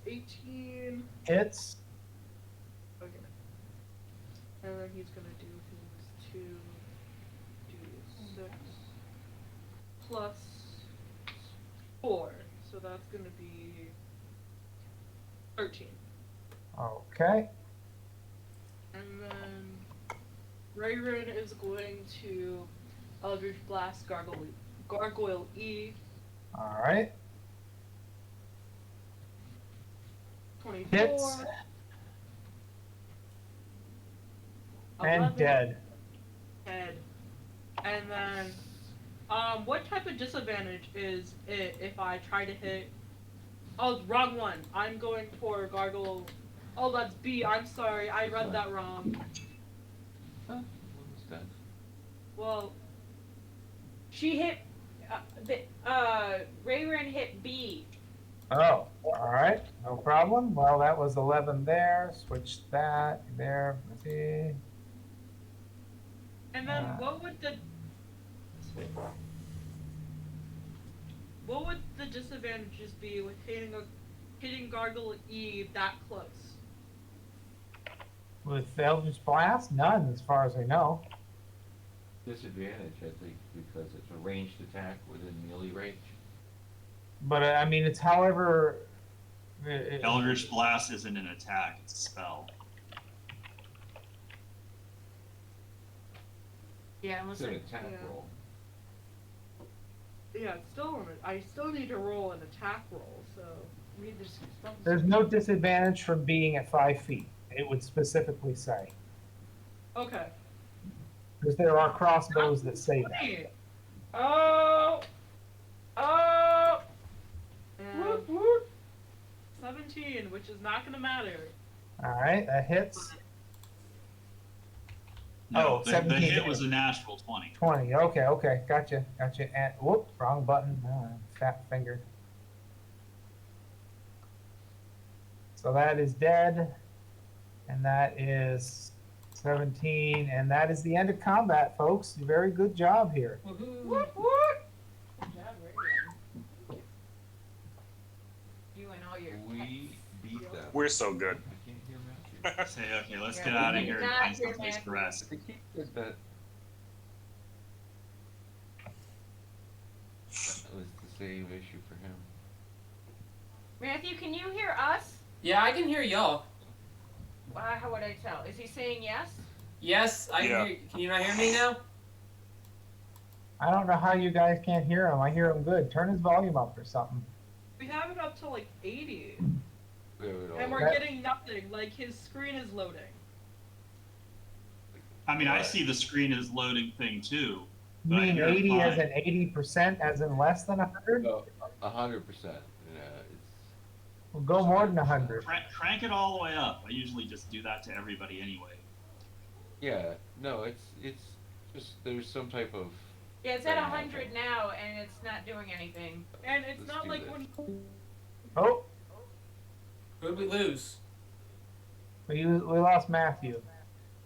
$18. Hits. Okay. And then he's gonna do his 2d6 plus 4. So that's gonna be 13. Okay. And then Rayron is going to Eldritch Blast Gargoyle E. All right. 24. Hits. And 11. dead. Dead. And then, what type of disadvantage is it if I try to hit? Oh, wrong one. I'm going for Gargoyle. Oh, that's B. I'm sorry. I read that wrong. Almost done. Well, she hit, Rayron hit B. Oh, all right. No problem. Well, that was 11 there. Switch that there. Let's see. And then what would the disadvantages be with hitting Gargoyle E that close? With Eldritch Blast? None, as far as I know. Disadvantage, I think, because it's a ranged attack within melee range. But I mean, it's however. Eldritch Blast isn't an attack, it's a spell. Yeah, It's unless an I, attack yeah. roll. Yeah, I still need to roll an attack roll, so read this stuff. There's no disadvantage from being at 5 feet. It would specifically say. Okay. Because there are crossbows that say that. Oh! And 17, which is not gonna matter. All right, that hits. No, Oh, the 17 hit was a natural 20. 20. Okay, gotcha. And whoop, wrong button. Fat finger. So that is dead, and that is 17, and that is the end of combat, folks. Very good job here. Woohoo. Good job, Rayron. You and all your. We beat them. We're so good. I can't hear Matthew. Say, okay, let's Yeah, get we out of did here and not find hear someplace to Matthew. rest. I think that that was the same issue for him. Matthew, can you hear us? Yeah, I can hear y'all. How would I tell? Is he saying yes? Yes, I Yeah. can hear. Can you not hear me now? I don't know how you guys can't hear him. I hear him good. Turn his volume up or something. We have it up to like 80, We have it all. and we're That- getting nothing. Like his screen is loading. I mean, I see the screen is loading thing too. You But I mean hear it 80 as fine. in 80%, as in less than 100? No, 100%. Yeah, it's We'll go more than 100. Crank it all the way up. I usually just do that to everybody anyway. yeah. No, it's just there's some type of. Yeah, it's at 100 now, and it's not doing anything. And it's Let's not do like this. when. Oh, Who'd we lose? we lost Matthew.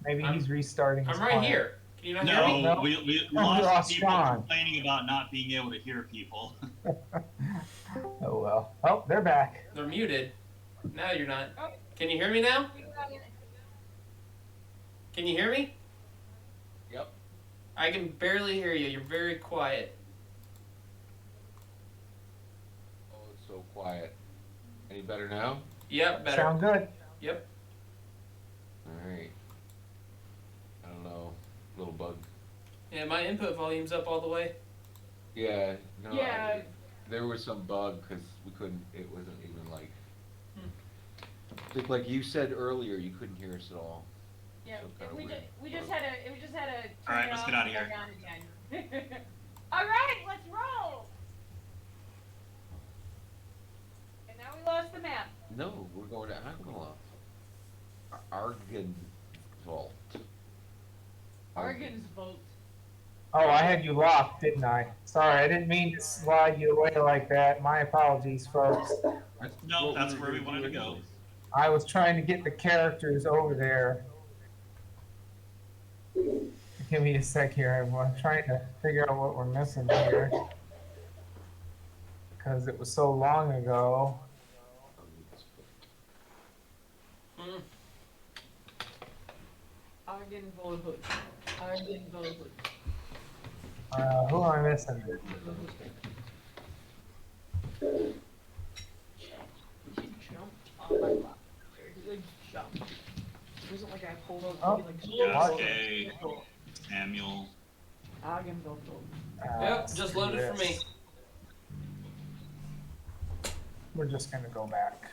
Maybe I'm- he's restarting his I'm right client. here. Can you not hear me? No, No. we No, we lost lost people Sean. complaining about not being able to hear people. Oh, well. Oh, they're back. They're muted. No, you're not. Oh. Can you hear me now? Can you hear me? Yep. I can barely hear you. You're very quiet. Oh, it's so quiet. Any better now? Yep, better. Sound good. Yep. All right. I don't know. Little bug. Yeah, my input volume's up all the way. Yeah. No. Yeah. There was some bug because we couldn't. It wasn't even like. Like you said earlier, you couldn't hear us at all. Yeah, So kinda we weird. just had to turn All right, it let's off get outta and here. turn it on again. Alright, let's roll! And now we lost the map. No, we're going to Agmalov. Argen Vault. Argan's vote. Oh, I had you locked, didn't I? Sorry, I didn't mean to slide you away like that. My apologies, folks. No, that's where we wanted to go. I was trying to get the characters over there. Give me a sec here. I'm trying to figure out what we're missing here. Because it was so long ago. Mm. Argan Volhood. Argan Volhood. Who am I missing? Jump on my lap. He like jumped. It wasn't like I pulled over. Oh, He like Yasuke, Samuel. Argan Volhood. Yep, just loaded for me. We're just gonna go back.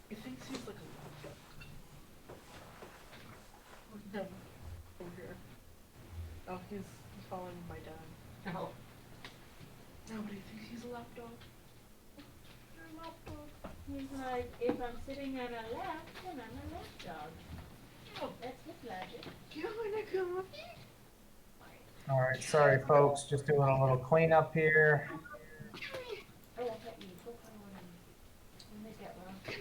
He thinks he's like a lapdog. No. Over here. Oh, he's following my dad. Oh. Nobody thinks he's a lapdog. He's like, if I'm sitting on a lap, then I'm a lap dog. Oh, that's his logic. You wanna come up here? All right, sorry, folks. Just doing a little cleanup here. Oh, I thought you put on. You make that wrong. Do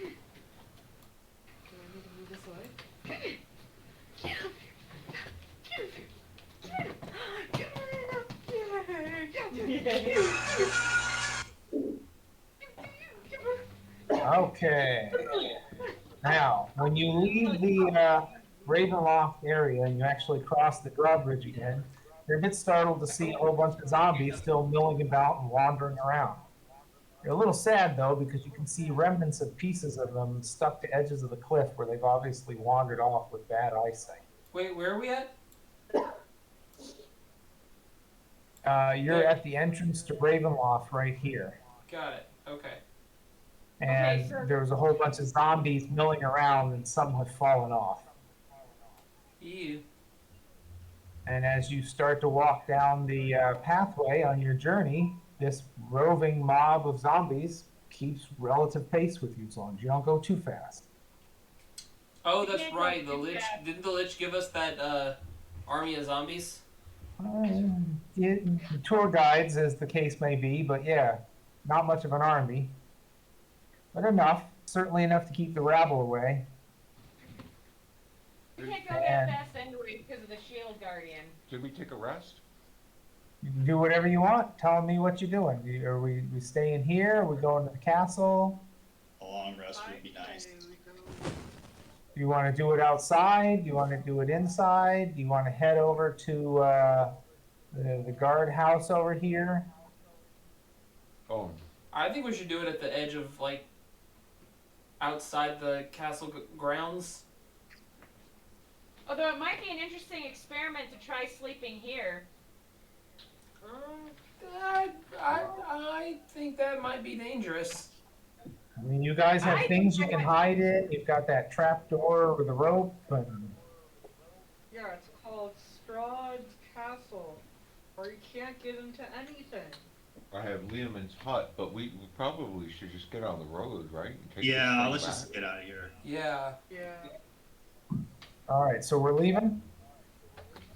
I need to move this way? Okay. Now, when you leave the Ravenloft area and you actually cross the drawbridge again, you're a bit startled to see a whole bunch of zombies still milling about and wandering around. You're a little sad, though, because you can see remnants of pieces of them stuck to edges of the cliff where they've obviously wandered off with bad eyesight. Wait, where are we at? You're at the entrance to Ravenloft right here. Got it. Okay. And Okay, so- there was a whole bunch of zombies milling around and some have fallen off. Ew. And as you start to walk down the pathway on your journey, this roving mob of zombies keeps relative pace with you as long as you don't go too fast. Oh, You that's can't go right. The too Lich fast. didn't the Lich give us that army of zombies? The tour guides, as the case may be, but yeah, not much of an army. But enough, certainly enough to keep the rabble away. We can't go that And- fast anyway because of the shield guardian. Should we take a rest? You can do whatever you want. Tell me what you're doing. Are we staying here? Are we going to the castle? A long rest would be nice. Do you want to do it outside? Do you want to do it inside? Do you want to head over to the guardhouse over here? Oh, I think we should do it at the edge of like outside the castle grounds. Although it might be an interesting experiment to try sleeping here. I think that might be dangerous. I mean, you guys have I things you think can I- hide in. You've got that trap door with a rope, and Yeah, it's called Strahd's Castle. Or you can't get into anything. I have Lehman's hut, but we probably should just get on the road, right? and take this Yeah, thing let's back. just get out of here. Yeah. Yeah. all right. So we're leaving.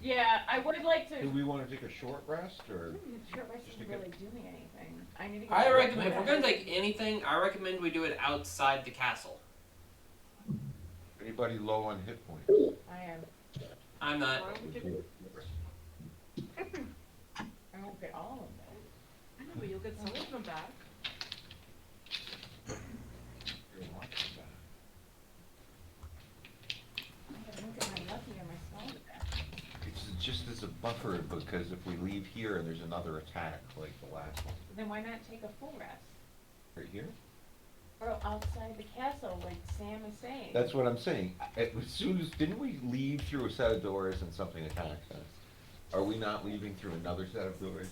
Yeah, I would like to. Do we want to take a short rest, or? Short rest Just to doesn't get- really do me anything. I need to get. I my recommend if work we're gonna done. take anything, I recommend we do it outside the castle. Anybody low on hit points? I am. I'm not. Why don't we take I won't get all of them. I know, but you'll get some of them back. I won't get my lucky or my solid back. It's just as a buffer, because if we leave here and there's another attack like the last one, Then why not take a full rest? right here? Or outside the castle, like Sam is saying. That's what I'm saying. As soon as, didn't we leave through a set of doors and something attacked us? Are we not leaving through another set of doors?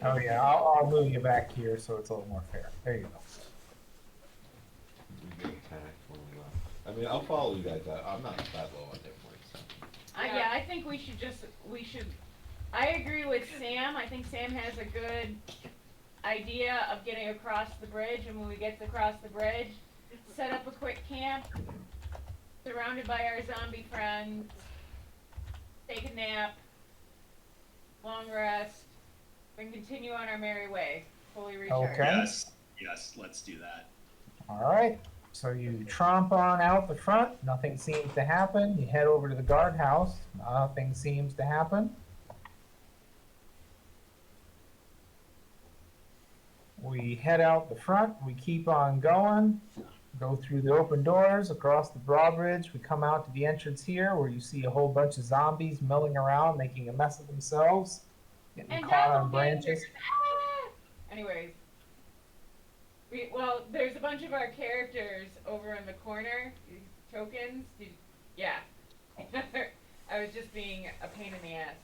Oh yeah, I'll move you back here so it's a little more fair. There you go. We get attacked when we left. I mean, I'll follow you guys out. I'm not that low on hit points. So. Yeah, I think we should I agree with Sam. I think Sam has a good idea of getting across the bridge, and when we get across the bridge, set up a quick camp, surrounded by our zombie friends, take a nap, long rest, and continue on our merry way, fully recharged. Okay. Yes, let's do that. All right. So you tromp on out the front. Nothing seems to happen. You head over to the guardhouse. Nothing seems to happen. We head out the front. We keep on going. Go through the open doors across the drawbridge. We come out to the entrance here where you see a whole bunch of zombies milling around, making a mess of themselves, getting And caught on doppelgangers. branches. Ah! Anyways, there's a bunch of our characters over in the corner. These tokens. Yeah. I was just being a pain in the ass.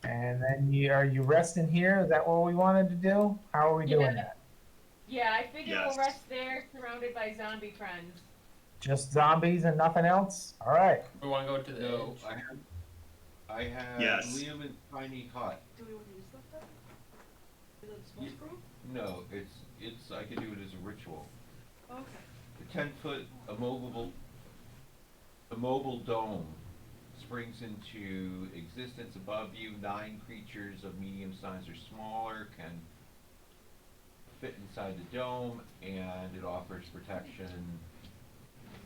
And then are you resting here? Is that what we wanted to do? How are we doing that? Yeah, I figure Yes. we'll rest there, surrounded by zombie friends. Just zombies and nothing else? All right. We want to go to the No, edge. I have Yes. Liam and Tiny Hut. Do we want to use that then? Is it a small Ye- scroll? No, it's I could do it as a ritual. Okay. The 10-foot immobile dome springs into existence above you. 9 creatures of medium size or smaller can fit inside the dome, and it offers protection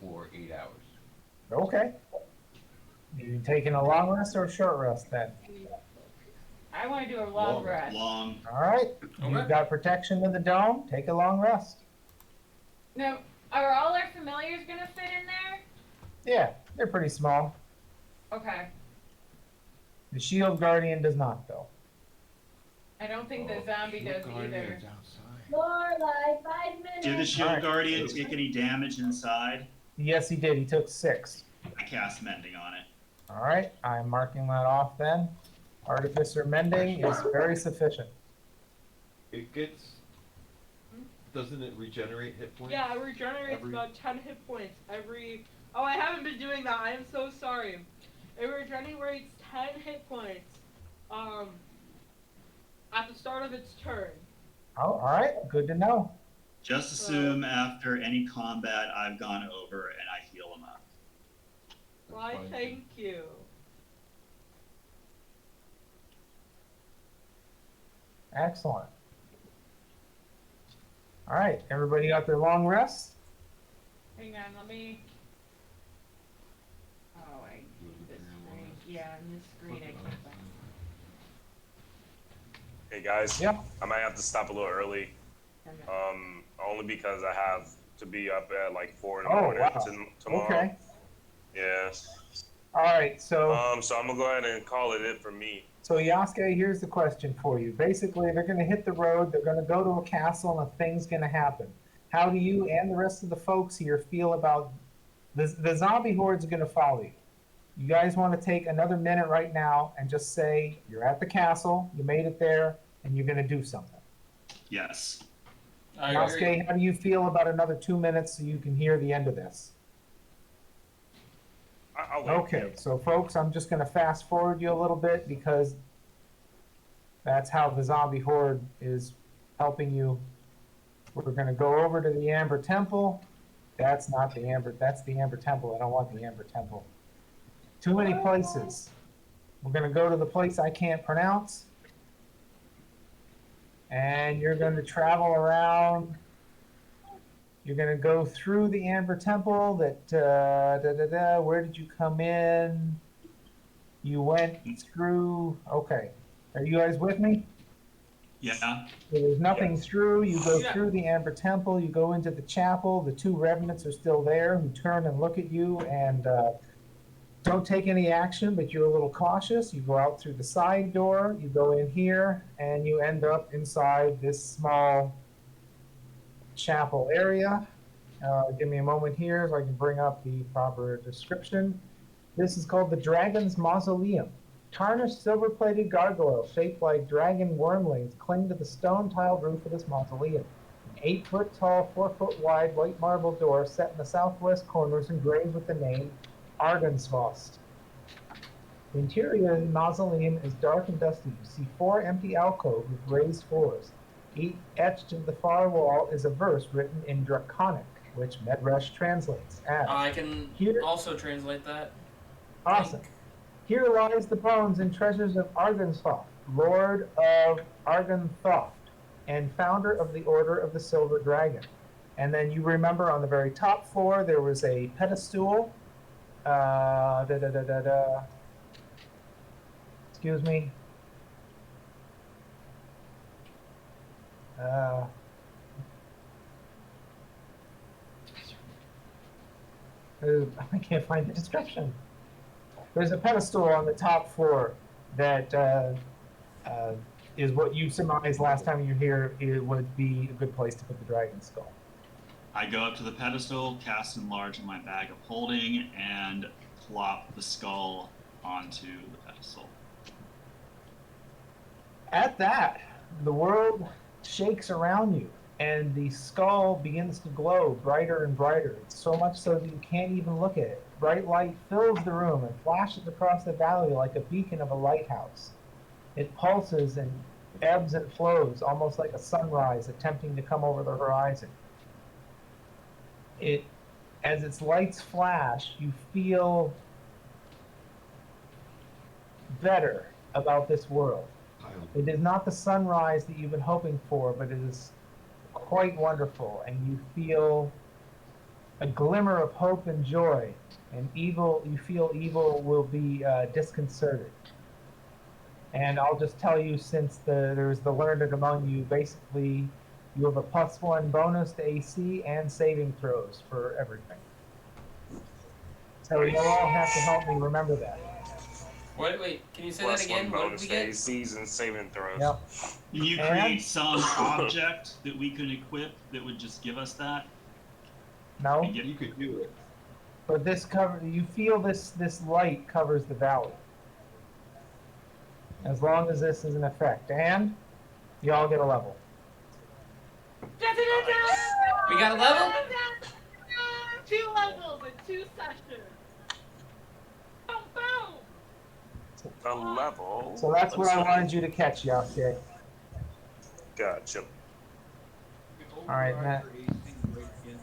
for 8 hours. Okay. You taking a long rest or a short rest then? I want to do a long Long rest. Long. All right. Okay. You've got protection in the dome. Take a long rest. Now, are all our familiars gonna fit in there? Yeah, they're pretty small. Okay. The shield guardian does not, though. I don't think the zombie does either. More like 5 minutes. Did the shield Alright. guardian take any damage inside? Yes, he did. He took 6. I cast mending on it. All right. I'm marking that off then. Artificer mending is very sufficient. It gets. Doesn't it regenerate hit points? Yeah, it regenerates about 10 hit points every. Oh, I haven't been doing that. I am so sorry. It regenerates 10 hit points. At the start of its turn. Oh, all right. Good to know. Just assume after any combat I've gone over and I heal him up. Why, fine. thank you. Excellent. All right. Everybody got their long rest? Hang on, let me. Oh, I need this screen. Yeah, on this screen I can't find. Hey guys, Yep. I might have to stop a little early. Only because I have to be up at like 4 in the Oh, morning wow. tomorrow. Okay. Yeah. All right. So So I'm gonna go ahead and call it for me. So Yasuke, here's the question for you. Basically, they're going to hit the road, they're going to go to a castle, and a thing's going to happen. How do you and the rest of the folks here feel about the zombie horde's going to follow you? You guys want to take another minute right now and just say you're at the castle, you made it there, and you're going to do something. Yes. I agree. Yasuke, how do you feel about another 2 minutes so you can hear the end of this? I'll wait. Okay, so folks, I'm just going to fast forward you a little bit because that's how the zombie horde is helping you. We're going to go over to the Amber Temple. That's not the Amber, that's the Amber Temple. I don't want the Amber Temple. Too many places. We're going to go to the place I can't pronounce. And you're going to travel around. You're going to go through the Amber Temple. Where did you come in? You went through. Okay. Are you guys with me? Yeah. So there's nothing through. You go Yeah. through the Amber Temple. You go into the chapel. The 2 revenants are still there who turn and look at you and don't take any action, but you're a little cautious. You go out through the side door. You go in here, and you end up inside this small chapel area. Give me a moment here so I can bring up the proper description. This is called the Dragon's Mausoleum. Tarnished silver-plated gargoyles shaped like dragon wormlings cling to the stone-tiled roof of this mausoleum. An 8-foot-tall, 4-foot-wide white marble door set in the southwest corner is engraved with the name Argensvost. The interior of the mausoleum is dark and dusty. You see 4 empty alcoves with raised floors. Etched in the far wall is a verse written in Draconic, which Medresh translates as. I can Here, also translate that. awesome. Here lies the bones and treasures of Argenthoth, Lord of Argenthoth, and founder of the Order of the Silver Dragon. And then you remember on the very top floor there was a pedestal. Excuse me. I can't find the description. There's a pedestal on the top floor that is what you surmised last time you were here. It would be a good place to put the dragon skull. I go up to the pedestal, cast enlarge in my bag of holding, and plop the skull onto the pedestal. At that, the world shakes around you, and the skull begins to glow brighter and brighter, so much so that you can't even look at it. Bright light fills the room and flashes across the valley like a beacon of a lighthouse. It pulses and ebbs and flows, almost like a sunrise attempting to come over the horizon. As its lights flash, you feel better about this world. It is not the sunrise that you've been hoping for, but it is quite wonderful, and you feel a glimmer of hope and joy, and you feel evil will be disconcerted. And I'll just tell you, since there's the learned among you, basically you have a +1 bonus to AC and saving throws for everything. So you'll all have to help me remember that. Wait, can you say Plus that again? one What did bonus we to get? ACs and saving throws. Yep. Can you And- create some object that we can equip that would just give us that? No? And get- You could do it. But you feel this light covers the valley. As long as this is in effect. And you all get a level. We got a level? 2 levels in 2 sessions. Boom, boom. A level. So that's what I wanted you to catch, Yasuke. Gotcha. All right, Matt. For AC right in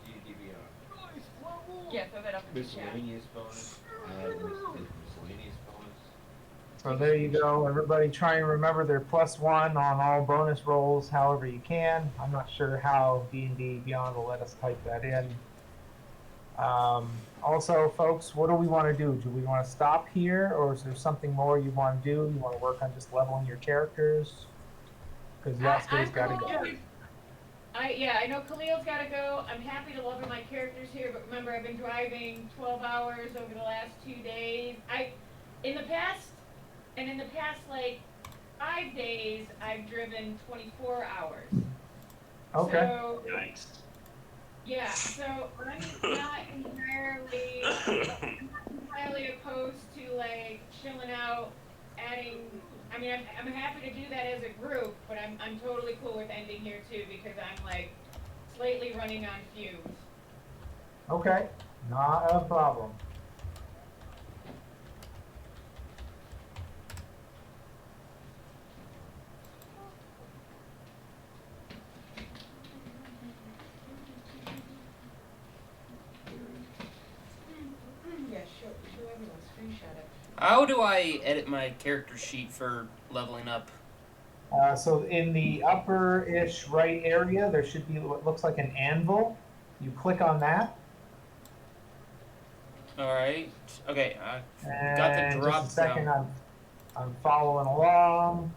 D&D Beyond. Yeah, throw that up in the chat. Miscellaneous bonus. Miscellaneous bonus. So there you go. Everybody try and remember their +1 on all bonus rolls however you can. I'm not sure how D&D Beyond will let us type that in. Also, folks, what do we want to do? Do we want to stop here, or is there something more you want to do? You want to work on just leveling your characters? Because Yasuke's got to go. I know Khalil's got to go. I'm happy to level my characters here, but remember, I've been driving 12 hours over the last 2 days. In the past like 5 days, I've driven 24 hours. Okay. So, Yikes. yeah, so I'm not entirely opposed to like chilling out, adding. I mean, I'm happy to do that as a group, but I'm totally cool with ending here too because I'm like slightly running on fumes. Okay. Not a problem. Yeah, show everyone, screenshot it. How do I edit my character sheet for leveling up? So in the upper-ish right area, there should be what looks like an anvil. You click on that. Alright. Okay, And got the drop just a second, down. I'm following along.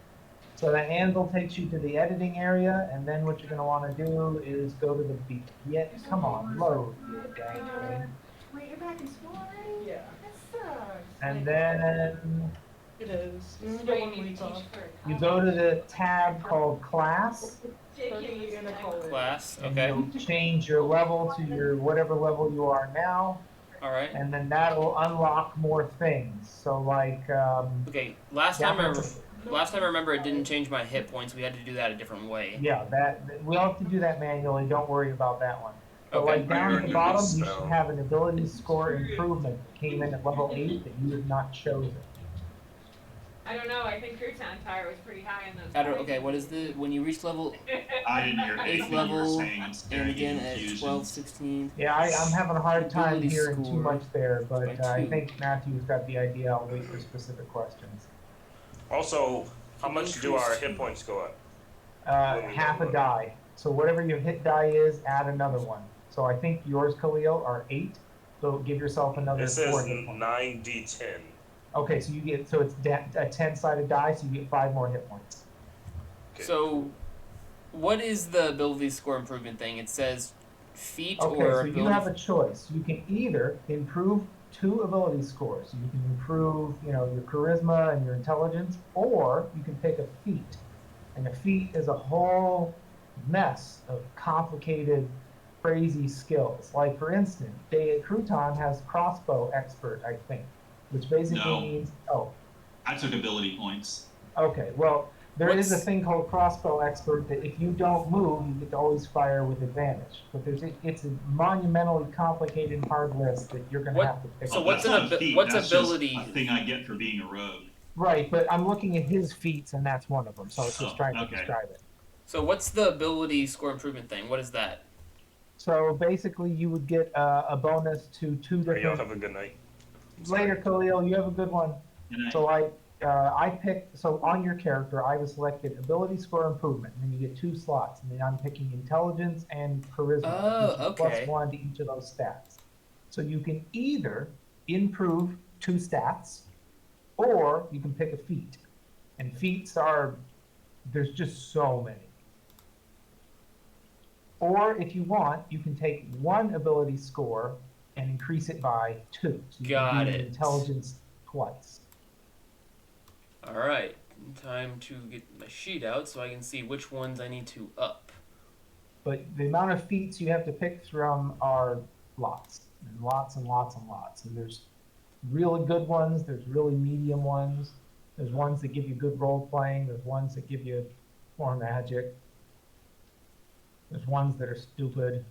So the anvil takes you to the editing area, and then what you're going to want to do is go to the begin. Come on, load. You dang thing. Wait, you're back in school already? Yeah, That sucks. And then it is. This is You why don't you want need me to to teach for you go to the tab called Class, You're gonna call it. Class, and okay. you'll change your level to your whatever level you are now, Alright. and then that'll unlock more things. So like, Okay, last time I yeah, remember it didn't change my hit points. We had to do that a different way. yeah, we'll have to do that manually. Don't worry about that one. But like down at the Iron bottom, Release you should spell. have an ability score improvement that came in at level 8 that you have not chosen. I don't know. I think Crouton Tire was pretty high in those. I don't. Okay, what is the when you reach level I didn't hear 8th anything you were level saying. I'm and staring again in at confusion. 12, 16? Yeah, I'm having a hard time Ability hearing too score much there, but by I 2. think Matthew's got the idea. I'll wait for specific questions. Also, how Can much do increase our to- hit points go up? Half a die. So whatever your hit die is, add another one. So I think yours, Khalil, are 8. So give yourself another It 4 says hit points. 9d10. Okay, so you get it's a 10-sided die, so you get 5 more hit points. Okay, So, what is the ability score improvement thing? It says feat Okay, or so ability. you have a choice. You can either improve 2 ability scores. You can improve, your charisma and your intelligence, or you can pick a feat. And a feat is a whole mess of complicated, crazy skills. Like, for instance, Crouton has crossbow expert, I think, which basically No. means, I took ability points. okay, well, there is a What's- thing called crossbow expert that if you don't move, you get to always fire with advantage. But it's a monumentally complicated hard list that you're going to What- have to pick. so up. what's That's an not a feat, what's that's ability? just a thing I get for being a rogue. Right, but I'm looking at his feats, and that's one of them. So it's just Oh, trying to okay. describe it. So what's the ability score improvement thing? What is that? So basically, you would get a bonus to 2 Y'all different. have a good night. Later, Khalil, you have a good one. And I, So I picked, so on your character, I was selected ability score improvement, and then you get 2 slots, and then I'm picking intelligence and charisma. Oh, which is okay. +1 to each of those stats. So you can either improve 2 stats, or you can pick a feat. And feats there's just so many. Or if you want, you can take 1 ability score and increase it by 2. So you Got can do it. intelligence twice. All right, time to get my sheet out so I can see which ones I need to up. But the amount of feats you have to pick from are lots, and lots and lots and lots. And there's really good ones, there's really medium ones, there's ones that give you good role playing, there's ones that give you more magic, there's ones that are stupid.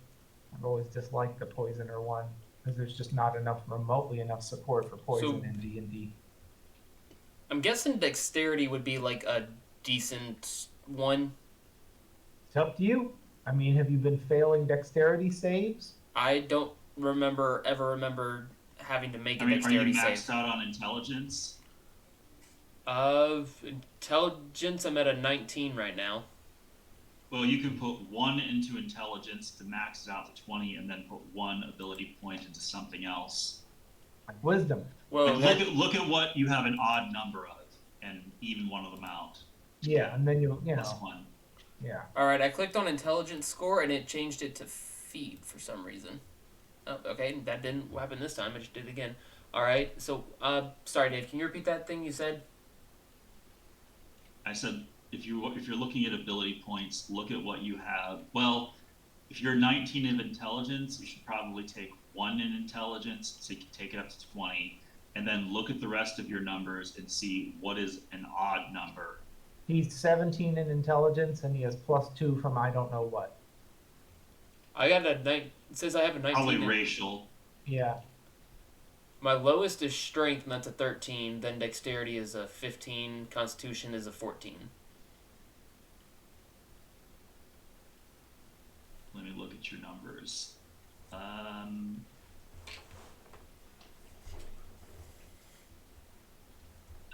I've always disliked the poisoner one because there's just not remotely enough support for poison So- in D&D. I'm guessing dexterity would be like a decent one. It's up to you. I mean, have you been failing dexterity saves? I don't ever remember having to make a are you dexterity maxed save. out on intelligence? Of intelligence, I'm at a 19 right now. Well, you can put 1 into intelligence to max it out to 20, and then put 1 ability point into something else. Like wisdom. Whoa, Like, look at what you have an odd number of, and even one of them out. Yeah, and then you Plus know, 1. yeah. all right, I clicked on intelligence score and it changed it to feet for some reason. Oh, okay, that didn't happen this time. I just did it again. All right, so sorry, Dave. Can you repeat that thing you said? I said if you're looking at ability points, look at what you have. Well, if you're 19 in intelligence, you should probably take 1 in intelligence, so you can take it up to 20, and then look at the rest of your numbers and see what is an odd number. He's 17 in intelligence, and he has +2 from I don't know what. I got a it says I have a 19. Probably in- racial. Yeah. My lowest is strength, and that's a 13. Then dexterity is a 15. Constitution is a 14. Let me look at your numbers.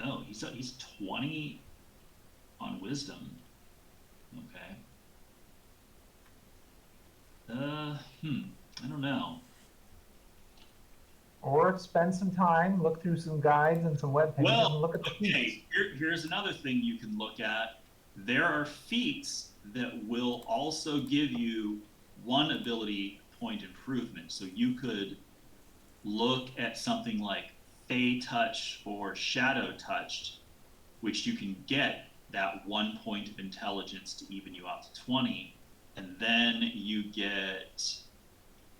Oh, he's 20 on wisdom. Okay. I don't know. Or spend some time, look through some guides and some web pages, and Well, look at the feats. okay, here's another thing you can look at. There are feats that will also give you 1 ability point improvement. So you could look at something like Fey Touch or Shadow Touched, which you can get that 1 point of intelligence to even you out to 20. And then you get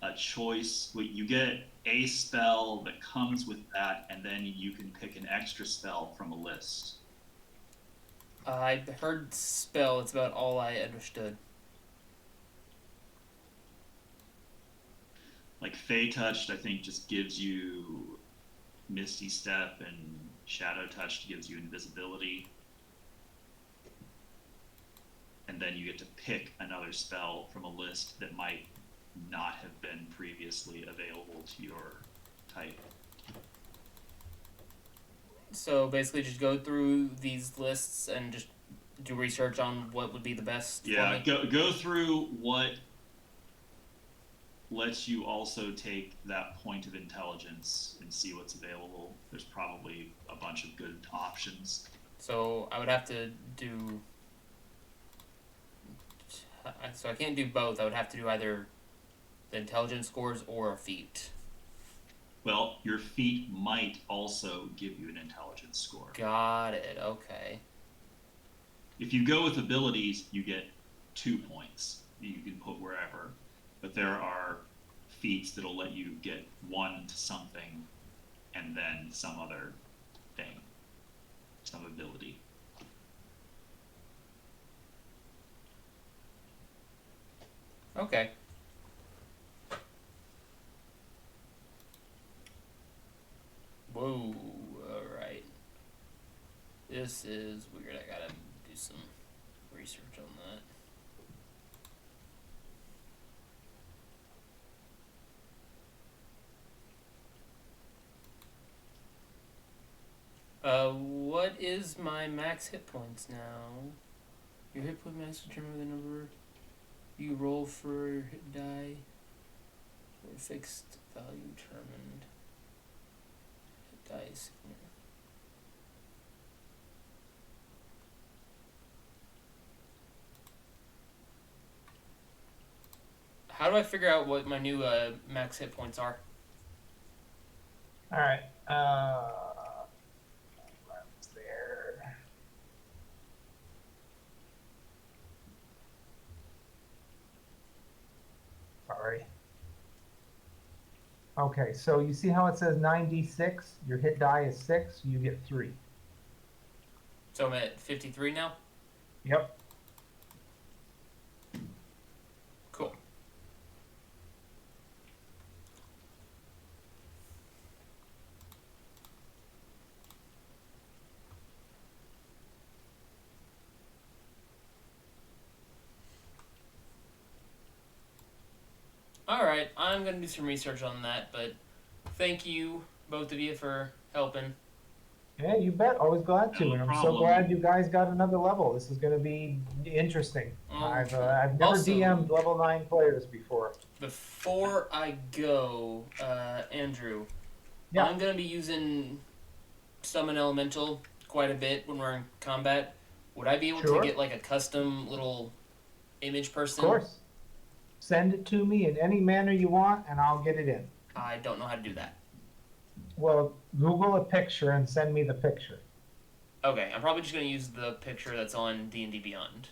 a choice, you get a spell that comes with that, and then you can pick an extra spell from a list. I heard spell. It's about all I understood. Like Fey Touched, I think, just gives you Misty Step, and Shadow Touched gives you invisibility. And then you get to pick another spell from a list that might not have been previously available to your type. So basically, just go through these lists and just do research on what would be the best. Yeah, for me. go through what lets you also take that point of intelligence and see what's available. There's probably a bunch of good options. So I would have to do. So I can't do both. I would have to do either the intelligence scores or a feat. Well, your feat might also give you an intelligence score. Got it. Okay. If you go with abilities, you get 2 points that you can put wherever. But there are feats that'll let you get 1 to something and then some other thing, some ability. Okay. Whoa. Alright. This is weird. I gotta do some research on that. What is my max hit points now? Your hit point max determined by the number you roll for hit die or fixed value determined. Hit die is How do I figure out what my new max hit points are? All right. What's there? Sorry. Okay, so you see how it says 9d6? Your hit die is 6, you get 3. So I'm at 53 now? Yep. Cool. Alright, I'm going to do some research on that, but thank you, both of you, for helping. Yeah, you bet. Always glad to. No And I'm so problem. glad you guys got another level. This is going to be interesting. I've never Also- DM'd level 9 players before. Before I go, Andrew, Yeah. I'm going to be using Summon Elemental quite a bit when we're in combat. Would I be able Sure. to get like a custom little image Of person? course. Send it to me in any manner you want, and I'll get it in. I don't know how to do that. Well, Google a picture and send me the picture. Okay, I'm probably just going to use the picture that's on D&D Beyond.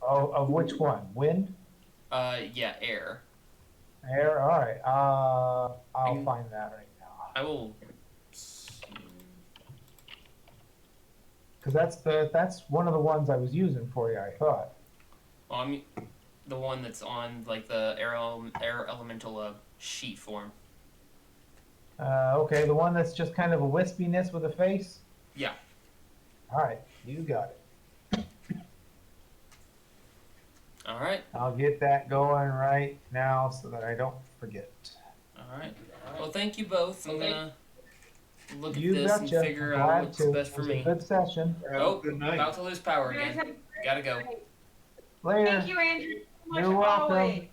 Oh, of which one? Wind? Yeah, air. Air? All right. I'll can- find that right now. I will. Because that's one of the ones I was using for you, I thought. Well, I mean, the one that's on like the air elemental sheet form. Okay, the one that's just kind of a wispiness with a face? Yeah. All right, you got it. All right. I'll get that going right now so that I don't forget. All right. Well, thank you both. I'm gonna look at You this and betcha. figure Glad out what's to. best for It was a me. good session. Have Oh, a good night. about to lose power You guys again. have- Gotta go. Later. Thank you, Andrew, so much You're as welcome. always.